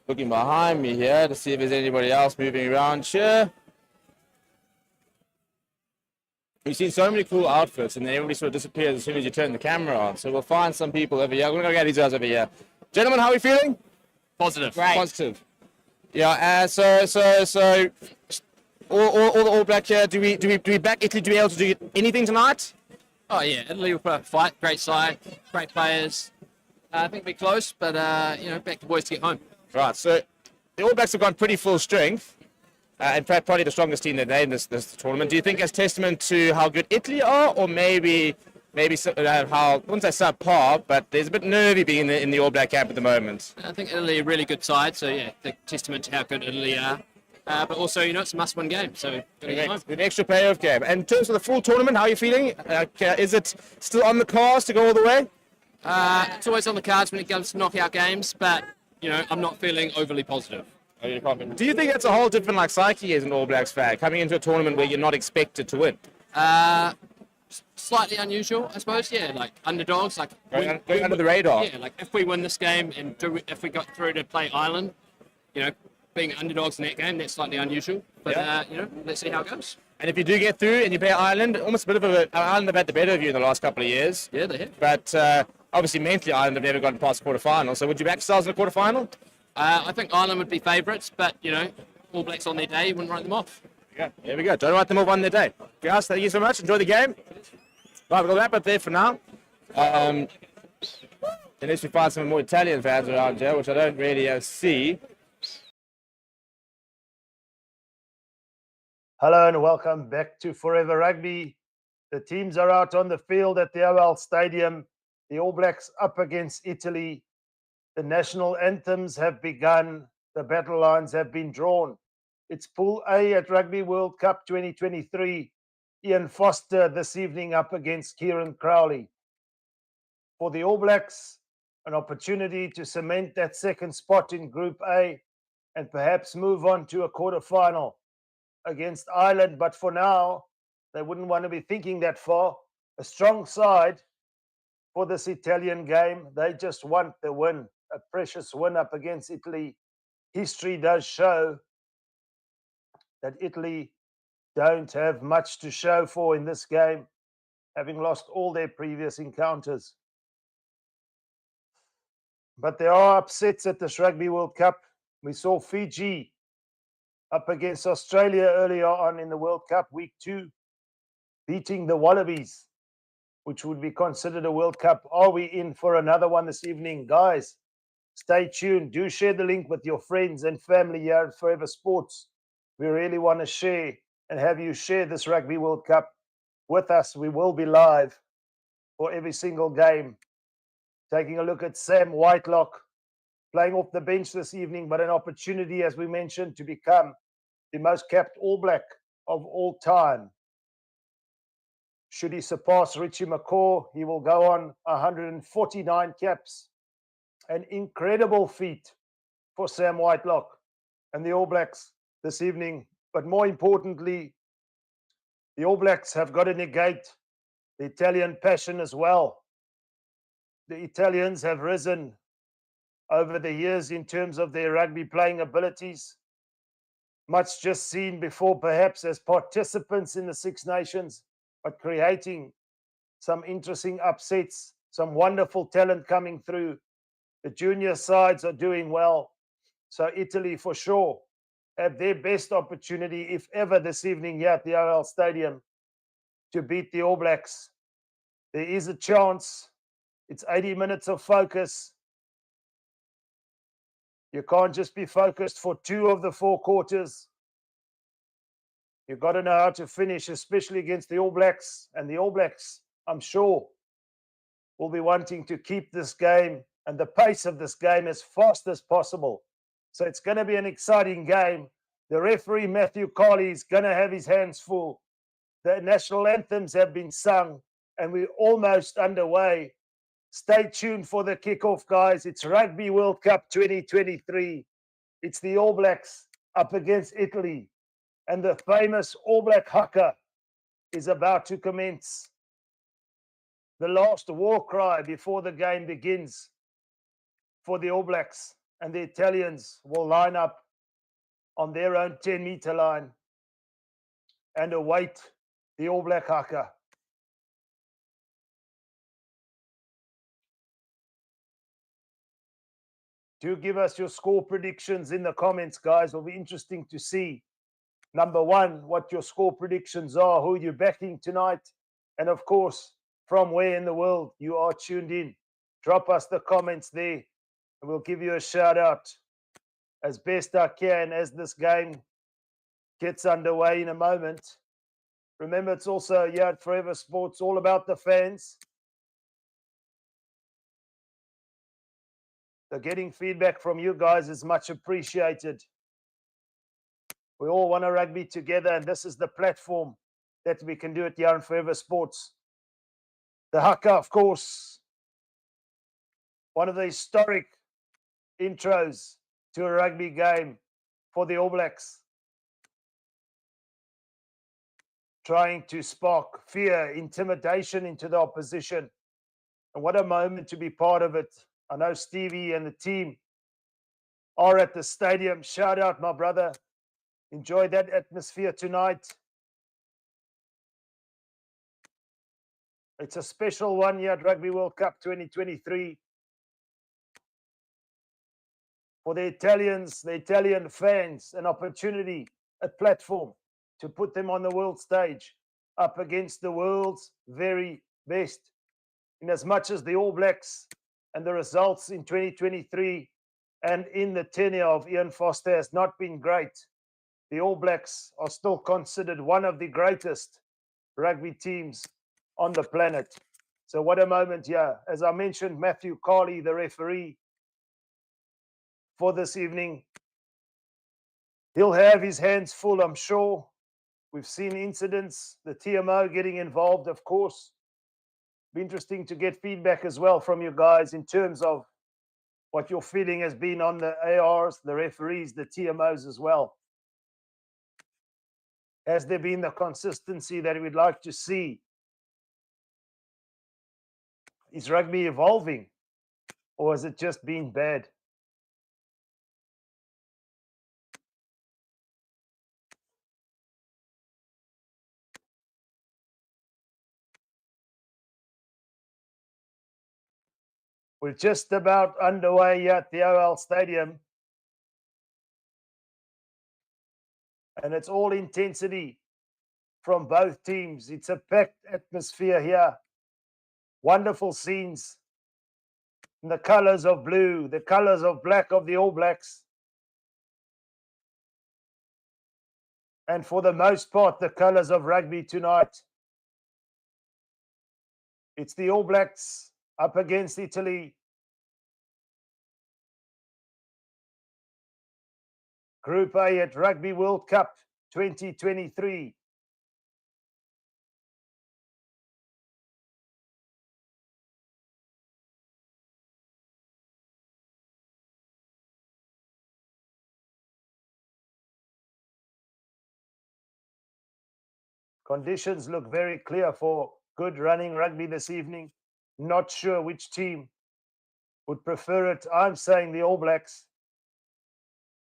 Looking behind me here to see if there's anybody else moving around here. We've seen so many cool outfits, and then everybody sort of disappears as soon as you turn the camera on. So we'll find some people over here. We're going to go get these guys over here. Gentlemen, how are we feeling? Positive. Great. Positive. Yeah. So all the All Black here. Do we back Italy to be able to do anything tonight? Oh yeah, Italy will put up a fight. Great side, great players. I think we're close, but back the boys to get home. Right. So the All Blacks have gone pretty full strength. And probably the strongest team that they in this tournament. Do you think it's testament to how good Italy are, or maybe how, I wouldn't say subpar, but there's a bit nervy being in the All Black camp at the moment? I think Italy are a really good side, so yeah, the testament to how good Italy are. But also, it's a must-win game, so an extra payoff game. And in terms of the full tournament, how are you feeling? Is it still on the cards to go all the way? It's always on the cards when it comes to knockout games, but I'm not feeling overly positive. Do you think it's a whole different psyche as an All Blacks fan, coming into a tournament where you're not expected to win? I slightly unusual, I suppose. Yeah, like underdogs, like Going under the radar. Yeah, like if we win this game and if we got through to play Ireland, you know, being underdogs in that game, that's slightly unusual. But you know, let's see how it goes. And if you do get through and you play Ireland, almost a bit of Ireland have had the better of you in the last couple of years. Yeah, they have. But obviously, mentally, Ireland have never gotten past the quarterfinal. So would you back yourselves in the quarterfinal? I think Ireland would be favourites, but you know, All Blacks on their day wouldn't write them off. Yeah, here we go. Don't write them off on their day. Guys, thank you so much. Enjoy the game. Right, we'll wrap up there for now. Unless we find some more Italian fans around here, which I don't really see. Hello and welcome back to Forever Rugby. The teams are out on the field at the OL Stadium. The All Blacks up against Italy. The national anthems have begun. The battle lines have been drawn. It's Pool A at Rugby World Cup 2023. Ian Foster this evening up against Kieran Crowley. For the All Blacks, an opportunity to cement that second spot in Group A and perhaps move on to a quarterfinal against Ireland. But for now, they wouldn't want to be thinking that far. A strong side for this Italian game. They just want the win, a precious win up against Italy. History does show that Italy don't have much to show for in this game, having lost all their previous encounters. But there are upsets at this Rugby World Cup. We saw Fiji up against Australia earlier on in the World Cup, week 2, beating the Wallabies, which would be considered a World Cup. Are we in for another one this evening? Guys, stay tuned. Do share the link with your friends and family here at Forever Sports. We really want to share and have you share this Rugby World Cup with us. We will be live for every single game. Taking a look at Sam Whitelock playing off the bench this evening, but an opportunity, as we mentioned, to become the most capped All Black of all time. Should he surpass Richie McCaw, he will go on 149 caps. An incredible feat for Sam Whitelock and the All Blacks this evening. But more importantly, the All Blacks have got to negate the Italian passion as well. The Italians have risen over the years in terms of their rugby playing abilities. Much just seen before, perhaps as participants in the Six Nations, but creating some interesting upsets, some wonderful talent coming through. The junior sides are doing well. So Italy for sure have their best opportunity, if ever, this evening here at the OL Stadium to beat the All Blacks. There is a chance. It's 80 minutes of focus. You can't just be focused for 2 of the 4 quarters. You've got to know how to finish, especially against the All Blacks. And the All Blacks, I'm sure, will be wanting to keep this game and the pace of this game as fast as possible. So it's going to be an exciting game. The referee, Matthew Carley, is going to have his hands full. The national anthems have been sung, and we're almost underway. Stay tuned for the kickoff, guys. It's Rugby World Cup 2023. It's the All Blacks up against Italy. And the famous All Black haka is about to commence. The last war cry before the game begins for the All Blacks. And the Italians will line up on their own 10-meter line and await the All Black haka. Do give us your score predictions in the comments, guys. It'll be interesting to see, number one, what your score predictions are, who you're backing tonight, and of course, from where in the world you are tuned in. Drop us the comments there, and we'll give you a shout out as best I can as this game gets underway in a moment. Remember, it's also here at Forever Sports, all about the fans. So getting feedback from you guys is much appreciated. We all want to rugby together, and this is the platform that we can do it here on Forever Sports. The haka, of course, one of the historic intros to a rugby game for the All Blacks. trying to spark fear, intimidation into the opposition. And what a moment to be part of it. I know Stevie and the team are at the stadium. Shout out, my brother. Enjoy that atmosphere tonight. It's a special one here at Rugby World Cup 2023. For the Italians, the Italian fans, an opportunity, a platform to put them on the world stage up against the world's very best. In as much as the All Blacks and the results in 2023 and in the tenure of Ian Foster has not been great, the All Blacks are still considered one of the greatest rugby teams on the planet. So what a moment here. As I mentioned, Matthew Carley, the referee for this evening, he'll have his hands full, I'm sure. We've seen incidents, the TMO getting involved, of course. Be interesting to get feedback as well from you guys in terms of what your feeling has been on the ARs, the referees, the TMOs as well. Has there been the consistency that we'd like to see? Is rugby evolving, or has it just been bad? We're just about underway here at the OL Stadium. And it's all intensity from both teams. It's a packed atmosphere here. Wonderful scenes. In the colors of blue, the colors of black of the All Blacks. And for the most part, the colors of rugby tonight. It's the All Blacks up against Italy. Group A at Rugby World Cup 2023. Conditions look very clear for good running rugby this evening. Not sure which team would prefer it. I'm saying the All Blacks.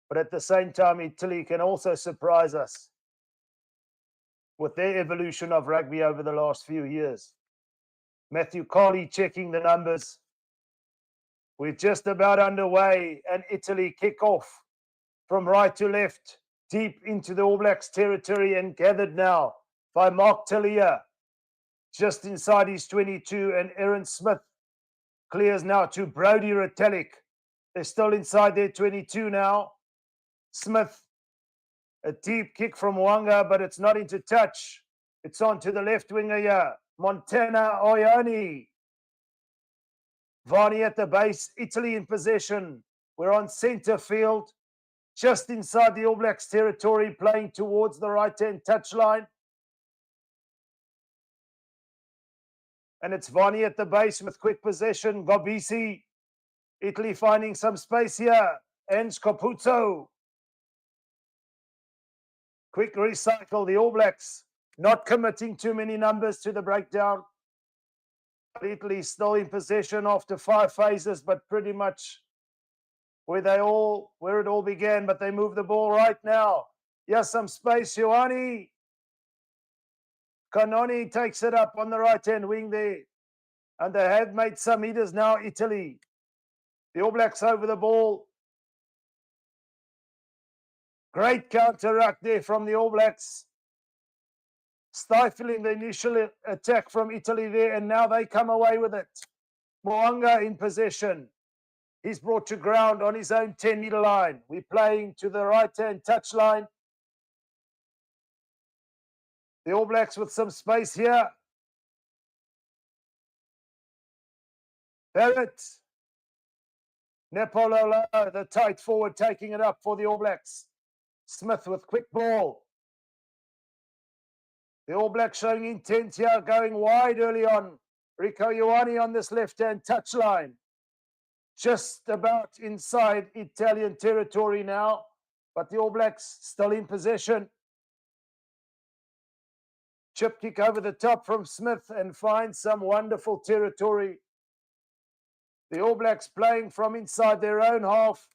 But at the same time, Italy can also surprise us with their evolution of rugby over the last few years. Matthew Carley checking the numbers. We're just about underway, and Italy kick off from right to left, deep into the All Blacks territory, and gathered now by Mark Talia, just inside his 22, and Aaron Smith clears now to Brody Retallick. They're still inside their 22 now. Smith, a deep kick from Wanga, but it's not into touch. It's on to the left winger here, Montana Oyani. Varney at the base, Italy in possession. We're on centre field, just inside the All Blacks territory, playing towards the right-hand touchline. And it's Varney at the base with quick possession. Gobisi, Italy finding some space here. And Scapuzzo. Quick recycle, the All Blacks not committing too many numbers to the breakdown. Italy still in possession after 5 phases, but pretty much where it all began, but they move the ball right now. Yes, some space, Ioane. Canoni takes it up on the right-hand wing there. And they have made some meters now, Italy. The All Blacks over the ball. Great counter-ruck there from the All Blacks. Stifling the initial attack from Italy there, and now they come away with it. Moanga in possession. He's brought to ground on his own 10-meter line. We're playing to the right-hand touchline. The All Blacks with some space here. Barrett. Nepolola, the tight forward, taking it up for the All Blacks. Smith with quick ball. The All Blacks showing intent here, going wide early on. Rico Ioane on this left-hand touchline. Just about inside Italian territory now, but the All Blacks still in possession. Chip kick over the top from Smith and finds some wonderful territory. The All Blacks playing from inside their own half,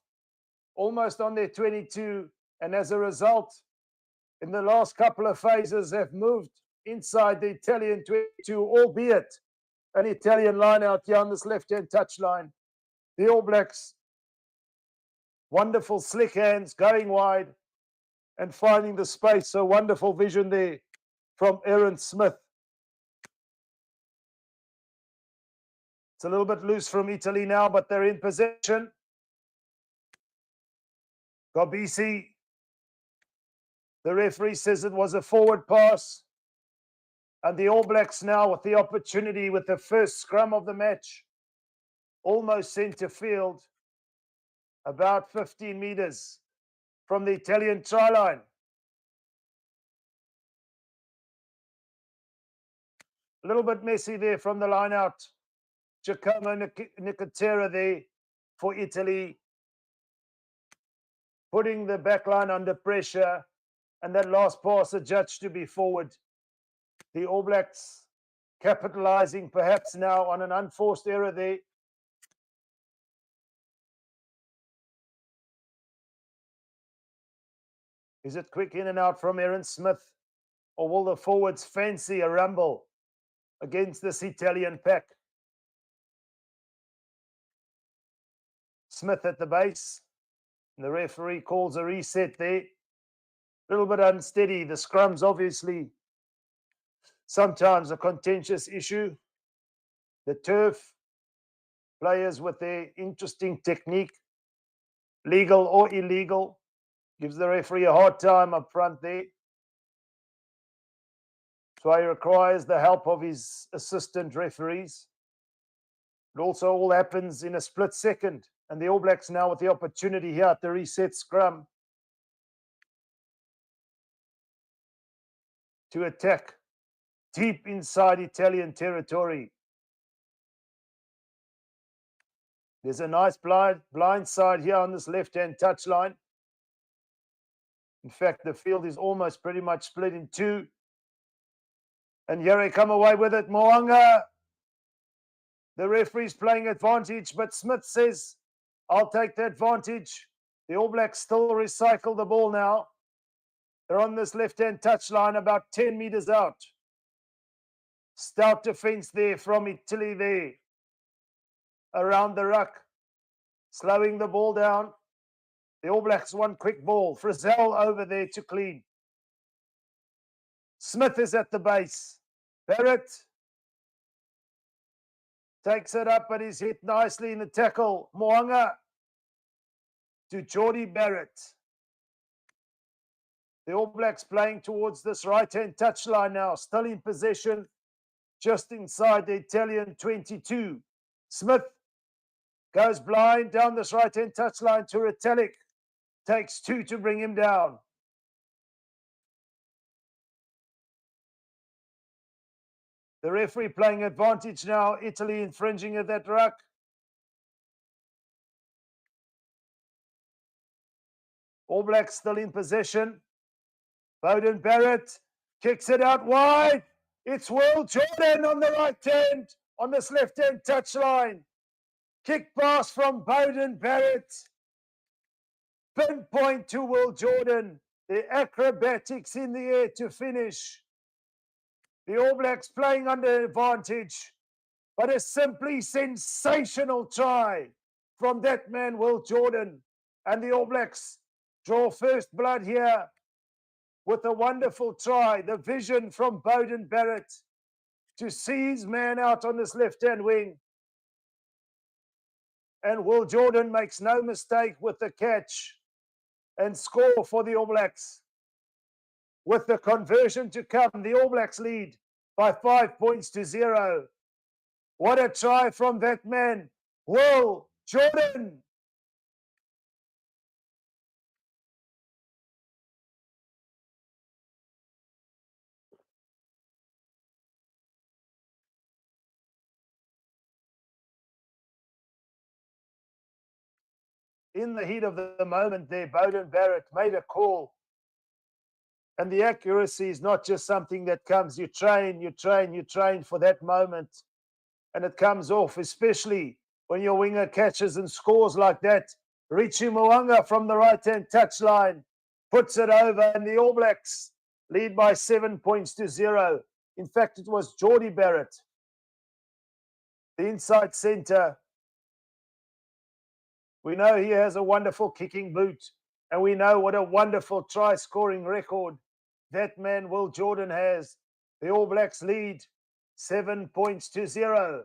almost on their 22, and as a result, in the last couple of phases, have moved inside the Italian 22, albeit an Italian line out here on this left-hand touchline. The All Blacks, wonderful slick hands, going wide and finding the space. So wonderful vision there from Aaron Smith. It's a little bit loose from Italy now, but they're in possession. Gobisi. The referee says it was a forward pass. And the All Blacks now with the opportunity with the first scrum of the match. Almost centre field. About 15 meters from the Italian try line. A little bit messy there from the line out. Giacomo Nicotera there for Italy. Putting the back line under pressure. And that last pass adjudged to be forward. The All Blacks capitalizing perhaps now on an unforced error there. Is it quick in and out from Aaron Smith? Or will the forwards fancy a rumble against this Italian pack? Smith at the base. And the referee calls a reset there. A little bit unsteady. The scrum's obviously sometimes a contentious issue. The turf, players with their interesting technique, legal or illegal, gives the referee a hard time up front there. So he requires the help of his assistant referees. It also all happens in a split second. And the All Blacks now with the opportunity here at the reset scrum to attack deep inside Italian territory. There's a nice blind side here on this left-hand touchline. In fact, the field is almost pretty much split in two. And here they come away with it. Mo'unga. The referee's playing advantage, but Smith says, I'll take the advantage. The All Blacks still recycle the ball now. They're on this left-hand touchline about 10 meters out. Stout defense there from Italy there. Around the ruck. Slowing the ball down. The All Blacks one quick ball. Frizzell over there to clean. Smith is at the base. Barrett takes it up, but he's hit nicely in the tackle. Mo'unga to Geordie Barrett. The All Blacks playing towards this right-hand touchline now. Still in possession. Just inside the Italian 22. Smith goes blind down this right-hand touchline to Retallick. Takes two to bring him down. The referee playing advantage now. Italy infringing at that ruck. All Blacks still in possession. Beauden Barrett kicks it out wide. It's Will Jordan on the right hand, on this left hand touchline. Kick pass from Beauden Barrett. Pinpoint to Will Jordan. The acrobatics in the air to finish. The All Blacks playing under advantage, but a simply sensational try from that man, Will Jordan. And the All Blacks draw first blood here with a wonderful try. The vision from Beauden Barrett to see his man out on this left-hand wing. And Will Jordan makes no mistake with the catch and score for the All Blacks. With the conversion to come, the All Blacks lead by 5 points to 0. What a try from that man, Will Jordan. In the heat of the moment there, Beauden Barrett made a call And the accuracy is not just something that comes, you train for that moment, and it comes off, especially when your winger catches and scores like that. Richie Mo'unga from the right-hand touchline puts it over, and the All Blacks lead by 7 points to 0. In fact, it was Geordie Barrett, the inside centre. We know he has a wonderful kicking boot, and we know what a wonderful try-scoring record that man Will Jordan has. The All Blacks lead 7 points to 0.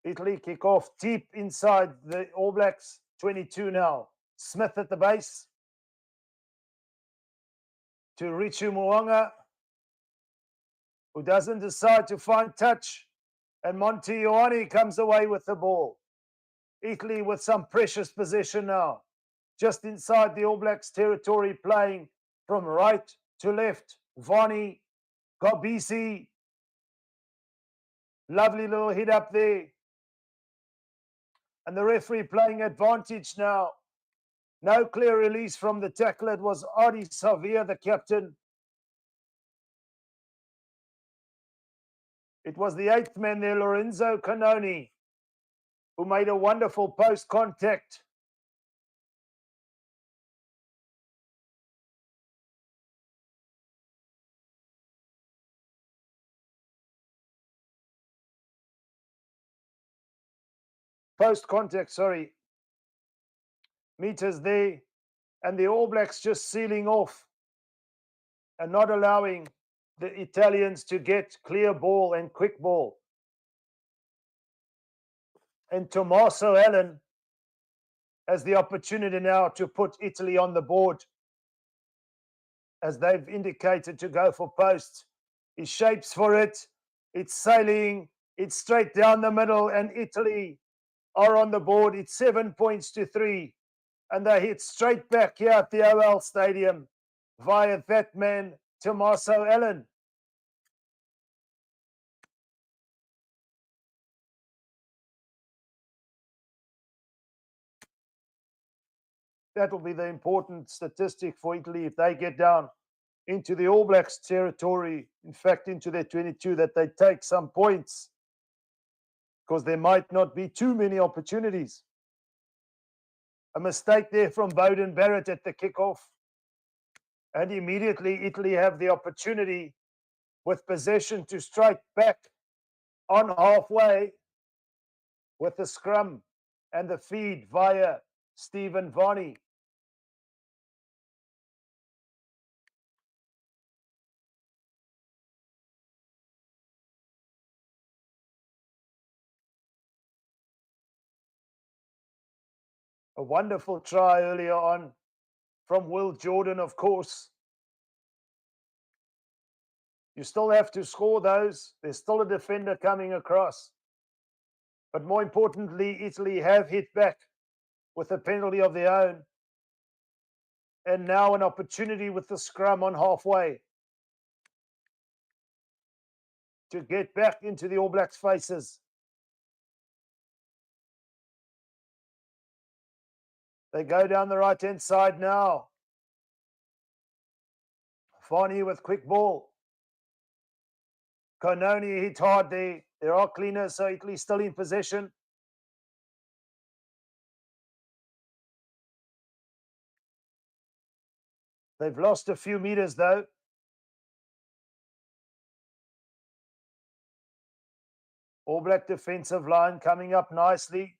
Italy kick off deep inside the All Blacks 22 now. Smith at the base to Richu Mo'unga, who doesn't decide to find touch, and Monty Ioane comes away with the ball. Italy with some precious possession now, just inside the All Blacks territory, playing from right to left. Vani, Gobisi, lovely little hit up there. And the referee playing advantage now. No clear release from the tackler. It was Adi Savia, the captain. It was the 8th man there, Lorenzo Canoni, who made a wonderful post contact. Sorry. Meters there, and the All Blacks just sealing off and not allowing the Italians to get clear ball and quick ball. And Tommaso Allen has the opportunity now to put Italy on the board, as they've indicated to go for posts. He shapes for it. It's sailing. It's straight down the middle, and Italy are on the board. It's 7 points to 3. And they hit straight back here at the OL Stadium via that man, Tommaso Allen. That will be the important statistic for Italy if they get down into the All Blacks territory, in fact, into their 22, that they take some points, because there might not be too many opportunities. A mistake there from Bowden Barrett at the kickoff. And immediately Italy have the opportunity with possession to strike back on halfway with the scrum and the feed via Stephen Vani. A wonderful try earlier on from Will Jordan, of course. You still have to score those. There's still a defender coming across. But more importantly, Italy have hit back with a penalty of their own. And now an opportunity with the scrum on halfway to get back into the All Blacks' faces. They go down the right-hand side now. Vani with quick ball. Kononi hit hard there. There are cleaners, so Italy still in possession. They've lost a few meters though. All Black defensive line coming up nicely.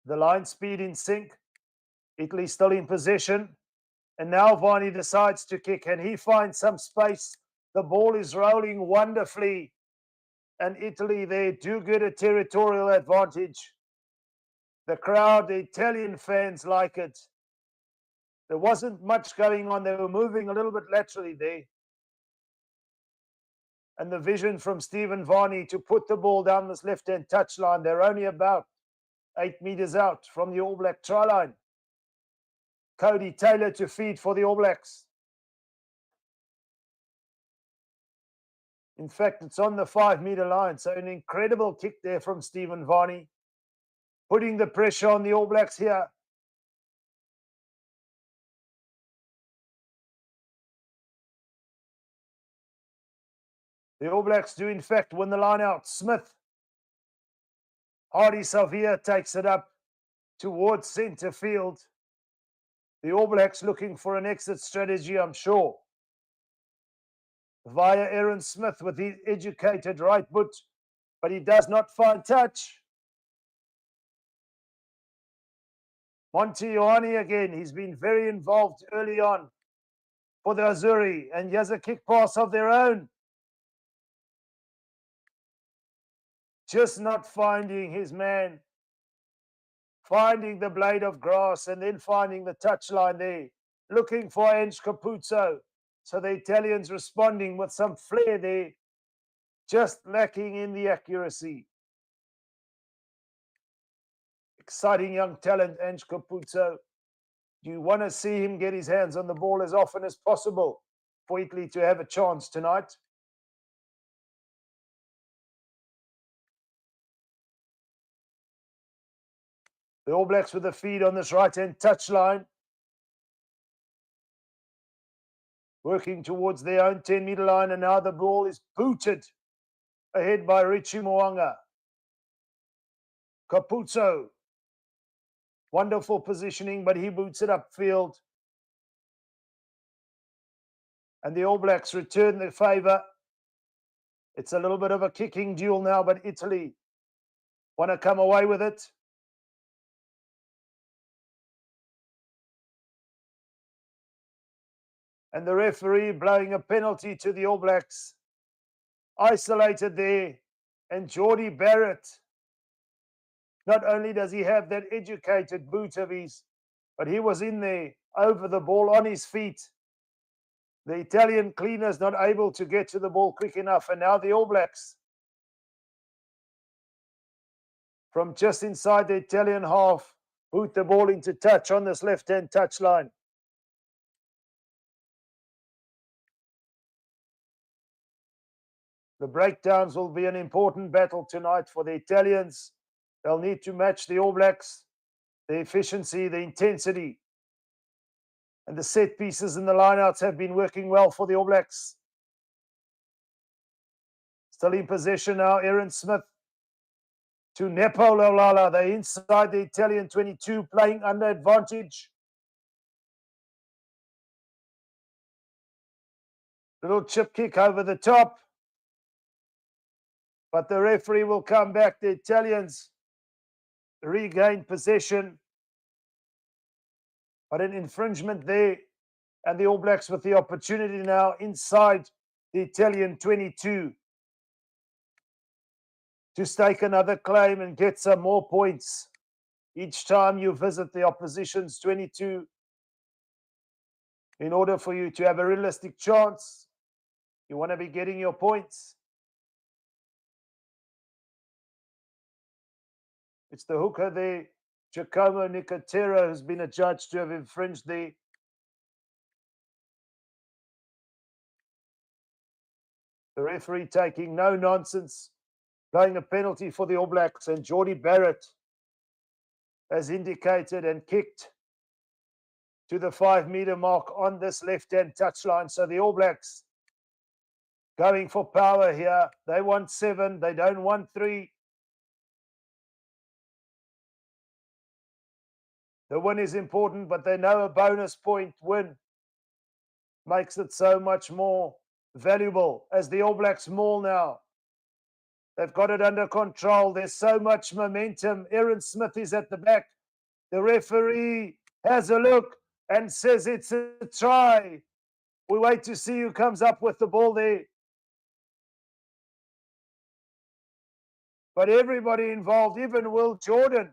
The line speed in sync. Italy still in possession. And now Vani decides to kick, and he finds some space. The ball is rolling wonderfully. And Italy, they do get a territorial advantage. The crowd, the Italian fans like it. There wasn't much going on. They were moving a little bit laterally there. And the vision from Stephen Vani to put the ball down this left-hand touchline. They're only about 8 meters out from the All Black try line. Cody Taylor to feed for the All Blacks. In fact, it's on the 5 meter line. So an incredible kick there from Stephen Vani. putting the pressure on the All Blacks here. The All Blacks do in fact win the line out. Smith. Hardy Savia takes it up towards centre field. The All Blacks looking for an exit strategy, I'm sure. Via Aaron Smith with the educated right foot, but he does not find touch. Monty Ioane again, he's been very involved early on for the Azuri, and he has a kick pass of their own. Just not finding his man, finding the blade of grass and then finding the touchline there, looking for Ange Capuzzo. So the Italians responding with some flair there, just lacking in the accuracy. Exciting young talent, Ange Capuzzo. You want to see him get his hands on the ball as often as possible for Italy to have a chance tonight. The All Blacks with the feed on this right-hand touchline. Working towards their own 10-metre line, and now the ball is booted ahead by Richie Mo'unga. Capuzzo. Wonderful positioning, but he boots it upfield. And the All Blacks return the favour. It's a little bit of a kicking duel now, but Italy want to come away with it. And the referee blowing a penalty to the All Blacks. Isolated there. And Jordie Barrett. Not only does he have that educated boot of his, but he was in there over the ball on his feet. The Italian cleaners not able to get to the ball quick enough. And now the All Blacks, from just inside the Italian half, boot the ball into touch on this left-hand touchline. The breakdowns will be an important battle tonight for the Italians. They'll need to match the All Blacks, the efficiency, the intensity. And the set pieces and the lineouts have been working well for the All Blacks. Still in possession now, Aaron Smith to Nepo Lolala. They're inside the Italian 22, playing under advantage. Little chip kick over the top. But the referee will come back. The Italians regain possession. But an infringement there. And the All Blacks with the opportunity now inside the Italian 22 to stake another claim and get some more points. Each time you visit the opposition's 22, in order for you to have a realistic chance, you want to be getting your points. It's the hooker there, Giacomo Nicotero, who's been adjudged to have infringed there. The referee taking no nonsense, playing a penalty for the All Blacks, and Jordie Barrett has indicated and kicked to the 5-metre mark on this left-hand touchline. So the All Blacks going for power here. They want 7, they don't want 3. The win is important, but they know a bonus point win makes it so much more valuable as the All Blacks maul now. They've got it under control. There's so much momentum. Aaron Smith is at the back. The referee has a look and says it's a try. We wait to see who comes up with the ball there. But everybody involved, even Will Jordan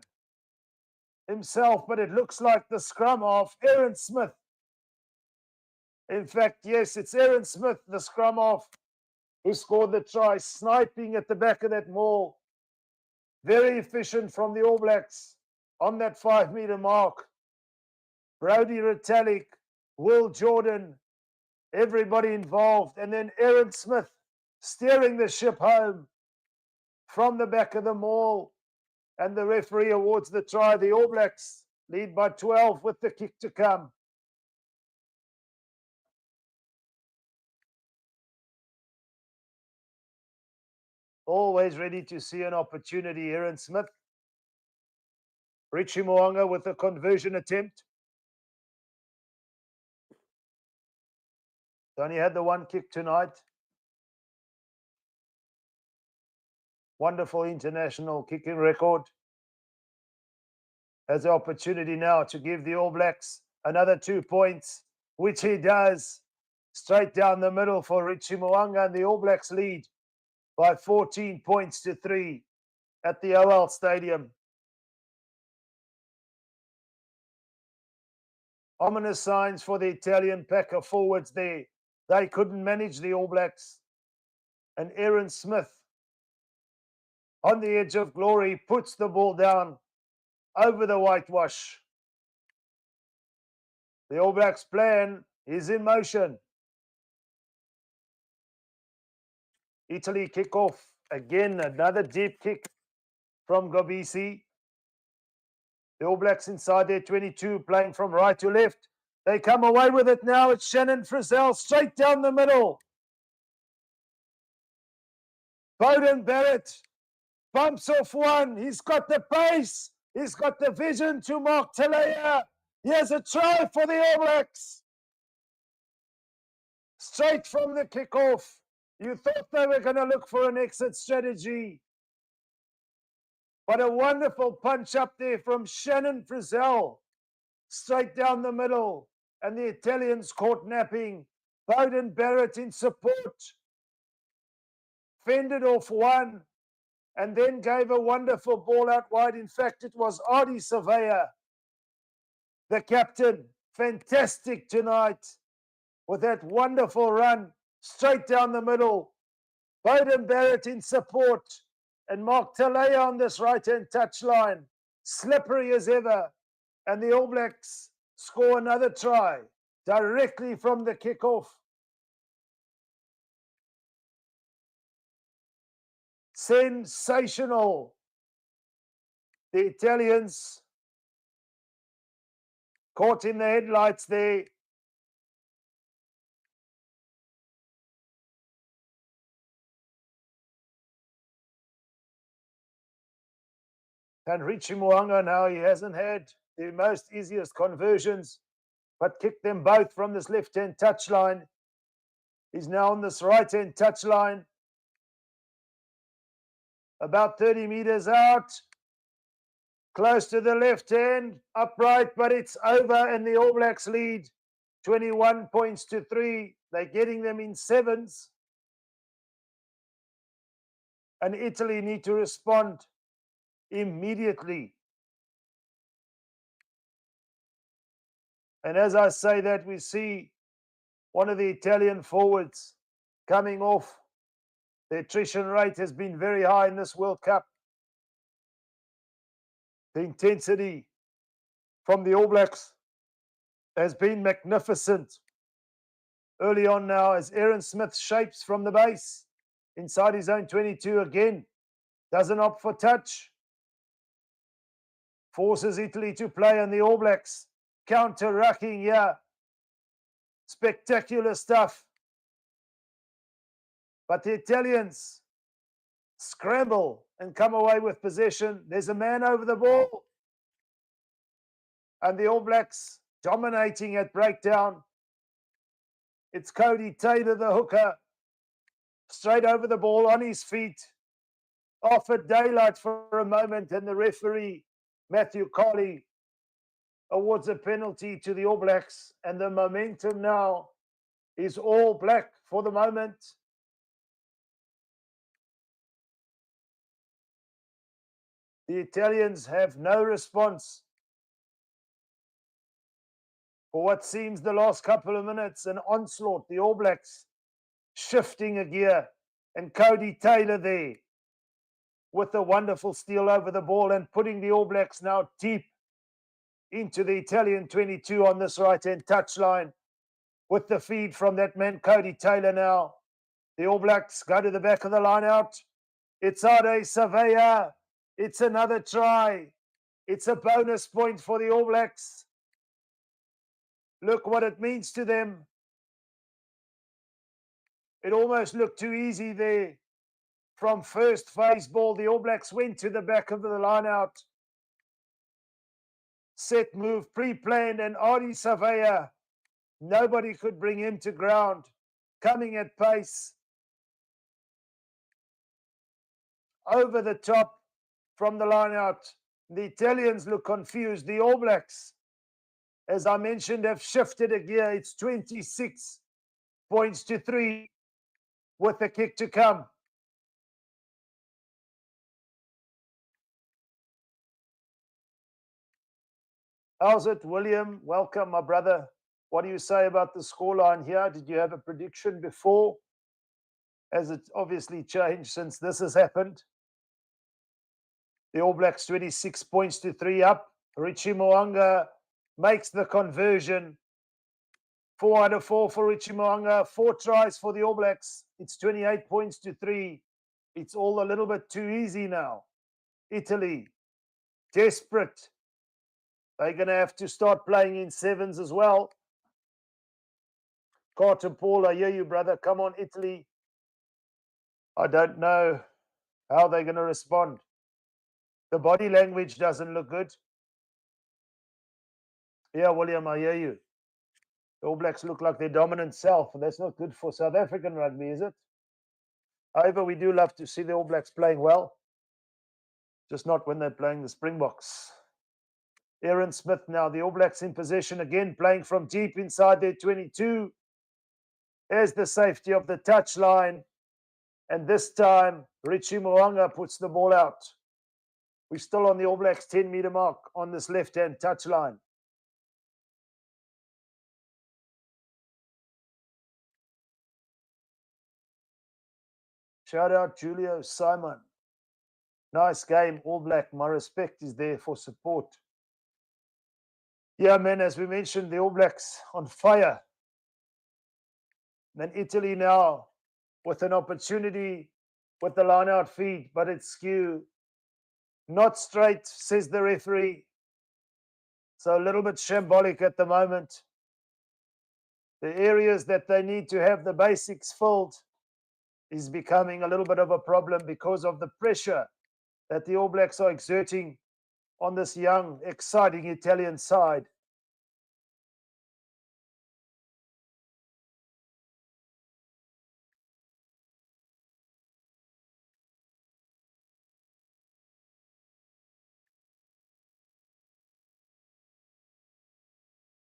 himself, but it looks like the scrum half, Aaron Smith. In fact, yes, it's Aaron Smith, the scrum half, who scored the try, sniping at the back of that maul. Very efficient from the All Blacks on that 5-metre mark. Brodie Retallick, Will Jordan, everybody involved. And then Aaron Smith steering the ship home from the back of the maul. And the referee awards the try. The All Blacks lead by 12 with the kick to come. Always ready to see an opportunity. Aaron Smith. Richie Mo'unga with a conversion attempt. Only had the one kick tonight. Wonderful international kicking record. Has the opportunity now to give the All Blacks another 2 points, which he does. Straight down the middle for Richie Mo'unga, and the All Blacks lead by 14 points to 3 at the OL Stadium. Ominous signs for the Italian pack of forwards there. They couldn't manage the All Blacks. And Aaron Smith, on the edge of glory, puts the ball down over the whitewash. The All Blacks plan is in motion. Italy kick off. Again, another deep kick from Gobisi. The All Blacks inside their 22, playing from right to left. They come away with it now. It's Shannon Frizzell straight down the middle. Bowden Barrett bumps off one. He's got the pace. He's got the vision to Mark Talea. Here's a try for the All Blacks. Straight from the kickoff. You thought they were going to look for an exit strategy. But a wonderful punch up there from Shannon Frizzell. Straight down the middle. And the Italians caught napping. Bowden Barrett in support. Fended off one. And then gave a wonderful ball out wide. In fact, it was Ardie Savea, the captain. Fantastic tonight with that wonderful run straight down the middle. Bowden Barrett in support. And Mark Talea on this right-hand touchline. Slippery as ever. And the All Blacks score another try directly from the kickoff. Sensational. The Italians caught in the headlights there. And Richie Mo'unga now, he hasn't had the most easiest conversions, but kicked them both from this left-hand touchline. He's now on this right-hand touchline. About 30 meters out. Close to the left hand, upright, but it's over, and the All Blacks lead 21 points to 3. They're getting them in sevens. And Italy need to respond immediately. And as I say that, we see one of the Italian forwards coming off. The attrition rate has been very high in this World Cup. The intensity from the All Blacks has been magnificent. Early on now, as Aaron Smith shapes from the base, inside his own 22 again, doesn't opt for touch. Forces Italy to play, and the All Blacks counter-rucking here. Spectacular stuff. But the Italians scramble and come away with possession. There's a man over the ball. And the All Blacks dominating at breakdown. It's Cody Taylor, the hooker. Straight over the ball on his feet. Offered daylight for a moment, and the referee, Matthew Colley, awards a penalty to the All Blacks. And the momentum now is all black for the moment. The Italians have no response for what seems the last couple of minutes. An onslaught, the All Blacks shifting a gear, and Cody Taylor there with a wonderful steal over the ball and putting the All Blacks now deep into the Italian 22 on this right-hand touchline with the feed from that man Cody Taylor now. The All Blacks go to the back of the line out. It's Ardie Savea. It's another try. It's a bonus point for the All Blacks. Look what it means to them. It almost looked too easy there. From first phase ball, the All Blacks went to the back of the line out. Set move, pre-planned, and Ardie Savea, nobody could bring him to ground. Coming at pace. Over the top from the line out. The Italians look confused. The All Blacks, as I mentioned, have shifted a gear. It's 26 points to 3 with the kick to come. How's it, William? Welcome, my brother. What do you say about the scoreline here? Did you have a prediction before? Has it obviously changed since this has happened? The All Blacks 26 points to 3 up. Richie Mo'unga makes the conversion. 4 out of 4 for Richie Mo'unga. 4 tries for the All Blacks. It's 28 points to 3. It's all a little bit too easy now. Italy, desperate. They're going to have to start playing in sevens as well. Carter Paul, I hear you, brother. Come on, Italy. I don't know how they're going to respond. The body language doesn't look good. Yeah, William, I hear you. The All Blacks look like their dominant self, and that's not good for South African rugby, is it? However, we do love to see the All Blacks playing well, just not when they're playing the Springboks. Aaron Smith now, the All Blacks in possession again, playing from deep inside their 22. There's the safety of the touchline. And this time, Richie Mo'unga puts the ball out. We're still on the All Blacks 10-meter mark on this left-hand touchline. Shout out Julio Simon. Nice game, All Black. My respect is there for support. Yeah, man, as we mentioned, the All Blacks on fire. Then Italy now with an opportunity with the line-out feed, but it's skew. Not straight, says the referee. So a little bit shambolic at the moment. The areas that they need to have the basics filled is becoming a little bit of a problem because of the pressure that the All Blacks are exerting on this young, exciting Italian side.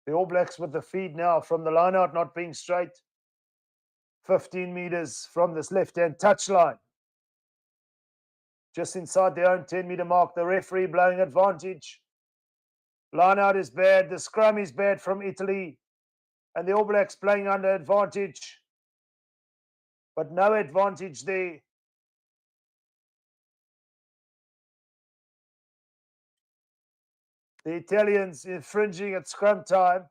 The All Blacks with the feed now from the line out not being straight. 15 meters from this left-hand touchline. Just inside their own 10-meter mark, the referee blowing advantage. Line out is bad. The scrum is bad from Italy. And the All Blacks playing under advantage. But no advantage there. The Italians infringing at scrum time.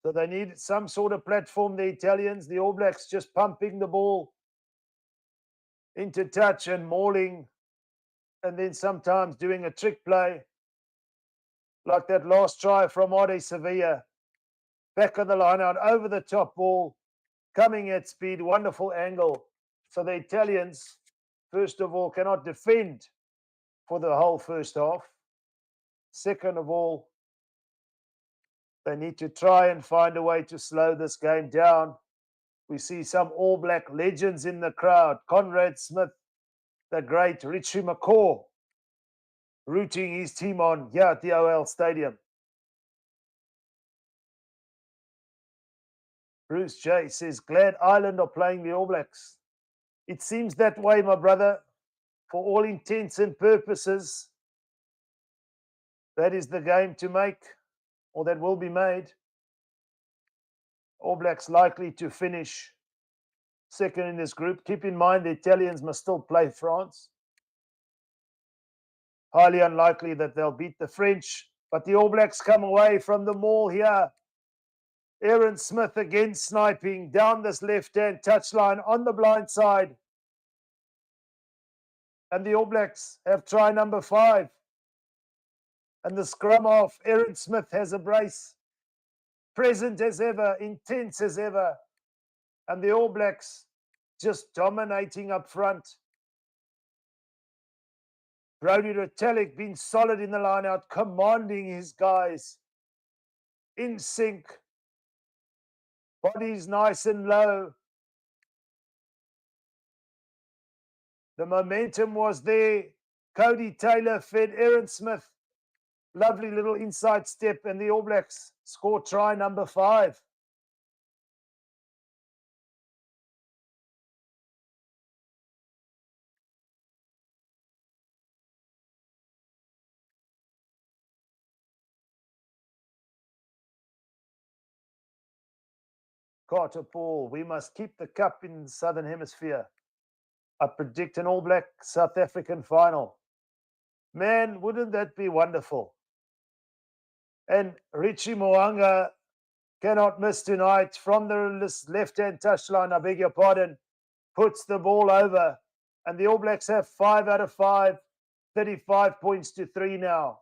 So they need some sort of platform, the Italians. The All Blacks just pumping the ball into touch and mauling. And then sometimes doing a trick play. Like that last try from Ardie Savea. Back of the line out, over the top ball. Coming at speed, wonderful angle. So the Italians, first of all, cannot defend for the whole first half. Second of all, they need to try and find a way to slow this game down. We see some All Black legends in the crowd. Conrad Smith, the great Richie McCaw, rooting his team on here at the OL Stadium. Bruce J says, glad Ireland are playing the All Blacks. It seems that way, my brother. For all intents and purposes, that is the game to make, or that will be made. All Blacks likely to finish second in this group. Keep in mind the Italians must still play France. Highly unlikely that they'll beat the French, but the All Blacks come away from the maul here. Aaron Smith again sniping down this left-hand touchline on the blind side. And the All Blacks have try number 5. And the scrum half, Aaron Smith, has a brace. Present as ever, intense as ever. And the All Blacks just dominating up front. Brodie Retallick being solid in the line out, commanding his guys. In sync. Bodies nice and low. The momentum was there. Cody Taylor fed Aaron Smith. Lovely little inside step, and the All Blacks score try number 5. Carter Paul, we must keep the cup in the Southern Hemisphere. I predict an All Black South African final. Man, wouldn't that be wonderful? And Richie Mo'unga cannot miss tonight from the left-hand touchline, I beg your pardon, puts the ball over. And the All Blacks have 5 out of 5, 35 points to 3 now.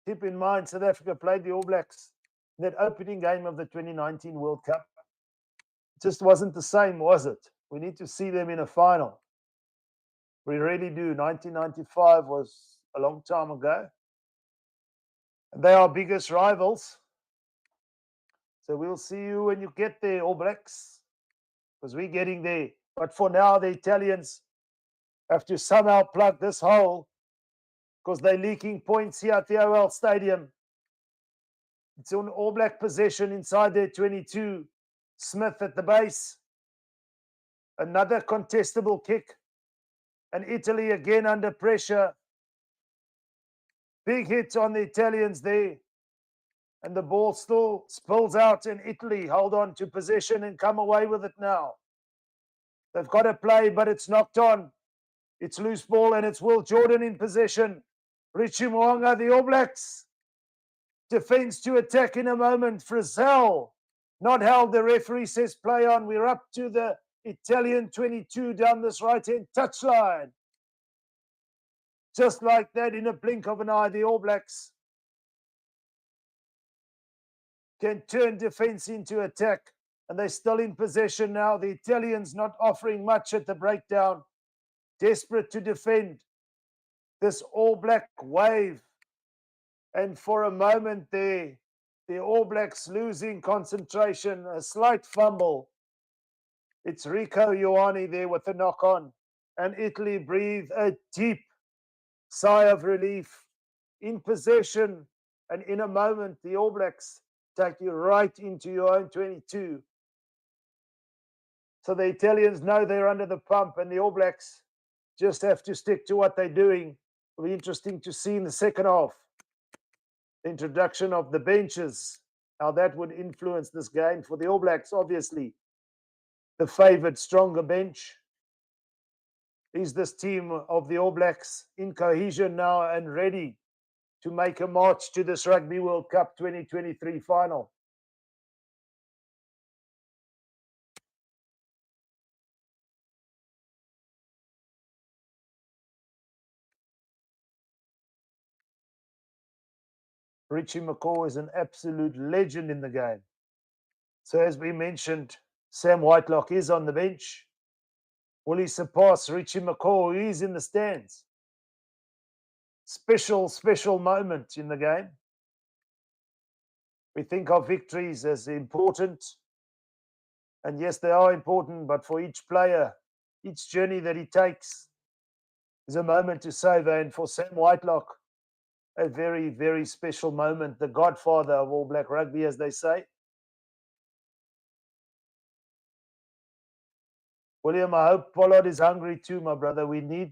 Keep in mind, South Africa played the All Blacks in that opening game of the 2019 World Cup. It just wasn't the same, was it? We need to see them in a final. We really do. 1995 was a long time ago. And they are our biggest rivals. So we'll see you when you get there, All Blacks, because we're getting there. But for now, the Italians have to somehow plug this hole because they're leaking points here at the OL Stadium. It's an All Black possession inside their 22. Smith at the base. Another contestable kick. And Italy again under pressure. Big hit on the Italians there. And the ball still spills out, and Italy hold on to possession and come away with it now. They've got to play, but it's knocked on. It's loose ball, and it's Will Jordan in possession. Richie Mo'unga, the All Blacks. Defense to attack in a moment. Frizzell not held. The referee says play on. We're up to the Italian 22 down this right-hand touchline. Just like that, in a blink of an eye, the All Blacks can turn defense into attack. And they're still in possession now. The Italians not offering much at the breakdown. Desperate to defend this All Black wave. And for a moment there, the All Blacks losing concentration. A slight fumble. It's Rico Ioane there with the knock on. And Italy breathe a deep sigh of relief. In possession. And in a moment, the All Blacks take you right into your own 22. So the Italians know they're under the pump, and the All Blacks just have to stick to what they're doing. It'll be interesting to see in the second half the introduction of the benches, how that would influence this game for the All Blacks. Obviously, the favoured, stronger bench. Is this team of the All Blacks in cohesion now and ready to make a march to this Rugby World Cup 2023 final? Richie McCaw is an absolute legend in the game. So as we mentioned, Sam Whitelock is on the bench. Will he surpass Richie McCaw? He's in the stands. Special, special moment in the game. We think of victories as important. And yes, they are important, but for each player, each journey that he takes is a moment to savor. And for Sam Whitelock, a very, very special moment. The godfather of All Black Rugby, as they say. William, I hope Pollard is hungry too, my brother. We need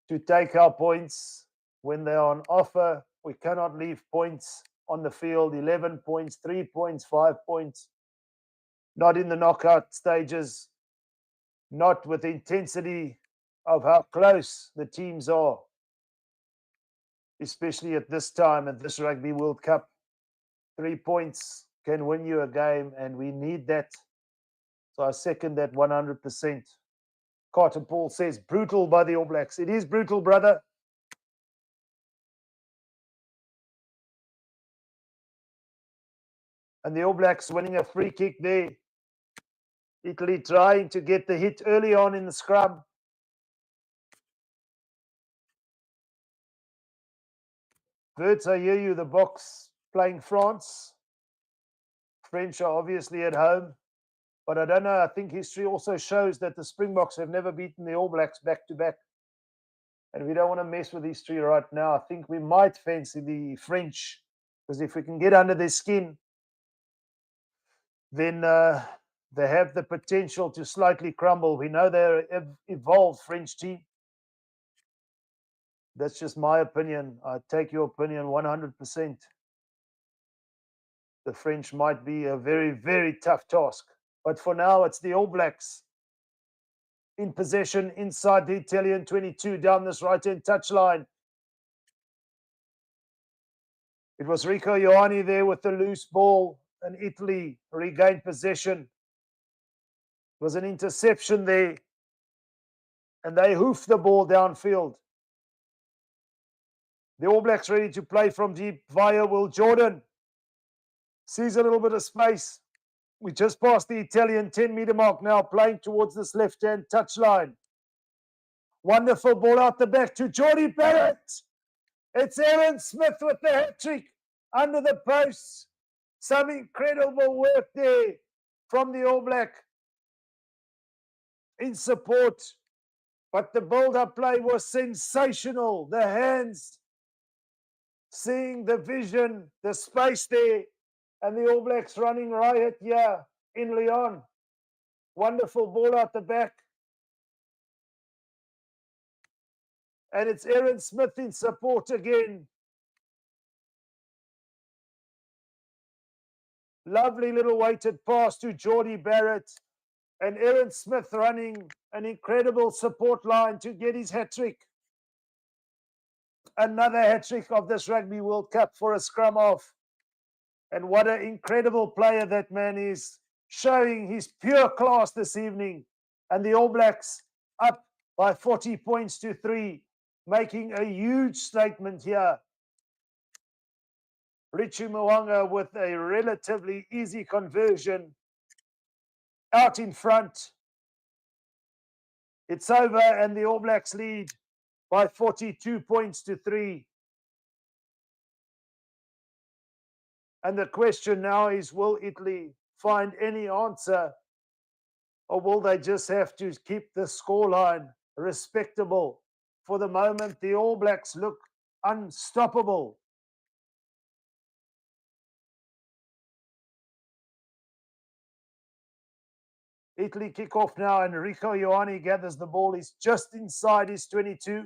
to take our points when they are on offer. We cannot leave points on the field. 11 points, 3 points, 5 points. Not in the knockout stages. Not with the intensity of how close the teams are. Especially at this time, at this Rugby World Cup. 3 points can win you a game, and we need that. So I second that 100%. Carter Paul says, brutal by the All Blacks. It is brutal, brother. And the All Blacks winning a free kick there. Italy trying to get the hit early on in the scrum. Verts, I hear you, the Boks playing France. French are obviously at home. But I don't know, I think history also shows that the Springboks have never beaten the All Blacks back-to-back. And we don't want to mess with history right now. I think we might fancy the French. Because if we can get under their skin, then they have the potential to slightly crumble. We know they're an evolved French team. That's just my opinion. I take your opinion 100%. The French might be a very, very tough task. But for now, it's the All Blacks in possession inside the Italian 22 down this right-hand touchline. It was Rico Ioane there with the loose ball, and Italy regained possession. It was an interception there, and they hoofed the ball downfield. The All Blacks ready to play from deep via Will Jordan. Sees a little bit of space. We just passed the Italian 10-meter mark now, playing towards this left-hand touchline. Wonderful ball out the back to Jordie Barrett. It's Aaron Smith with the hat-trick under the posts. Some incredible work there from the All Black in support. But the build-up play was sensational. The hands, seeing the vision, the space there. And the All Blacks running riot here in Lyon. Wonderful ball out the back. And it's Aaron Smith in support again. Lovely little weighted pass to Jordie Barrett. And Aaron Smith running an incredible support line to get his hat-trick. Another hat-trick of this Rugby World Cup for a scrum off. And what an incredible player that man is, showing his pure class this evening. And the All Blacks up by 40 points to 3, making a huge statement here. Richie Mwanga with a relatively easy conversion out in front. It's over, and the All Blacks lead by 42 points to 3. And the question now is, will Italy find any answer, or will they just have to keep the scoreline respectable? For the moment, the All Blacks look unstoppable. Italy kick off now, and Rico Ioane gathers the ball. He's just inside his 22.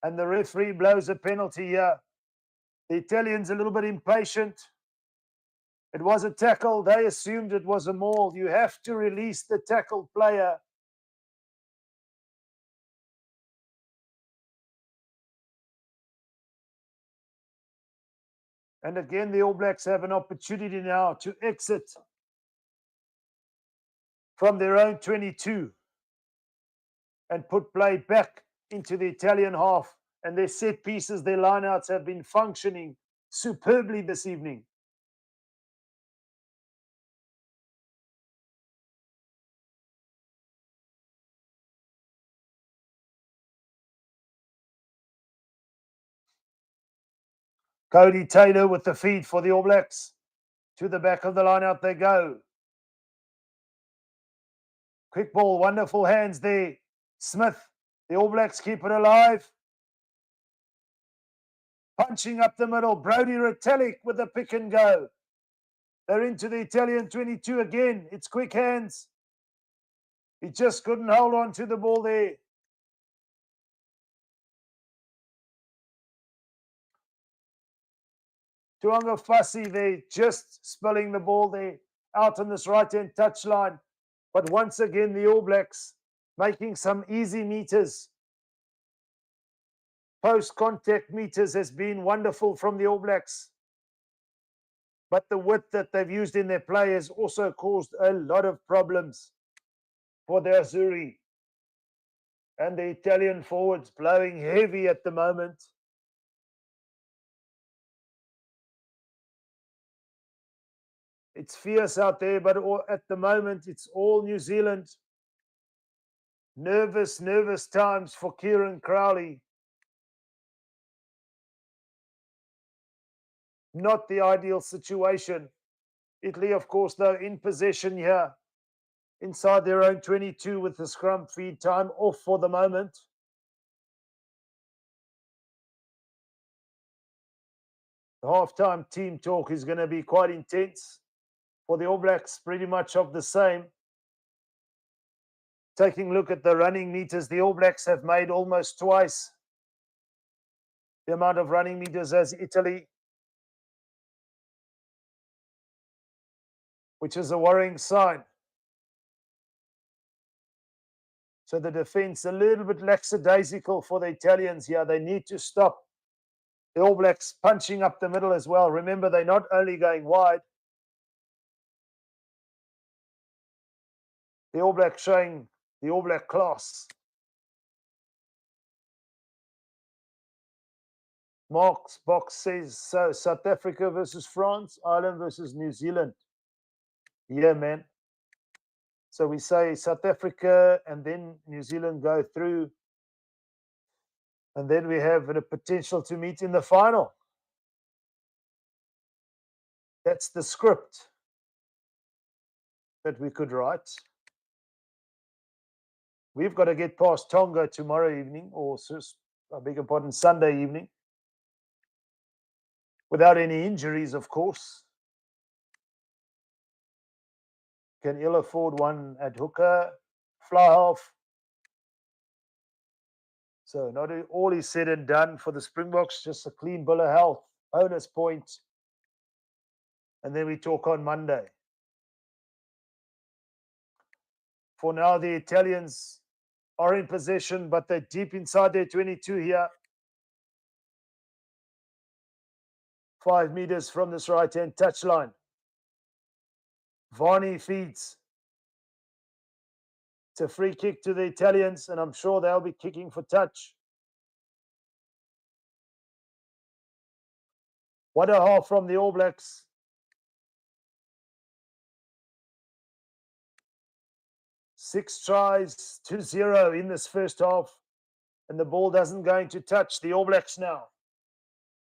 And the referee blows a penalty here. The Italians a little bit impatient. It was a tackle. They assumed it was a maul. You have to release the tackled player. And again, the All Blacks have an opportunity now to exit from their own 22 and put play back into the Italian half. And their set pieces, their lineouts have been functioning superbly this evening. Cody Taylor with the feed for the All Blacks. To the back of the lineout they go. Quick ball, wonderful hands there. Smith, the All Blacks keep it alive. Punching up the middle, Brodie Retallick with the pick and go. They're into the Italian 22 again. It's quick hands. He just couldn't hold on to the ball there. Tuanga Fassi there, just spilling the ball there out on this right-hand touchline. But once again, the All Blacks making some easy meters. Post-contact meters has been wonderful from the All Blacks. But the width that they've used in their play has also caused a lot of problems for the Azzurri. And the Italian forwards blowing heavy at the moment. It's fierce out there, but at the moment it's all New Zealand. Nervous times for Kieran Crowley. Not the ideal situation. Italy, of course, though, in possession here. Inside their own 22 with the scrum feed time off for the moment. The halftime team talk is going to be quite intense. For the All Blacks, pretty much of the same. Taking a look at the running meters, the All Blacks have made almost twice the amount of running meters as Italy, which is a worrying sign. So the defense a little bit lackadaisical for the Italians here. They need to stop the All Blacks punching up the middle as well. Remember, they're not only going wide. The All Black showing the All Black class. Mark's box says, so South Africa versus France, Ireland versus New Zealand. Yeah, man. So we say South Africa and then New Zealand go through. And then we have the potential to meet in the final. That's the script that we could write. We've got to get past Tonga tomorrow evening, or I beg your pardon, Sunday evening. Without any injuries, of course. Can ill afford one at hooker, fly half. So not all is said and done for the Springboks, just a clean bill of health, bonus point. And then we talk on Monday. For now, the Italians are in possession, but they're deep inside their 22 here. 5 meters from this right-hand touchline. Varney feeds. It's a free kick to the Italians, and I'm sure they'll be kicking for touch. What a half from the All Blacks. Six tries to 0 in this first half, and the ball doesn't going to touch the All Blacks now.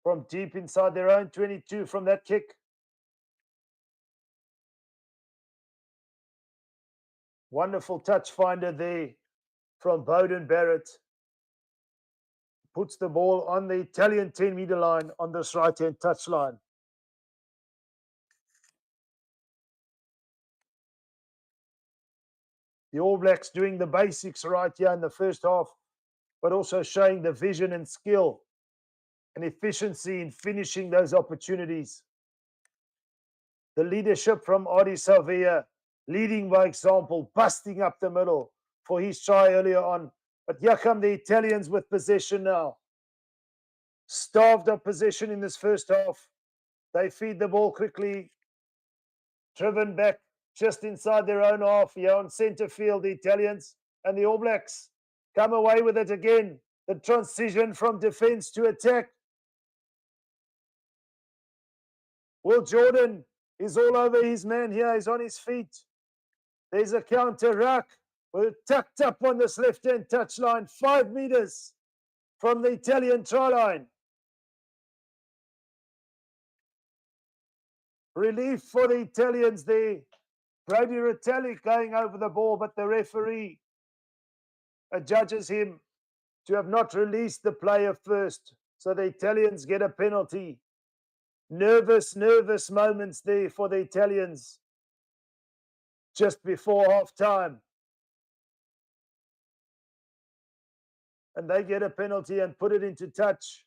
From deep inside their own 22 from that kick. Wonderful touch finder there from Bowden Barrett. Puts the ball on the Italian 10-meter line on this right-hand touchline. The All Blacks doing the basics right here in the first half, but also showing the vision and skill and efficiency in finishing those opportunities. The leadership from Adi Savea, leading by example, busting up the middle for his try earlier on. But here come the Italians with possession now. Starved of possession in this first half. They feed the ball quickly. Driven back just inside their own half here on centre field, the Italians, and the All Blacks come away with it again. The transition from defence to attack. Will Jordan is all over his man here. He's on his feet. There's a counter ruck. We're tucked up on this left-hand touchline, 5 meters from the Italian try line. Relief for the Italians there. Brody Retallick going over the ball, but the referee adjudges him to have not released the player first. So the Italians get a penalty. Nervous moments there for the Italians just before half-time. And they get a penalty and put it into touch.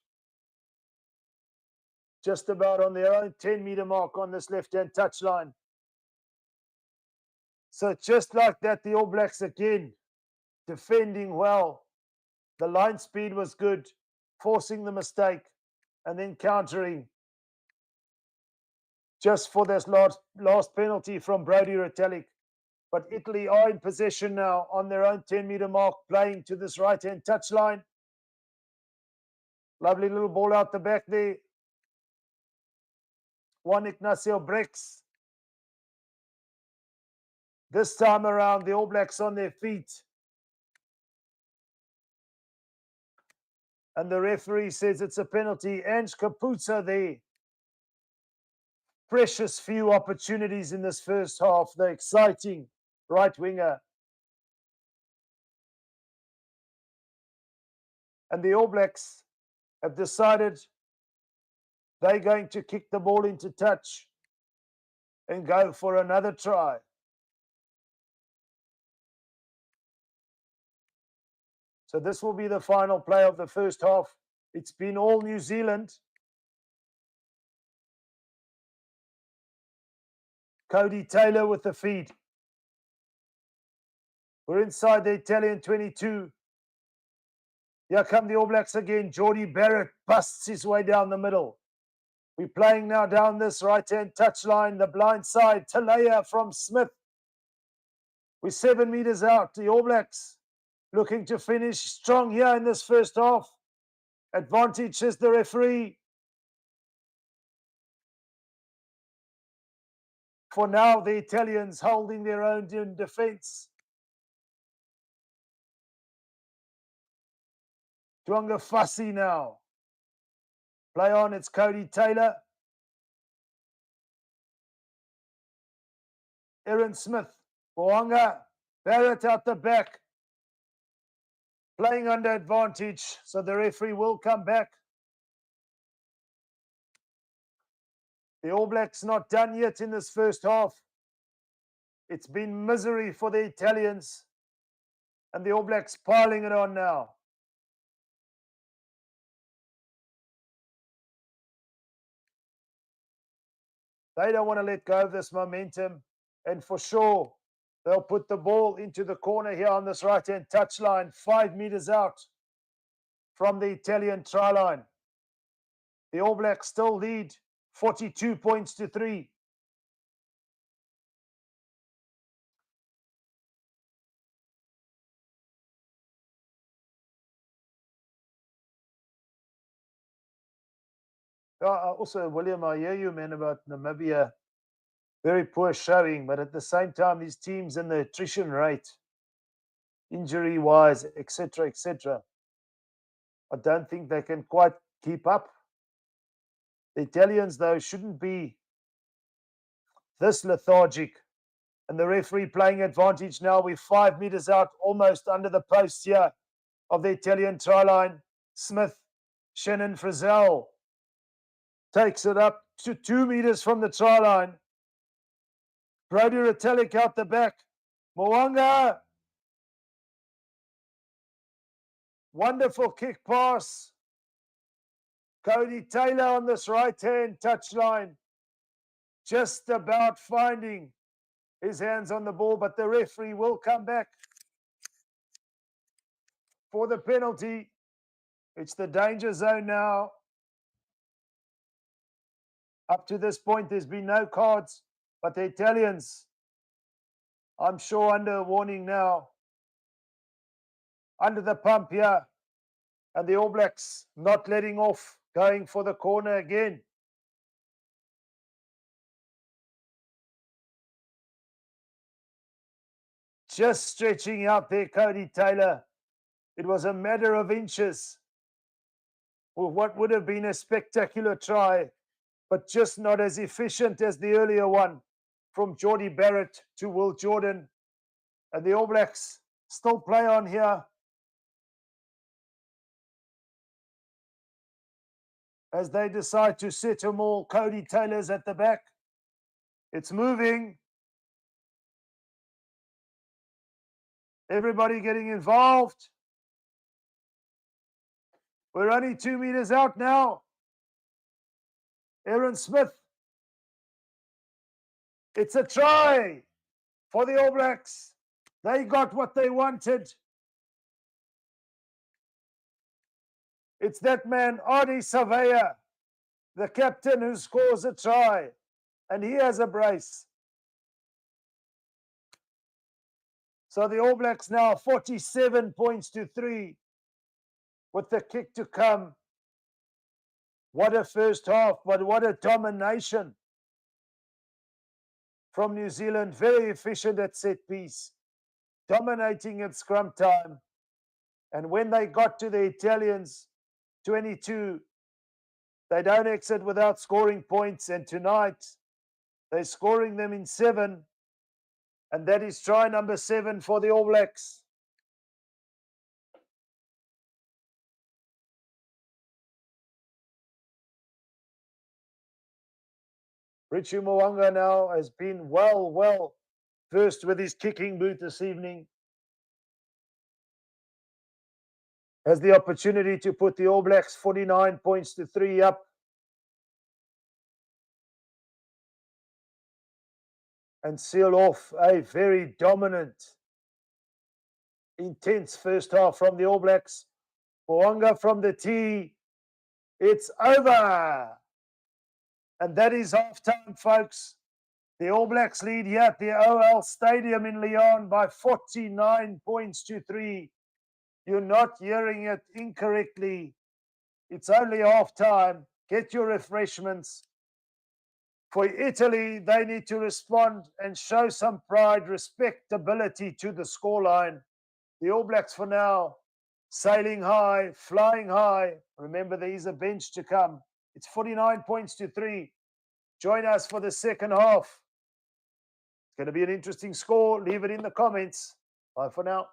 Just about on their own 10-meter mark on this left-hand touchline. So just like that, the All Blacks again defending well. The line speed was good, forcing the mistake and then countering. just for this last penalty from Brodie Retallick. But Italy are in possession now on their own 10-meter mark, playing to this right-hand touchline. Lovely little ball out the back there. Juan Ignacio breaks. This time around, the All Blacks on their feet. And the referee says it's a penalty. Ange Caputo there. Precious few opportunities in this first half. The exciting right winger. And the All Blacks have decided they're going to kick the ball into touch and go for another try. So this will be the final play of the first half. It's been all New Zealand. Cody Taylor with the feed. We're inside the Italian 22. Here come the All Blacks again. Jordie Barrett busts his way down the middle. We're playing now down this right-hand touchline, the blind side. Talaya from Smith. We're 7 meters out. The All Blacks looking to finish strong here in this first half. Advantage is the referee. For now, the Italians holding their own in defense. Tuanga Fassi now. Play on, it's Cody Taylor. Aaron Smith. Boanga. Barrett out the back. Playing under advantage, so the referee will come back. The All Blacks not done yet in this first half. It's been misery for the Italians. And the All Blacks piling it on now. They don't want to let go of this momentum. And for sure, they'll put the ball into the corner here on this right-hand touchline, 5 meters out from the Italian try line. The All Blacks still lead 42 points to 3. Also, William, I hear you, man, about Namibia. Very poor showing, but at the same time, these teams and the attrition rate, injury-wise, etc., I don't think they can quite keep up. The Italians, though, shouldn't be this lethargic. And the referee playing advantage now. We're 5 meters out, almost under the post here of the Italian try line. Smith, Shannon Frizzell takes it up to 2 meters from the try line. Brodie Retallick out the back. Mo'unga. Wonderful kick pass. Cody Taylor on this right-hand touchline. Just about finding his hands on the ball, but the referee will come back for the penalty. It's the danger zone now. Up to this point, there's been no cards, but the Italians, I'm sure, under a warning now. Under the pump here. And the All Blacks not letting off, going for the corner again. Just stretching out there, Cody Taylor. It was a matter of inches. Well, what would have been a spectacular try, but just not as efficient as the earlier one from Jordie Barrett to Will Jordan. And the All Blacks still play on here. As they decide to set them all, Cody Taylor's at the back. It's moving. Everybody getting involved. We're only 2 meters out now. Aaron Smith. It's a try for the All Blacks. They got what they wanted. It's that man, Ardie Savea, the captain, who scores a try. And he has a brace. So the All Blacks now 47 points to 3 with the kick to come. What a first half, but what a domination from New Zealand. Very efficient at set piece, dominating at scrum time. And when they got to the Italians, 22, they don't exit without scoring points. And tonight, they're scoring them in 7. And that is try number 7 for the All Blacks. Richie Mo'unga now has been well versed with his kicking boot this evening. Has the opportunity to put the All Blacks 49 points to 3 up. And seal off a very dominant, intense first half from the All Blacks. Mo'unga from the tee. It's over. And that is half-time, folks. The All Blacks lead here at the OL Stadium in Lyon by 49 points to 3. You're not hearing it incorrectly. It's only half-time. Get your refreshments. For Italy, they need to respond and show some pride, respectability to the scoreline. The All Blacks for now, sailing high, flying high. Remember, there is a bench to come. It's 49 points to 3. Join us for the second half. It's going to be an interesting score. Leave it in the comments. Bye for now.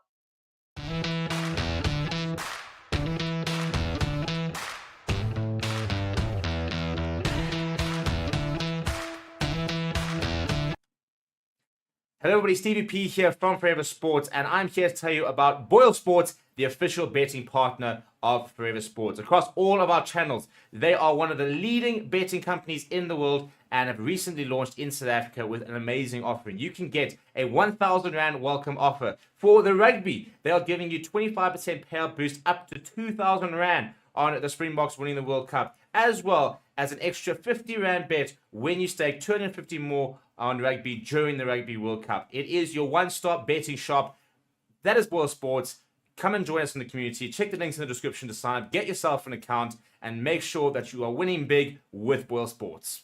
Hello everybody, Stevie P here from Forever Sports, and I'm here to tell you about BOYLESPORTS, the official betting partner of Forever Sports. Across all of our channels, they are one of the leading betting companies in the world and have recently launched in South Africa with an amazing offering. You can get a 1,000 Rand welcome offer. For the rugby, they are giving you 25% payout boost up to 2,000 Rand on the Springboks winning the World Cup, as well as an extra 50 Rand bet when you stake 250 more on rugby during the Rugby World Cup. It is your one-stop betting shop. That is BOYLESPORTS. Come and join us in the community. Check the links in the description to sign up. Get yourself an account and make sure that you are winning big with BOYLESPORTS.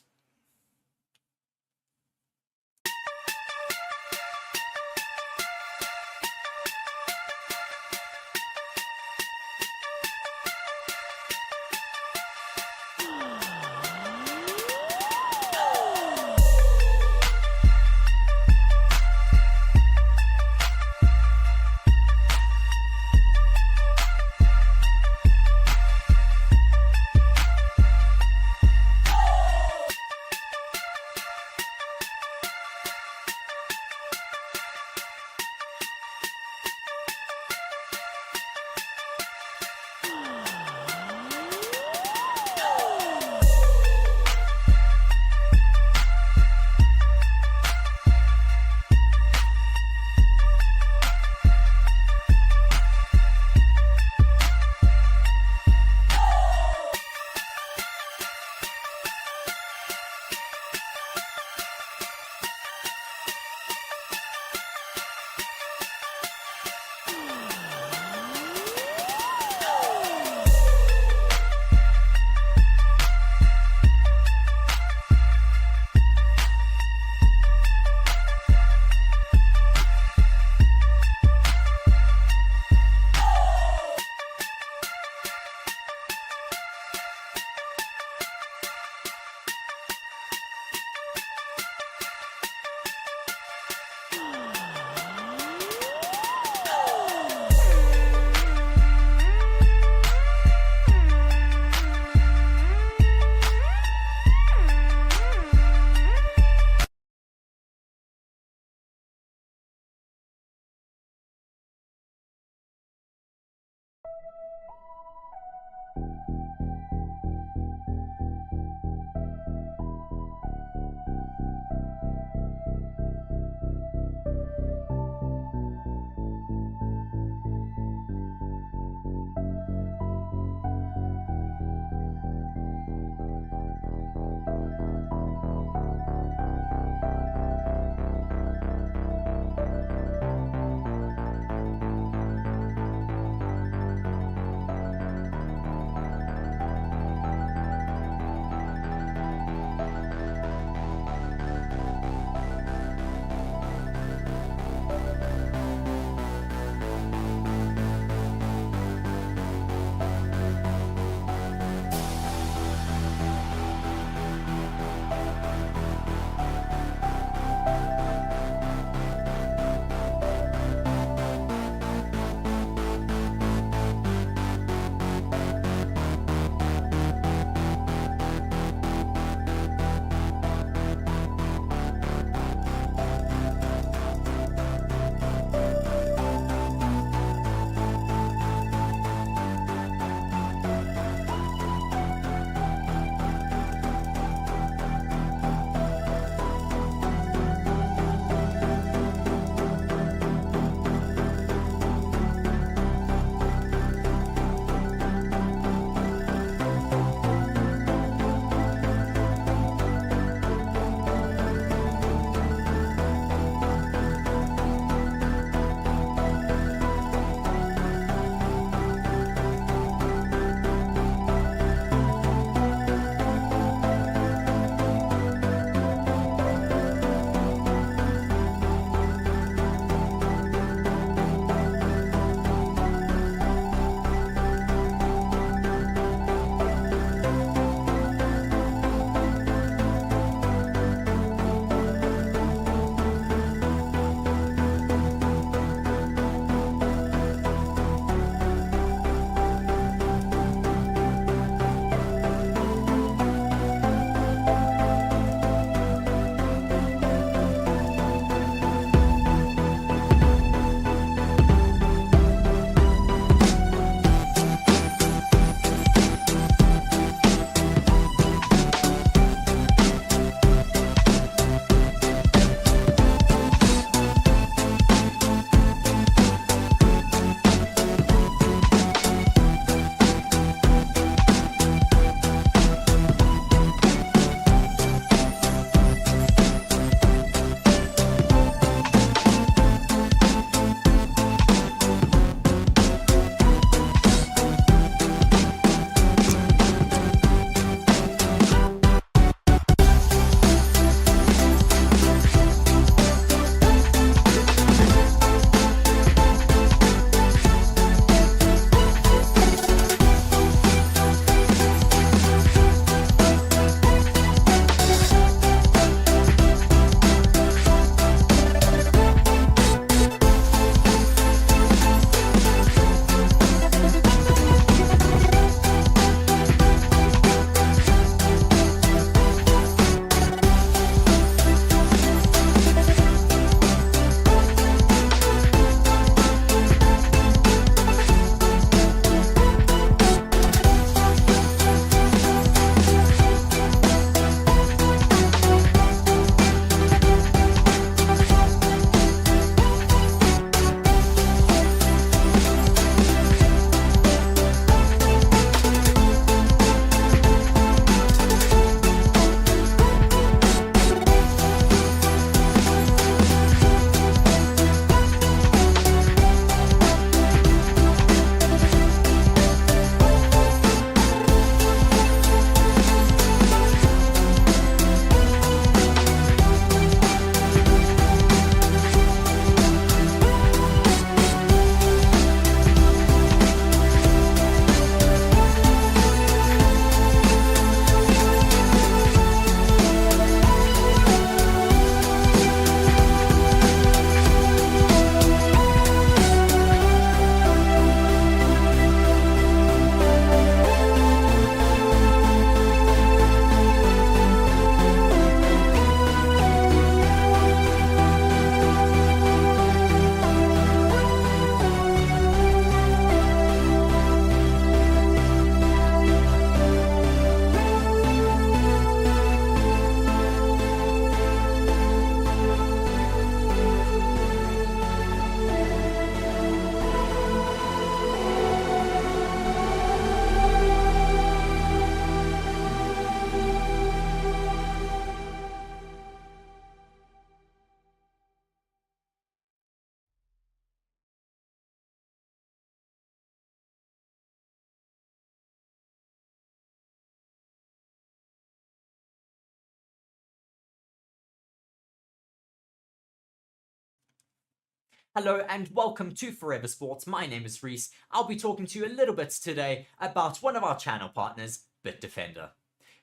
Hello and welcome to Forever Sports. My name is Reese. I'll be talking to you a little bit today about one of our channel partners, BITDEFENDER.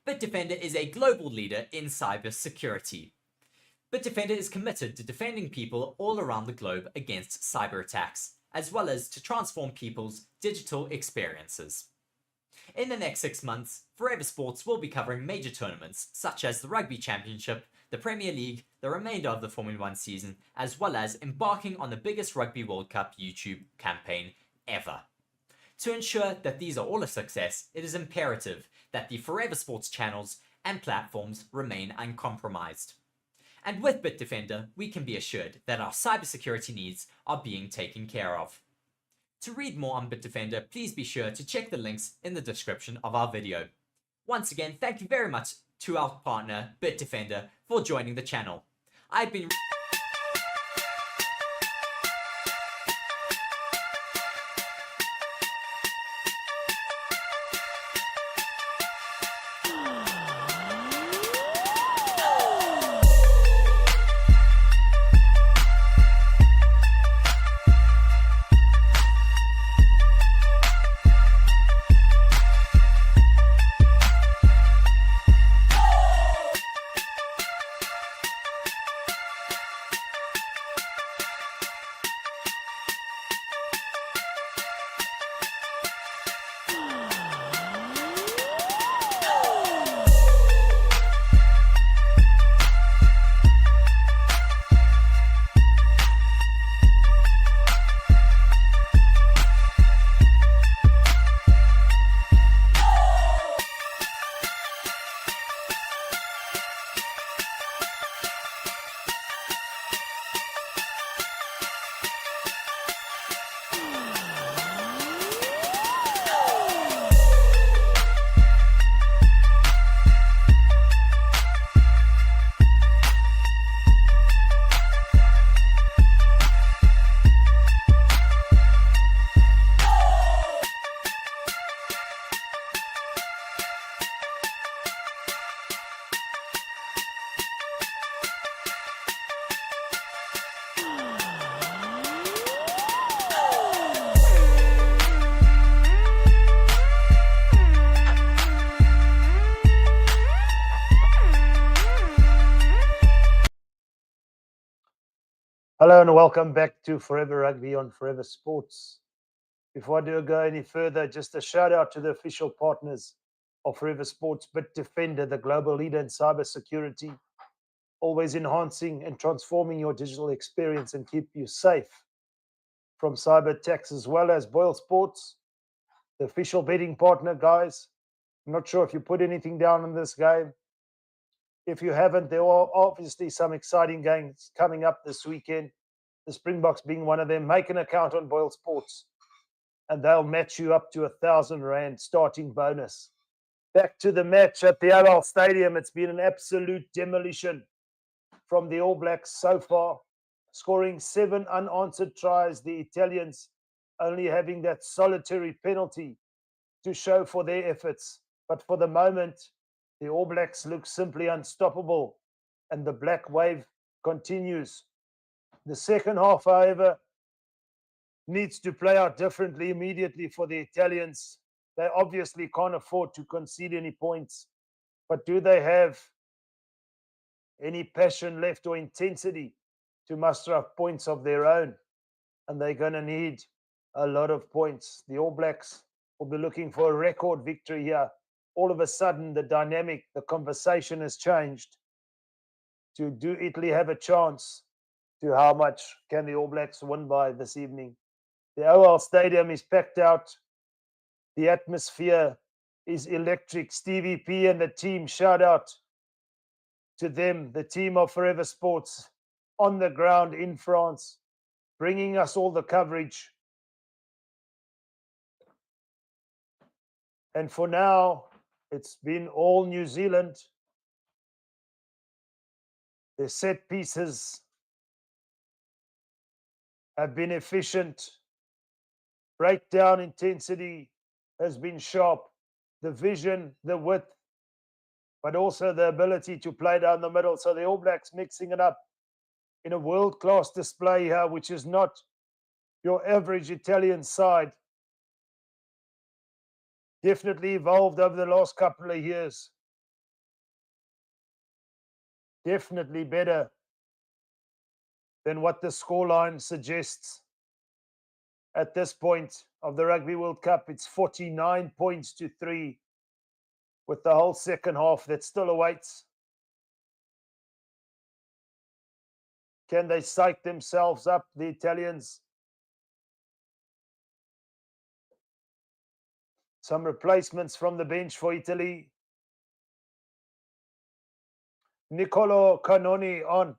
BITDEFENDER is a global leader in cyber security. BITDEFENDER is committed to defending people all around the globe against cyber attacks, as well as to transform people's digital experiences. In the next 6 months, Forever Sports will be covering major tournaments such as the Rugby Championship, the Premier League, the remainder of the Formula 1 season, as well as embarking on the biggest Rugby World Cup YouTube campaign ever. To ensure that these are all a success, it is imperative that the Forever Sports channels and platforms remain uncompromised. And with BITDEFENDER, we can be assured that our cybersecurity needs are being taken care of. To read more on BITDEFENDER, please be sure to check the links in the description of our video. Once again, thank you very much to our partner, BITDEFENDER, for joining the channel. I've been... Hello and welcome back to Forever Rugby on Forever Sports. Before I do go any further, just a shout out to the official partners of Forever Sports, BITDEFENDER, the global leader in cybersecurity, always enhancing and transforming your digital experience and keep you safe from cyber attacks, as well as BOYLESPORTS, the official betting partner, guys. I'm not sure if you put anything down on this game. If you haven't, there are obviously some exciting games coming up this weekend. The Springboks being one of them. Make an account on BOYLESPORTS and they'll match you up to R1,000 starting bonus. Back to the match at the OL Stadium. It's been an absolute demolition from the All Blacks so far, scoring 7 unanswered tries. The Italians only having that solitary penalty to show for their efforts. But for the moment, the All Blacks look simply unstoppable, and the black wave continues. The second half, however, needs to play out differently immediately for the Italians. They obviously can't afford to concede any points, but do they have any passion left or intensity to muster up points of their own? And they're going to need a lot of points. The All Blacks will be looking for a record victory here. All of a sudden, the dynamic, the conversation has changed. Do Italy have a chance? To how much can the All Blacks win by this evening? The OL Stadium is packed out. The atmosphere is electric. Stevie P and the team, shout out to them, the team of Forever Sports on the ground in France, bringing us all the coverage. And for now, it's been all New Zealand. The set pieces have been efficient. Breakdown intensity has been sharp. The vision, the width, but also the ability to play down the middle. So the All Blacks mixing it up in a world-class display here, which is not your average Italian side. Definitely evolved over the last couple of years. Definitely better than what the scoreline suggests. At this point of the Rugby World Cup, it's 49 points to 3 with the whole second half that still awaits. Can they psych themselves up, the Italians? Some replacements from the bench for Italy. Nicolo Canoni on.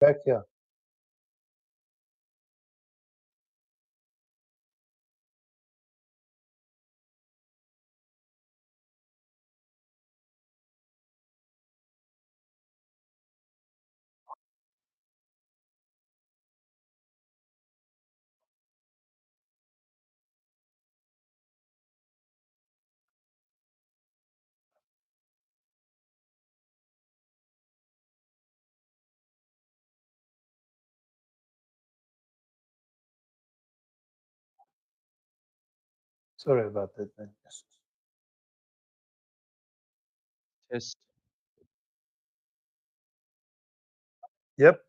Back here. Sorry about that, man. Test. Yep.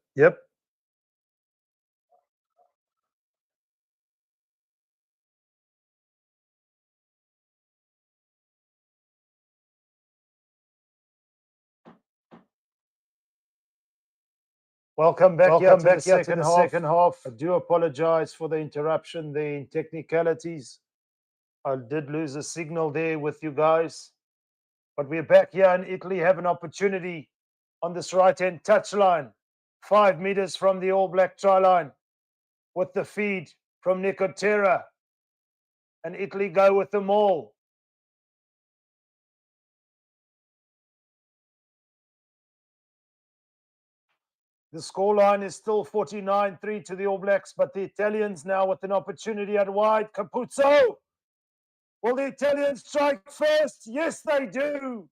Welcome back here to the second half. I do apologize for the interruption, the technicalities. I did lose a signal there with you guys. But we're back here in Italy, have an opportunity on this right-hand touchline, 5 meters from the All Black try line, with the feed from Nicotera. And Italy go with the maul. The scoreline is still 49-3 to the All Blacks, but the Italians now with an opportunity at wide. Capuzzo! Will the Italians strike first? Yes, they do.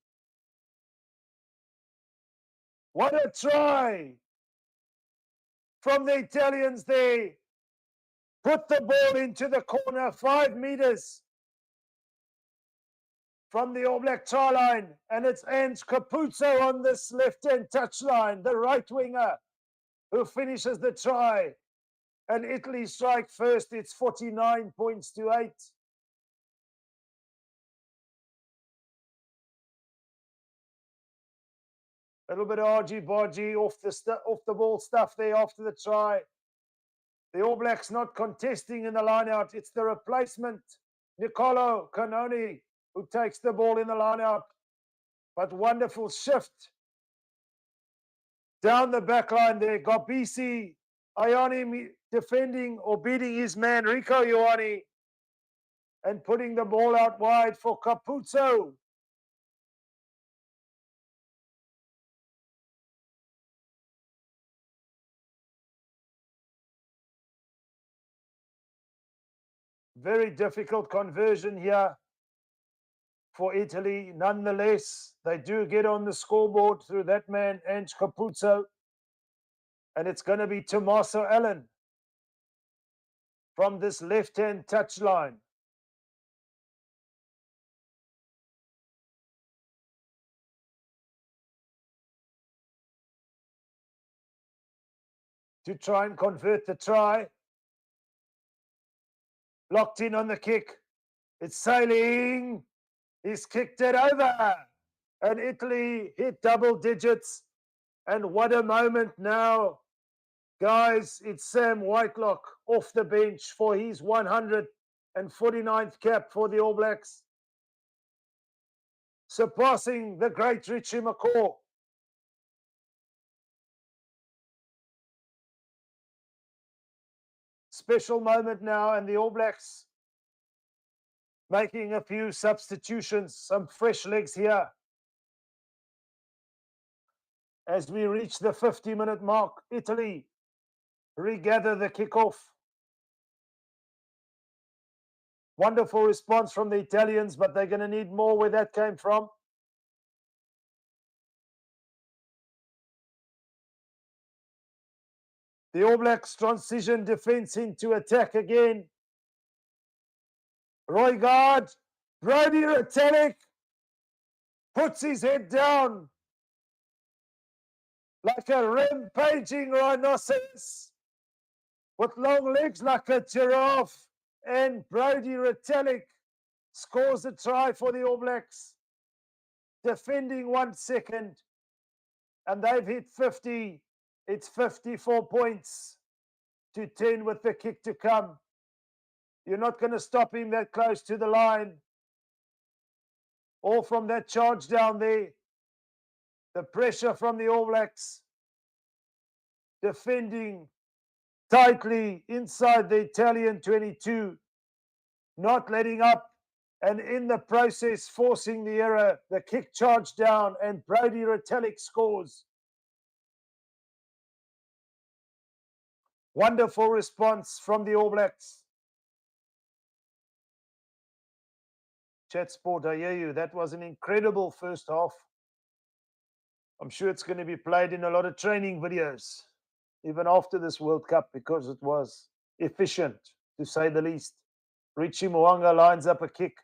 What a try from the Italians there. Put the ball into the corner, 5 meters from the All Black try line. And it's Ange Capuzzo on this left-hand touchline, the right winger, who finishes the try. And Italy strike first. It's 49 points to 8. A little bit of argy-bargy off the ball stuff there after the try. The All Blacks not contesting in the line-out. It's the replacement, Nicolo Canoni, who takes the ball in the line-out. But wonderful shift down the back line there. Gobisi, Ioane defending or beating his man, Rico Ioane, and putting the ball out wide for Capuzzo. Very difficult conversion here for Italy. Nonetheless, they do get on the scoreboard through that man, Ange Capuzzo. And it's going to be Tommaso Allen from this left-hand touchline. To try and convert the try. Locked in on the kick. It's sailing. He's kicked it over. And Italy hit double digits. And what a moment now. Guys, it's Sam Whitelock off the bench for his 149th cap for the All Blacks. Surpassing the great Richie McCaw. Special moment now, and the All Blacks making a few substitutions, some fresh legs here. As we reach the 50-minute mark, Italy regather the kickoff. Wonderful response from the Italians, but they're going to need more where that came from. The All Blacks transition defense into attack again. Roygaard, Brody Retallick puts his head down like a rampaging rhinoceros with long legs like a giraffe. And Brody Retallick scores a try for the All Blacks. Defending 1 second. And they've hit 50. It's 54 points to 10 with the kick to come. You're not going to stop him that close to the line. All from that charge down there. The pressure from the All Blacks. defending tightly inside the Italian 22, not letting up, and in the process forcing the error. The kick charged down, and Brodie Retallick scores. Wonderful response from the All Blacks. Chat Sport, I hear you. That was an incredible first half. I'm sure it's going to be played in a lot of training videos, even after this World Cup, because it was efficient, to say the least. Richie Mo'unga lines up a kick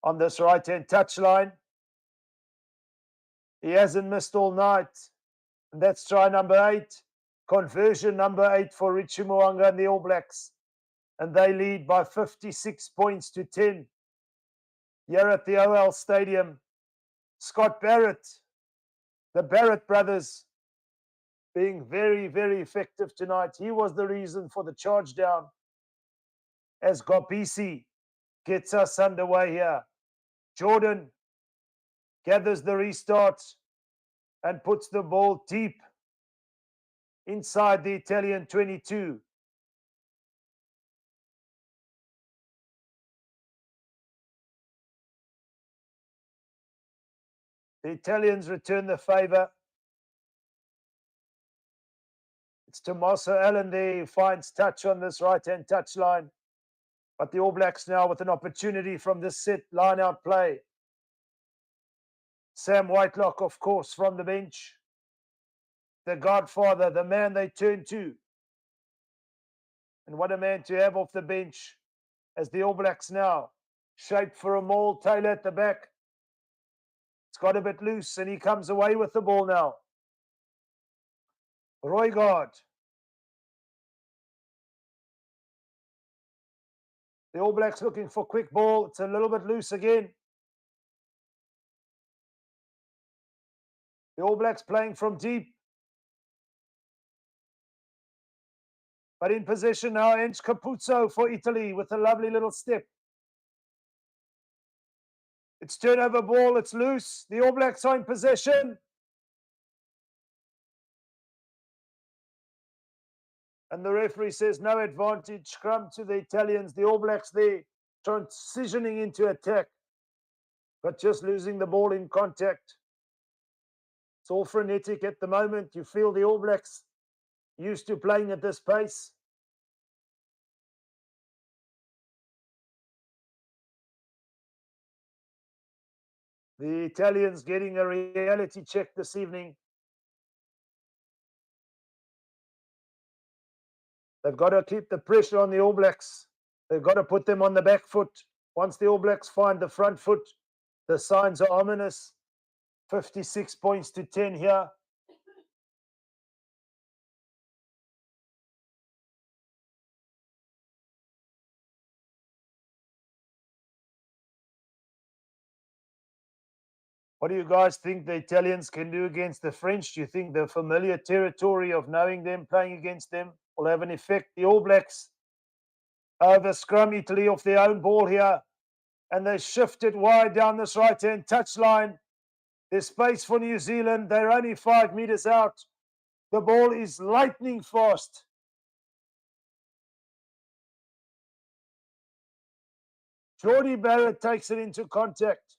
on this right-hand touchline. He hasn't missed all night. And that's try number 8. Conversion number 8 for Richie Mo'unga and the All Blacks. And they lead by 56 points to 10. Here at the OL Stadium, Scott Barrett, the Barrett brothers, being very, very effective tonight. He was the reason for the charge down as Gopisi gets us underway here. Jordan gathers the restart and puts the ball deep inside the Italian 22. The Italians return the favor. It's Tommaso Allen there who finds touch on this right-hand touchline. But the All Blacks now with an opportunity from this set line-out play. Sam Whitelock, of course, from the bench. The godfather, the man they turn to. And what a man to have off the bench as the All Blacks now shaped for a maul. Taylor at the back. It's got a bit loose and he comes away with the ball now. Roygaard. The All Blacks looking for quick ball. It's a little bit loose again. The All Blacks playing from deep. But in possession now, Ench Capuzzo for Italy with a lovely little step. It's turnover ball, it's loose. The All Blacks are in possession. And the referee says no advantage. Scrum to the Italians. The All Blacks there transitioning into attack, but just losing the ball in contact. It's all frenetic at the moment. You feel the All Blacks used to playing at this pace. The Italians getting a reality check this evening. They've got to keep the pressure on the All Blacks. They've got to put them on the back foot. Once the All Blacks find the front foot, the signs are ominous. 56 points to 10 here. What do you guys think the Italians can do against the French? Do you think the familiar territory of knowing them, playing against them, will have an effect? The All Blacks over scrum Italy off their own ball here. And they shift it wide down this right-hand touchline. There's space for New Zealand. They're only 5 meters out. The ball is lightning fast. Geordie Barrett takes it into contact.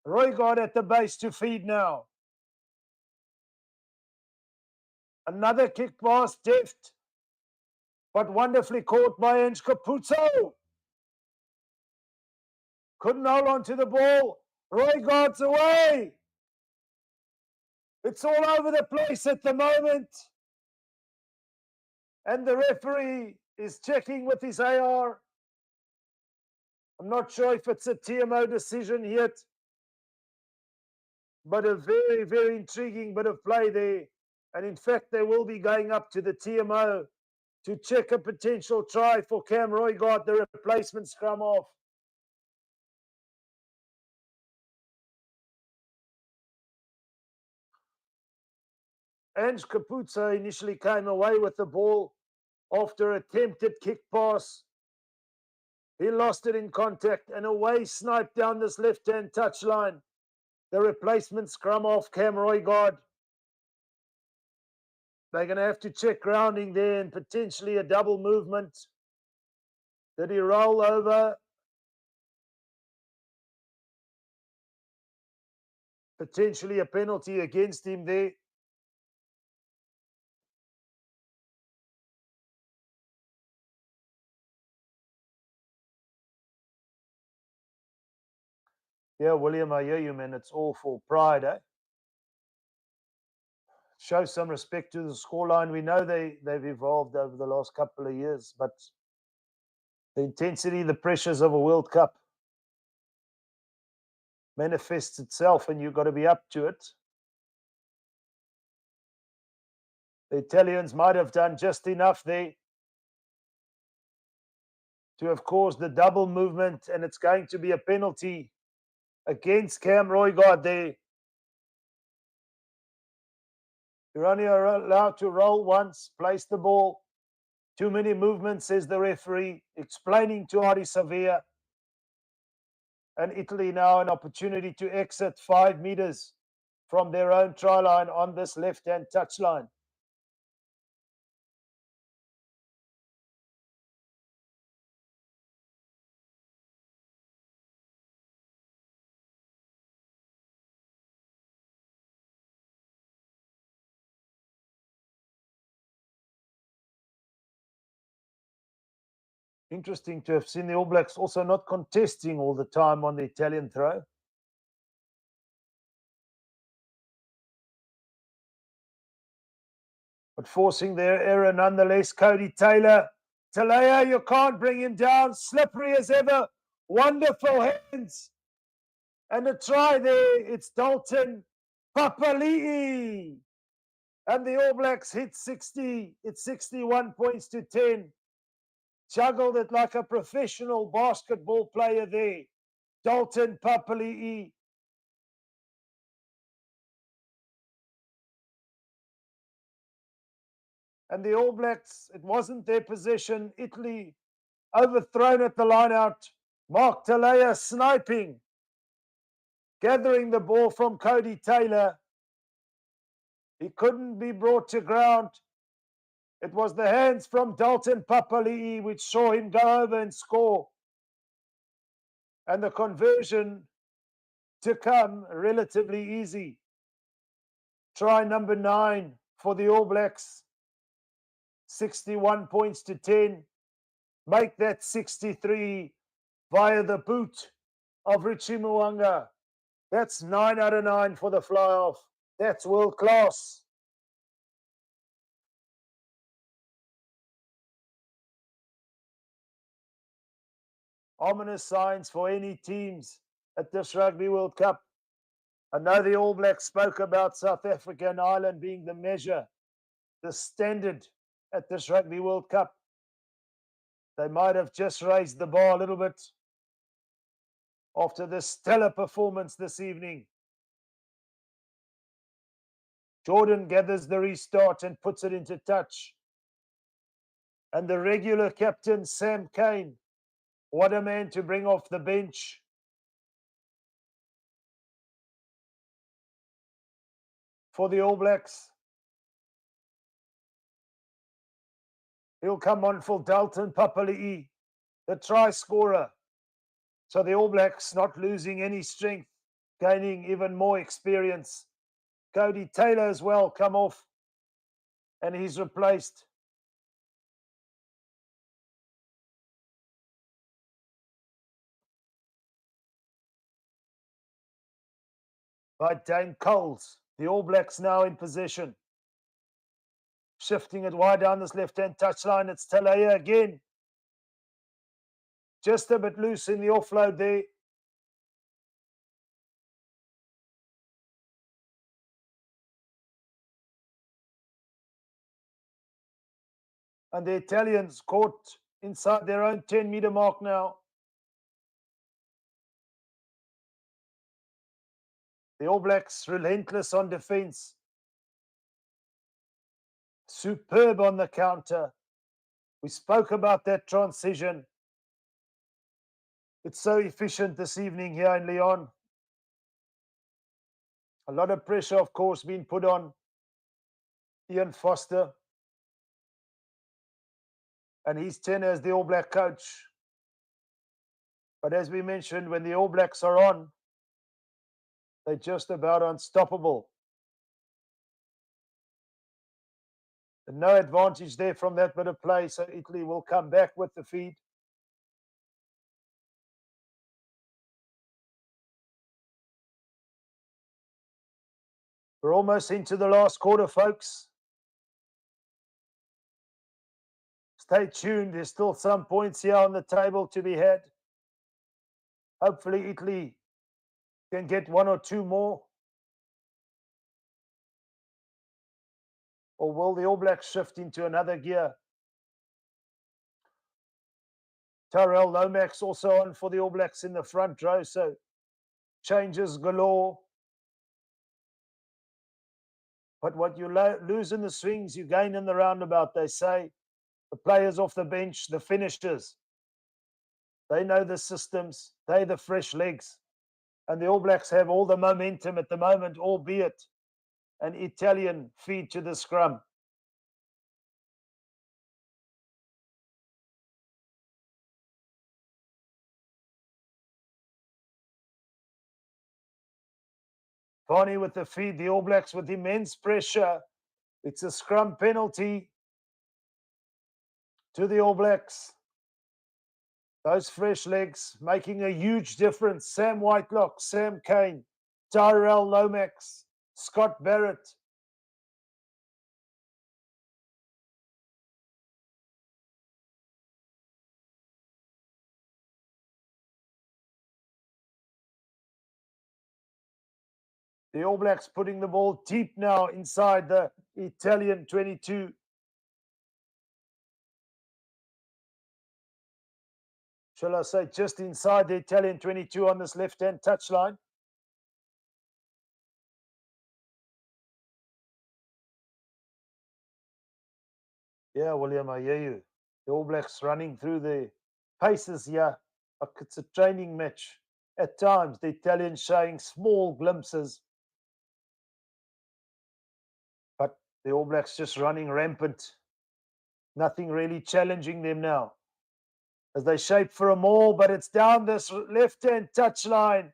Roygaard at the base to feed now. Another kick pass, deft, but wonderfully caught by Ench Capuzzo. Couldn't hold on to the ball. Roygaard's away. It's all over the place at the moment. And the referee is checking with his AR. I'm not sure if it's a TMO decision yet. But a very, very intriguing bit of play there. And in fact, they will be going up to the TMO to check a potential try for Cam Roygaard, the replacement scrum off. Ange Capuzzo initially came away with the ball after attempted kick pass. He lost it in contact and away sniped down this left-hand touchline. The replacement scrum off Cam Roygaard. They're going to have to check grounding there and potentially a double movement. Did he roll over? Potentially a penalty against him there. Yeah, William, I hear you, man. It's all for pride, eh? Show some respect to the scoreline. We know they've evolved over the last couple of years, but the intensity, the pressures of a World Cup manifests itself, and you've got to be up to it. The Italians might have done just enough there to have caused the double movement, and it's going to be a penalty against Cam Roygaard there. You're only allowed to roll once, place the ball. Too many movements, says the referee, explaining to Adi Savia. And Italy now an opportunity to exit 5 meters from their own try line on this left-hand touchline. Interesting to have seen the All Blacks also not contesting all the time on the Italian throw. But forcing their error nonetheless. Cody Taylor. Talea, you can't bring him down. Slippery as ever. Wonderful hands. And a try there. It's Dalton Papali'i. And the All Blacks hit 60. It's 61 points to 10. Juggled it like a professional basketball player there. Dalton Papali'i. And the All Blacks, it wasn't their possession. Italy overthrown at the line out. Mark Talea sniping. Gathering the ball from Cody Taylor. He couldn't be brought to ground. It was the hands from Dalton Papali'i which saw him go over and score. And the conversion to come relatively easy. Try number 9 for the All Blacks. 61 points to 10. Make that 63 via the boot of Richie Mwanga. That's 9 out of 9 for the fly-off. That's world class. Ominous signs for any teams at this Rugby World Cup. I know the All Blacks spoke about South Africa and Ireland being the measure, the standard at this Rugby World Cup. They might have just raised the bar a little bit after this stellar performance this evening. Jordan gathers the restart and puts it into touch. And the regular captain, Sam Cane. What a man to bring off the bench. For the All Blacks. He'll come on for Dalton Papali'i, the try scorer. So the All Blacks not losing any strength, gaining even more experience. Cody Taylor as well come off, and he's replaced by Dane Coles. The All Blacks now in possession. Shifting it wide down this left-hand touchline. It's Talea again. Just a bit loose in the offload there. And the Italians caught inside their own 10-meter mark now. The All Blacks relentless on defense. Superb on the counter. We spoke about that transition. It's so efficient this evening here in Lyon. A lot of pressure, of course, being put on Ian Foster, and his tenure as the All Black coach. But as we mentioned, when the All Blacks are on, they're just about unstoppable. And no advantage there from that bit of play, so Italy will come back with the feed. We're almost into the last quarter, folks. Stay tuned. There's still some points here on the table to be had. Hopefully, Italy can get one or two more. Or will the All Blacks shift into another gear? Tyrell Lomax also on for the All Blacks in the front row, so changes galore. But what you lose in the swings, you gain in the roundabout, they say. The players off the bench, the finishers, they know the systems, they're the fresh legs. And the All Blacks have all the momentum at the moment, albeit an Italian feed to the scrum. Barney with the feed, the All Blacks with immense pressure. It's a scrum penalty to the All Blacks. Those fresh legs making a huge difference. Sam Whitelock, Sam Kane, Tyrell Lomax, Scott Barrett. The All Blacks putting the ball deep now inside the Italian 22. Shall I say just inside the Italian 22 on this left-hand touchline? Yeah, William, I hear you. The All Blacks running through the paces here. Like it's a training match. At times, the Italians showing small glimpses. But the All Blacks just running rampant. Nothing really challenging them now. As they shape for a maul, but it's down this left-hand touchline.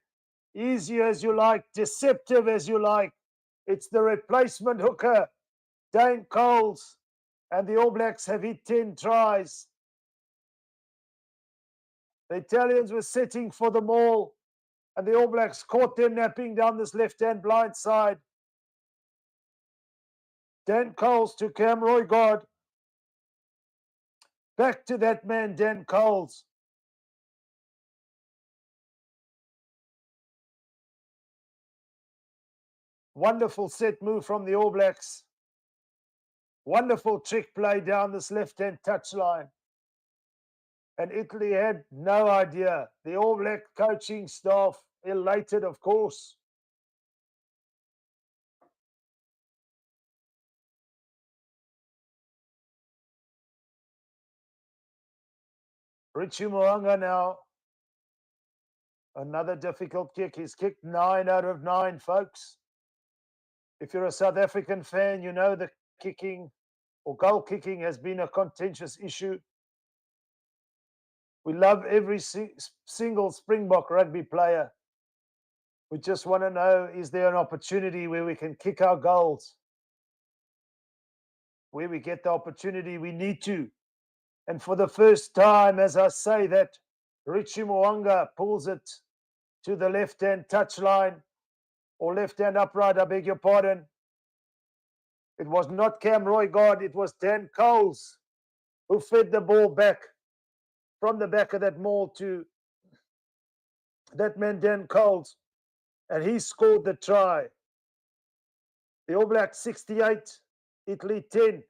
Easy as you like, deceptive as you like. It's the replacement hooker, Dane Coles. And the All Blacks have hit 10 tries. The Italians were sitting for the maul, and the All Blacks caught them napping down this left-hand blind side. Dan Coles to Cam Roygard. Back to that man, Dan Coles. Wonderful set move from the All Blacks. Wonderful trick play down this left-hand touchline. And Italy had no idea. The All Black coaching staff, elated, of course. Richie Mo'unga now. Another difficult kick. He's kicked 9 out of 9, folks. If you're a South African fan, you know the kicking or goal kicking has been a contentious issue. We love every single Springbok rugby player. We just want to know, is there an opportunity where we can kick our goals? Where we get the opportunity, we need to. And for the first time, as I say that, Richie Mo'unga pulls it to the left-hand touchline, or left-hand upright, I beg your pardon. It was not Cam Roygard, it was Dan Coles who fed the ball back from the back of that maul to that man, Dan Coles, and he scored the try. The All Blacks 68, Italy 10.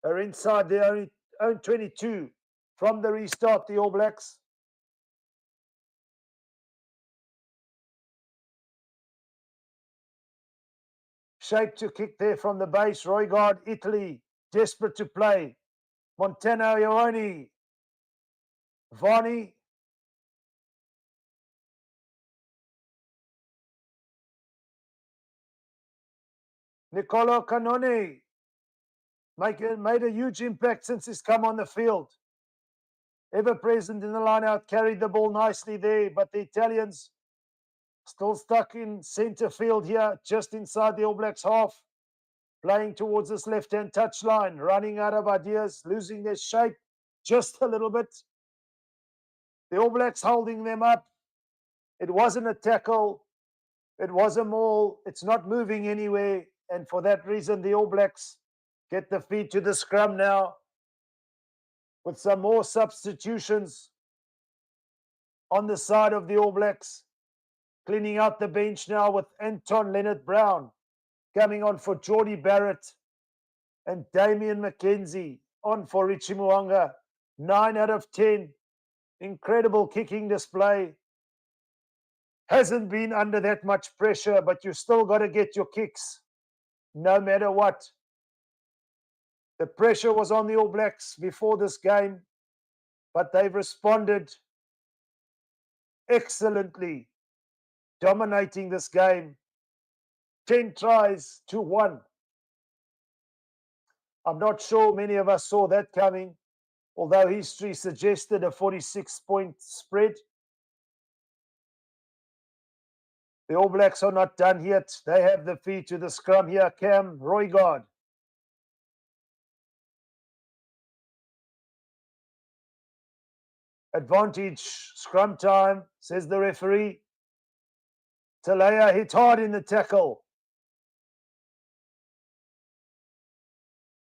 Are inside their own 22 from the restart, the All Blacks. Shape to kick there from the base. Roygard, Italy, desperate to play. Montano Ioane. Varney. Nicolo Canone made a huge impact since he's come on the field. Ever present in the line out, carried the ball nicely there, but the Italians still stuck in centre field here, just inside the All Blacks half, playing towards this left-hand touchline, running out of ideas, losing their shape just a little bit. The All Blacks holding them up. It wasn't a tackle. It was a maul. It's not moving anywhere. And for that reason, the All Blacks get the feed to the scrum now with some more substitutions on the side of the All Blacks. Cleaning out the bench now with Anton Leonard-Brown coming on for Geordie Barrett and Damian McKenzie on for Richie Mo'unga. 9 out of 10. Incredible kicking display. Hasn't been under that much pressure, but you still got to get your kicks no matter what. The pressure was on the All Blacks before this game, but they've responded excellently, dominating this game. 10 tries to 1. I'm not sure many of us saw that coming, although history suggested a 46-point spread. The All Blacks are not done yet. They have the feed to the scrum here. Cam Roigard. Advantage, scrum time, says the referee. Talea hit hard in the tackle.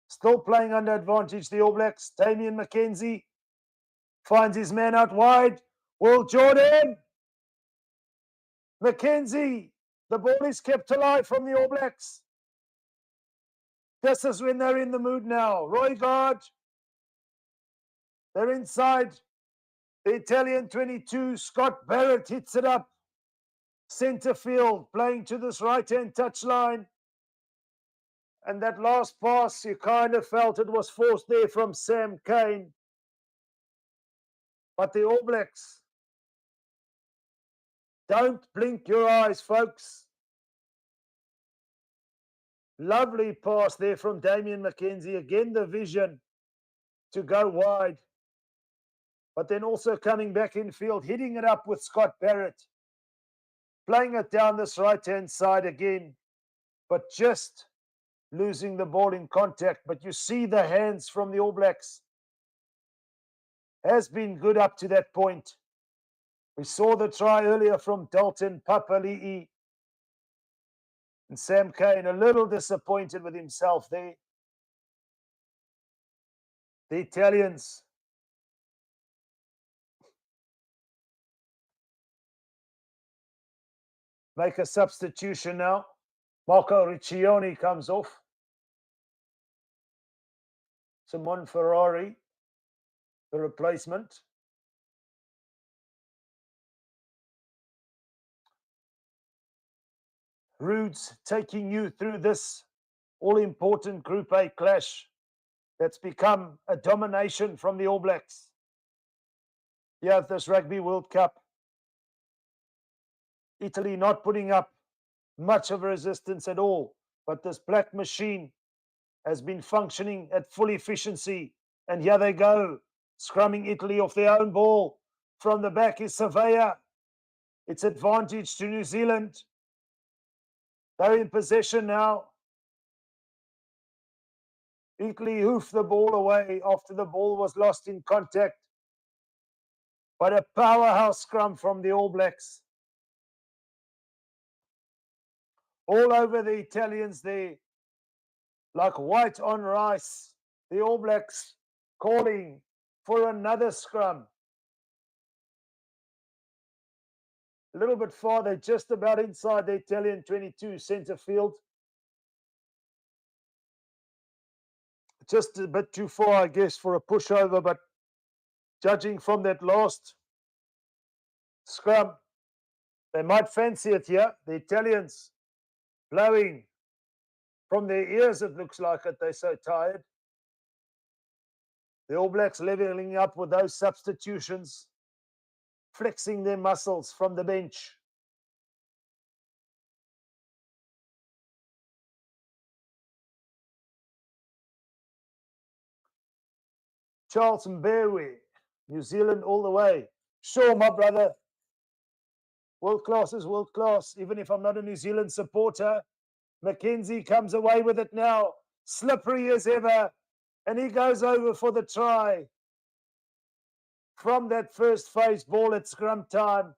Still playing under advantage, the All Blacks. Damian McKenzie finds his man out wide. Will Jordan. McKenzie. The ball is kept alive from the All Blacks. This is when they're in the mood now. Roigard. They're inside. The Italian 22, Scott Barrett, hits it up. Centre field, playing to this right-hand touchline. And that last pass, you kind of felt it was forced there from Sam Cane. But the All Blacks, don't blink your eyes, folks. Lovely pass there from Damian McKenzie. Again, the vision to go wide. But then also coming back in field, hitting it up with Scott Barrett. Playing it down this right-hand side again. But just losing the ball in contact. But you see the hands from the All Blacks has been good up to that point. We saw the try earlier from Dalton Papali'i. And Sam Cane a little disappointed with himself there. The Italians make a substitution now. Marco Riccioni comes off. Simon Ferrari, the replacement. Rudes taking you through this all-important Group A clash that's become a domination from the All Blacks. You have this Rugby World Cup. Italy not putting up much of a resistance at all, but this black machine has been functioning at full efficiency. And here they go, scrumming Italy off their own ball. From the back is Surveyor. It's advantage to New Zealand. They're in possession now. Italy hoofed the ball away after the ball was lost in contact. But a powerhouse scrum from the All Blacks. All over the Italians there, like white on rice. The All Blacks calling for another scrum. A little bit farther, just about inside the Italian 22 centre field. Just a bit too far, I guess, for a pushover, but judging from that last scrum, they might fancy it here. The Italians blowing from their ears, it looks like it. They're so tired. The All Blacks leveling up with those substitutions, flexing their muscles from the bench. Charles Mbewe, New Zealand all the way. Sure, my brother. World class is world class. Even if I'm not a New Zealand supporter, Mackenzie comes away with it now. Slippery as ever. And he goes over for the try. From that first phase ball at scrum time.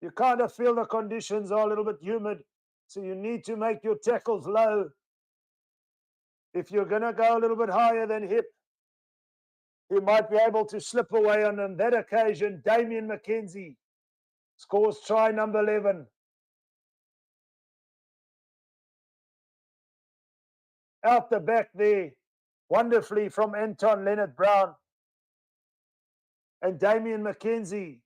You kind of feel the conditions are a little bit humid. So you need to make your tackles low. If you're going to go a little bit higher than hip, he might be able to slip away. And on that occasion, Damien McKenzie scores try number 11. Out the back there, wonderfully from Anton Leonard-Brown. And Damien McKenzie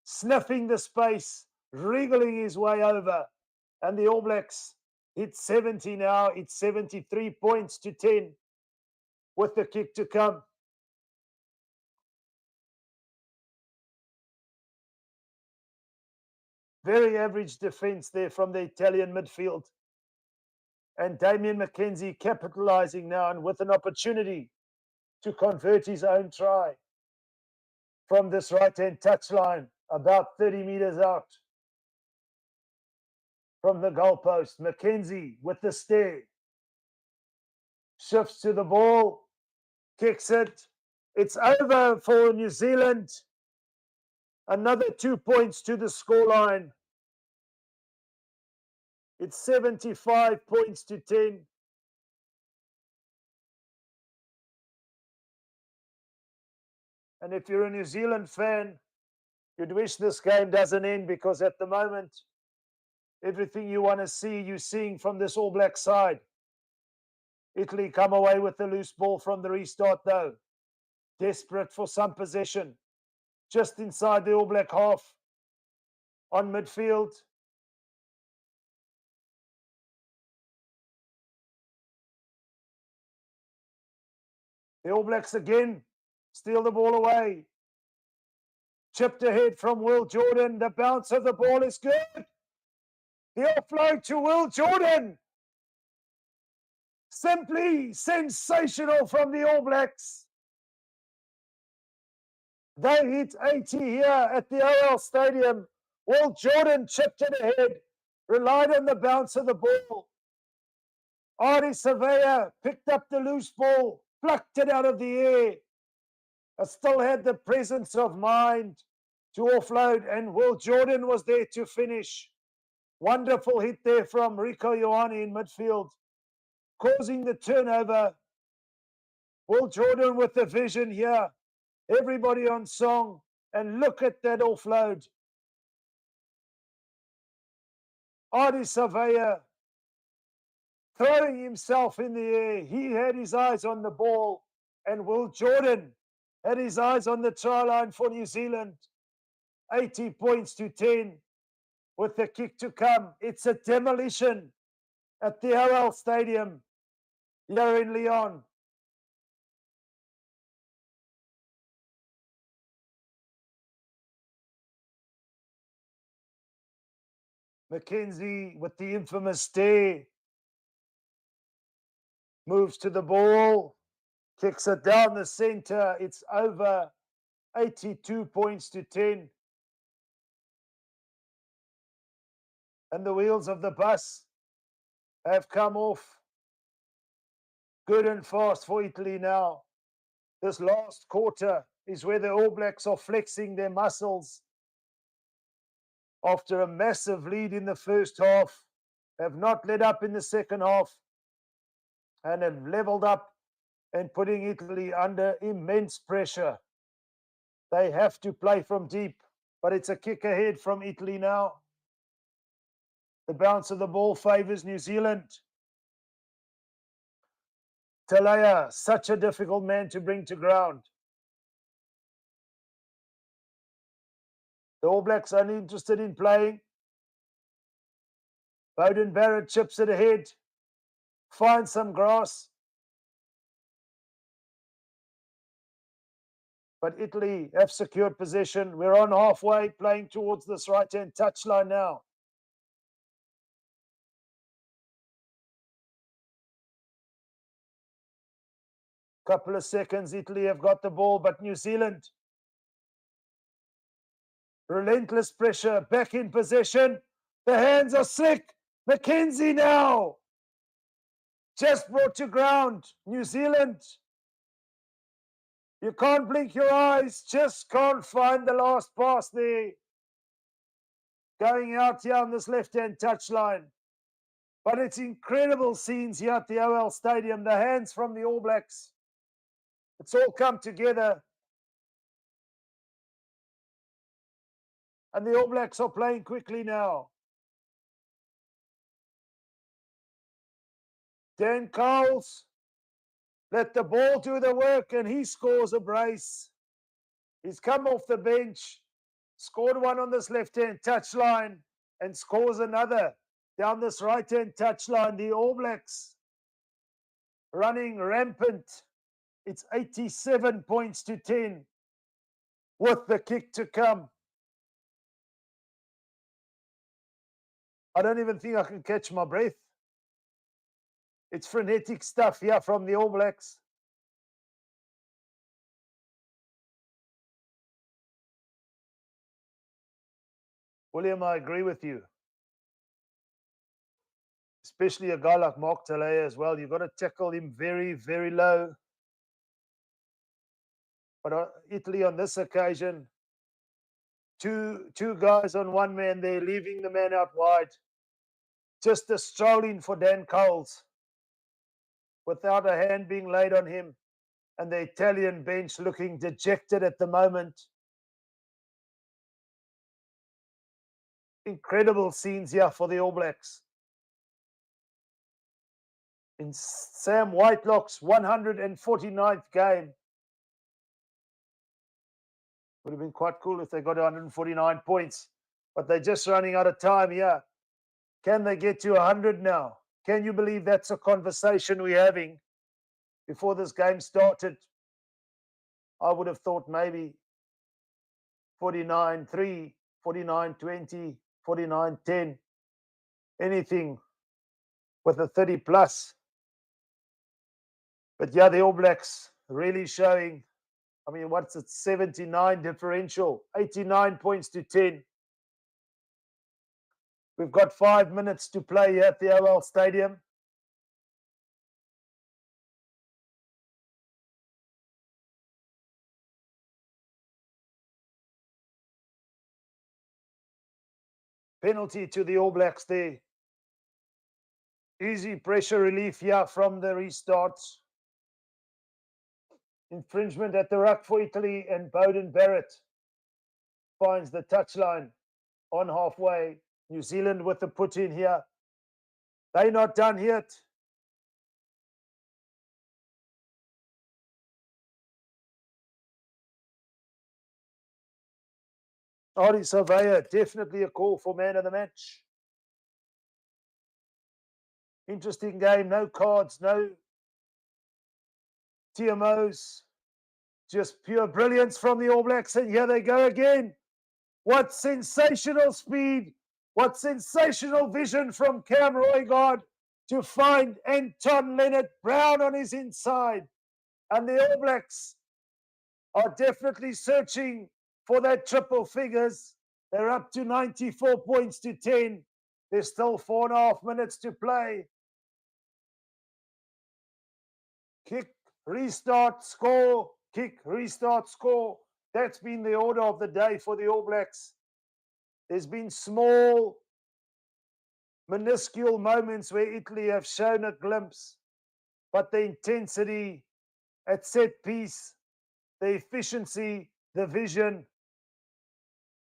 sniffing the space, wriggling his way over. And the All Blacks hit 70 now. It's 73 points to 10 with the kick to come. Very average defense there from the Italian midfield. And Damien McKenzie capitalizing now and with an opportunity to convert his own try from this right-hand touchline, about 30 meters out from the goalpost. McKenzie with the stare. Shifts to the ball, kicks it. It's over for New Zealand. Another 2 points to the scoreline. It's 75 points to 10. And if you're a New Zealand fan, you'd wish this game doesn't end, because at the moment, everything you want to see, you're seeing from this All Black side. Italy come away with the loose ball from the restart though. Desperate for some possession. Just inside the All Black half. On midfield. The All Blacks again steal the ball away. Chipped ahead from Will Jordan. The bounce of the ball is good. The offload to Will Jordan. Simply sensational from the All Blacks. They hit 80 here at the OL Stadium. Will Jordan chipped it ahead. Relied on the bounce of the ball. Artie Surveyor picked up the loose ball. Plucked it out of the air. I still had the presence of mind to offload, and Will Jordan was there to finish. Wonderful hit there from Rico Ioane in midfield, causing the turnover. Will Jordan with the vision here. Everybody on song, and look at that offload. Artie Surveyor throwing himself in the air. He had his eyes on the ball, and Will Jordan had his eyes on the try line for New Zealand. 80 points to 10 with the kick to come. It's a demolition at the OL Stadium here in Lyon. McKenzie with the infamous stare. Moves to the ball. Kicks it down the center. It's over. 82 points to 10. And the wheels of the bus have come off. Good and fast for Italy now. This last quarter is where the All Blacks are flexing their muscles. After a massive lead in the first half, have not let up in the second half, and have leveled up and putting Italy under immense pressure. They have to play from deep, but it's a kick ahead from Italy now. The bounce of the ball favours New Zealand. Talaya, such a difficult man to bring to ground. The All Blacks only interested in playing. Bowden Barrett chips it ahead. Finds some grass. But Italy have secured possession. We're on halfway, playing towards this right-hand touchline now. Couple of seconds, Italy have got the ball, but New Zealand, relentless pressure, back in possession. The hands are slick. McKenzie now. Just brought to ground. New Zealand. You can't blink your eyes. Just can't find the last pass there. Going out here on this left-hand touchline. But it's incredible scenes here at the OL Stadium. The hands from the All Blacks. It's all come together. And the All Blacks are playing quickly now. Dan Coles let the ball do the work and he scores a brace. He's come off the bench, scored one on this left-hand touchline and scores another down this right-hand touchline. The All Blacks running rampant. It's 87 points to 10 with the kick to come. I don't even think I can catch my breath. It's frenetic stuff here from the All Blacks. William, I agree with you. Especially a guy like Mark Talea as well. You've got to tackle him very, very low. But Italy on this occasion, two guys on one man there, leaving the man out wide. Just a strolling for Dan Coles, without a hand being laid on him, and the Italian bench looking dejected at the moment. Incredible scenes here for the All Blacks. In Sam Whitelock's 149th game. Would have been quite cool if they got 149 points, but they're just running out of time here. Can they get to 100 now? Can you believe that's a conversation we're having before this game started? I would have thought maybe 49-3, 49-20, 49-10, anything with a 30 plus. But yeah, the All Blacks really showing, I mean, what's it, 79 differential, 89 points to 10. We've got 5 minutes to play here at the OL Stadium. Penalty to the All Blacks there. Easy pressure relief here from the restarts. Infringement at the ruck for Italy, and Bowden Barrett finds the touchline on halfway. New Zealand with the put in here. They're not done yet. Artie Surveyor, definitely a call for man of the match. Interesting game, no cards, no TMOs. Just pure brilliance from the All Blacks, and here they go again. What sensational speed, what sensational vision from Cam Roigard to find Anton Leonard-Brown on his inside. And the All Blacks are definitely searching for that triple figures. They're up to 94 points to 10. There's still 4.5 minutes to play. Kick, restart, score. Kick, restart, score. That's been the order of the day for the All Blacks. There's been small, minuscule moments where Italy have shown a glimpse, but the intensity at set piece, the efficiency, the vision,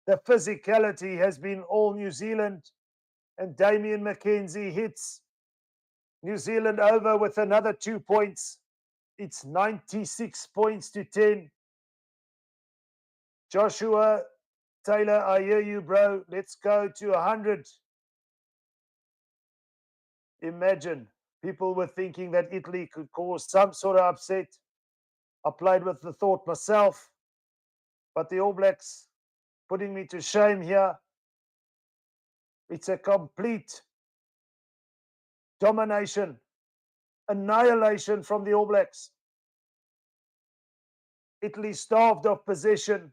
the physicality has been all New Zealand, and Damian McKenzie hits New Zealand over with another 2 points. It's 96 points to 10. Joshua Taylor, I hear you, bro. Let's go to 100. Imagine people were thinking that Italy could cause some sort of upset. I played with the thought myself, but the All Blacks putting me to shame here. It's a complete domination, annihilation from the All Blacks. Italy starved of possession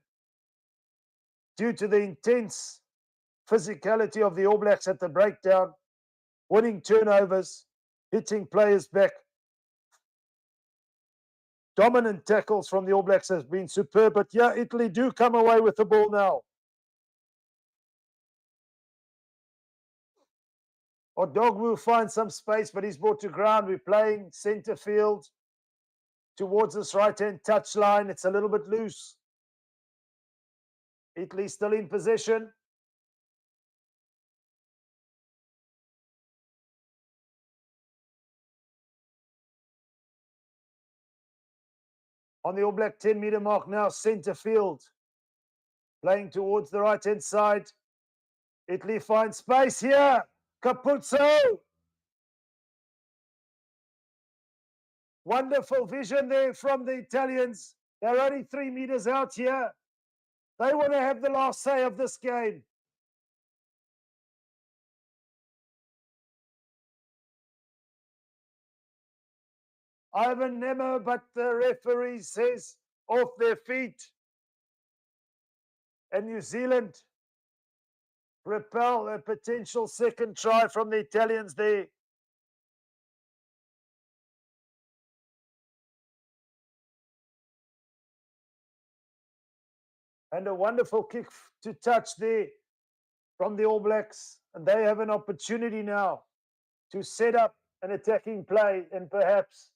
due to the intense physicality of the All Blacks at the breakdown, winning turnovers, hitting players back. Dominant tackles from the All Blacks has been superb, but yeah, Italy do come away with the ball now. Odogwu finds some space, but he's brought to ground. We're playing centre field towards this right-hand touchline. It's a little bit loose. Italy still in possession. On the All Black 10-meter mark now, centre field. Playing towards the right-hand side. Italy finds space here. Capuzzo. Wonderful vision there from the Italians. They're only 3 meters out here. They want to have the last say of this game. Ivan Nemo, but the referee says off their feet. And New Zealand repel a potential second try from the Italians there. And a wonderful kick to touch there from the All Blacks. And they have an opportunity now to set up an attacking play and perhaps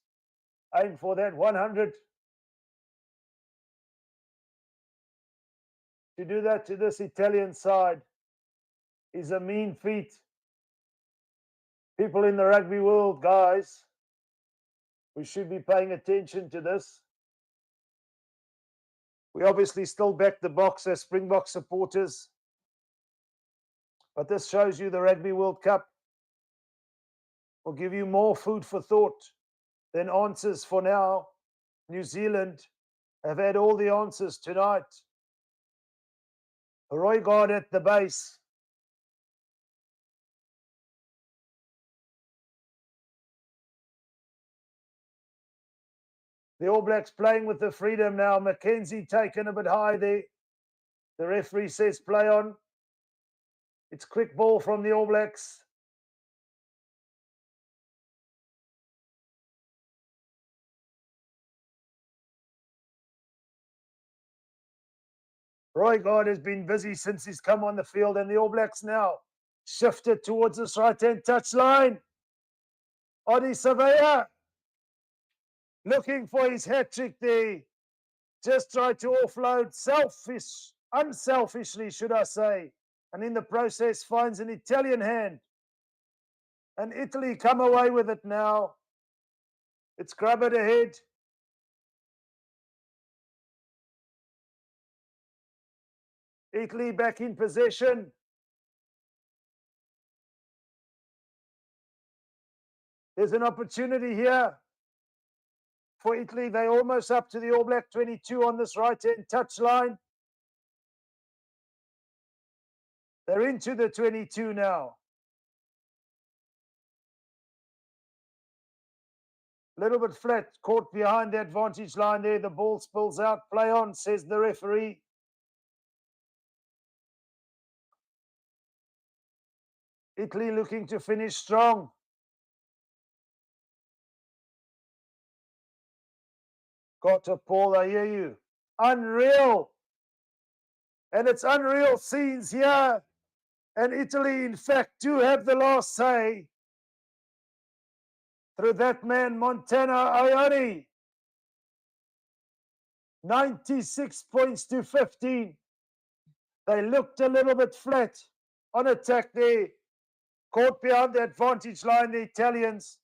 aim for that 100. To do that to this Italian side is a mean feat. People in the rugby world, guys, we should be paying attention to this. We obviously still back the Boks as Springbok supporters. But this shows you the Rugby World Cup will give you more food for thought than answers for now. New Zealand have had all the answers tonight. Roygard at the base. The All Blacks playing with the freedom now. Mackenzie taken a bit high there. The referee says play on. It's quick ball from the All Blacks. Roygard has been busy since he's come on the field, and the All Blacks now shifted towards this right-hand touchline. Odi Savea looking for his hat-trick there. Just tried to offload unselfishly, should I say, and in the process finds an Italian hand. And Italy come away with it now. It's grab it ahead. Italy back in possession. There's an opportunity here for Italy. They're almost up to the All Black 22 on this right-hand touchline. They're into the 22 now. A little bit flat, caught behind the advantage line there. The ball spills out. Play on, says the referee. Italy looking to finish strong. Got to Paul, I hear you. Unreal. And it's unreal scenes here. And Italy, in fact, do have the last say through that man, Montana Ioni. 96 points to 15. They looked a little bit flat on attack there. Caught behind the advantage line, the Italians.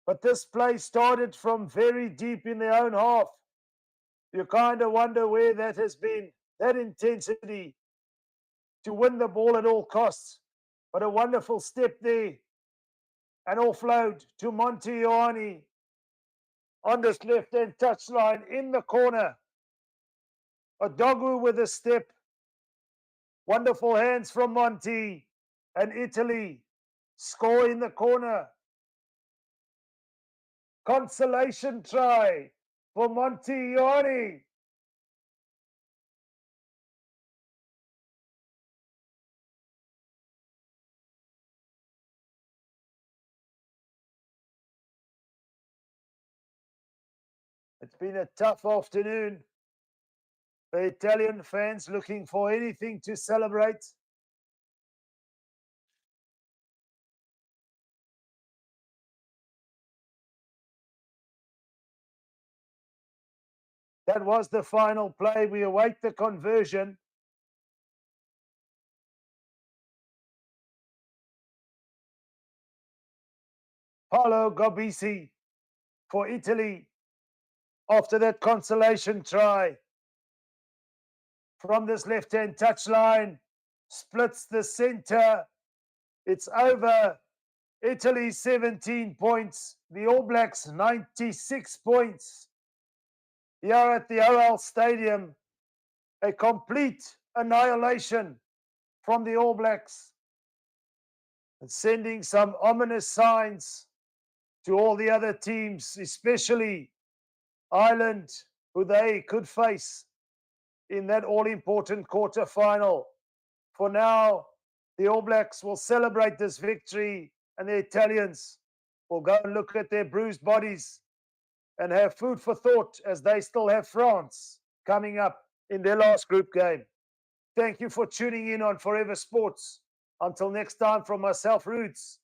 But this play started from very deep in their own half. You kind of wonder where that has been, that intensity to win the ball at all costs. But a wonderful step there. And offload to Montiani on this left-hand touchline in the corner. Odogwu with a step. Wonderful hands from Monti. And Italy score in the corner. Consolation try for Monty Ioane. It's been a tough afternoon. The Italian fans looking for anything to celebrate. That was the final play. We await the conversion. Paolo Gobisi for Italy after that consolation try. From this left-hand touchline, splits the center. It's over. Italy 17 points. The All Blacks 96 points. Here at the OL Stadium, a complete annihilation from the All Blacks. And sending some ominous signs to all the other teams, especially Ireland, who they could face in that all-important quarter-final. For now, the All Blacks will celebrate this victory, and the Italians will go and look at their bruised bodies and have food for thought as they still have France coming up in their last group game. Thank you for tuning in on Forever Sports. Until next time, from myself, Roots,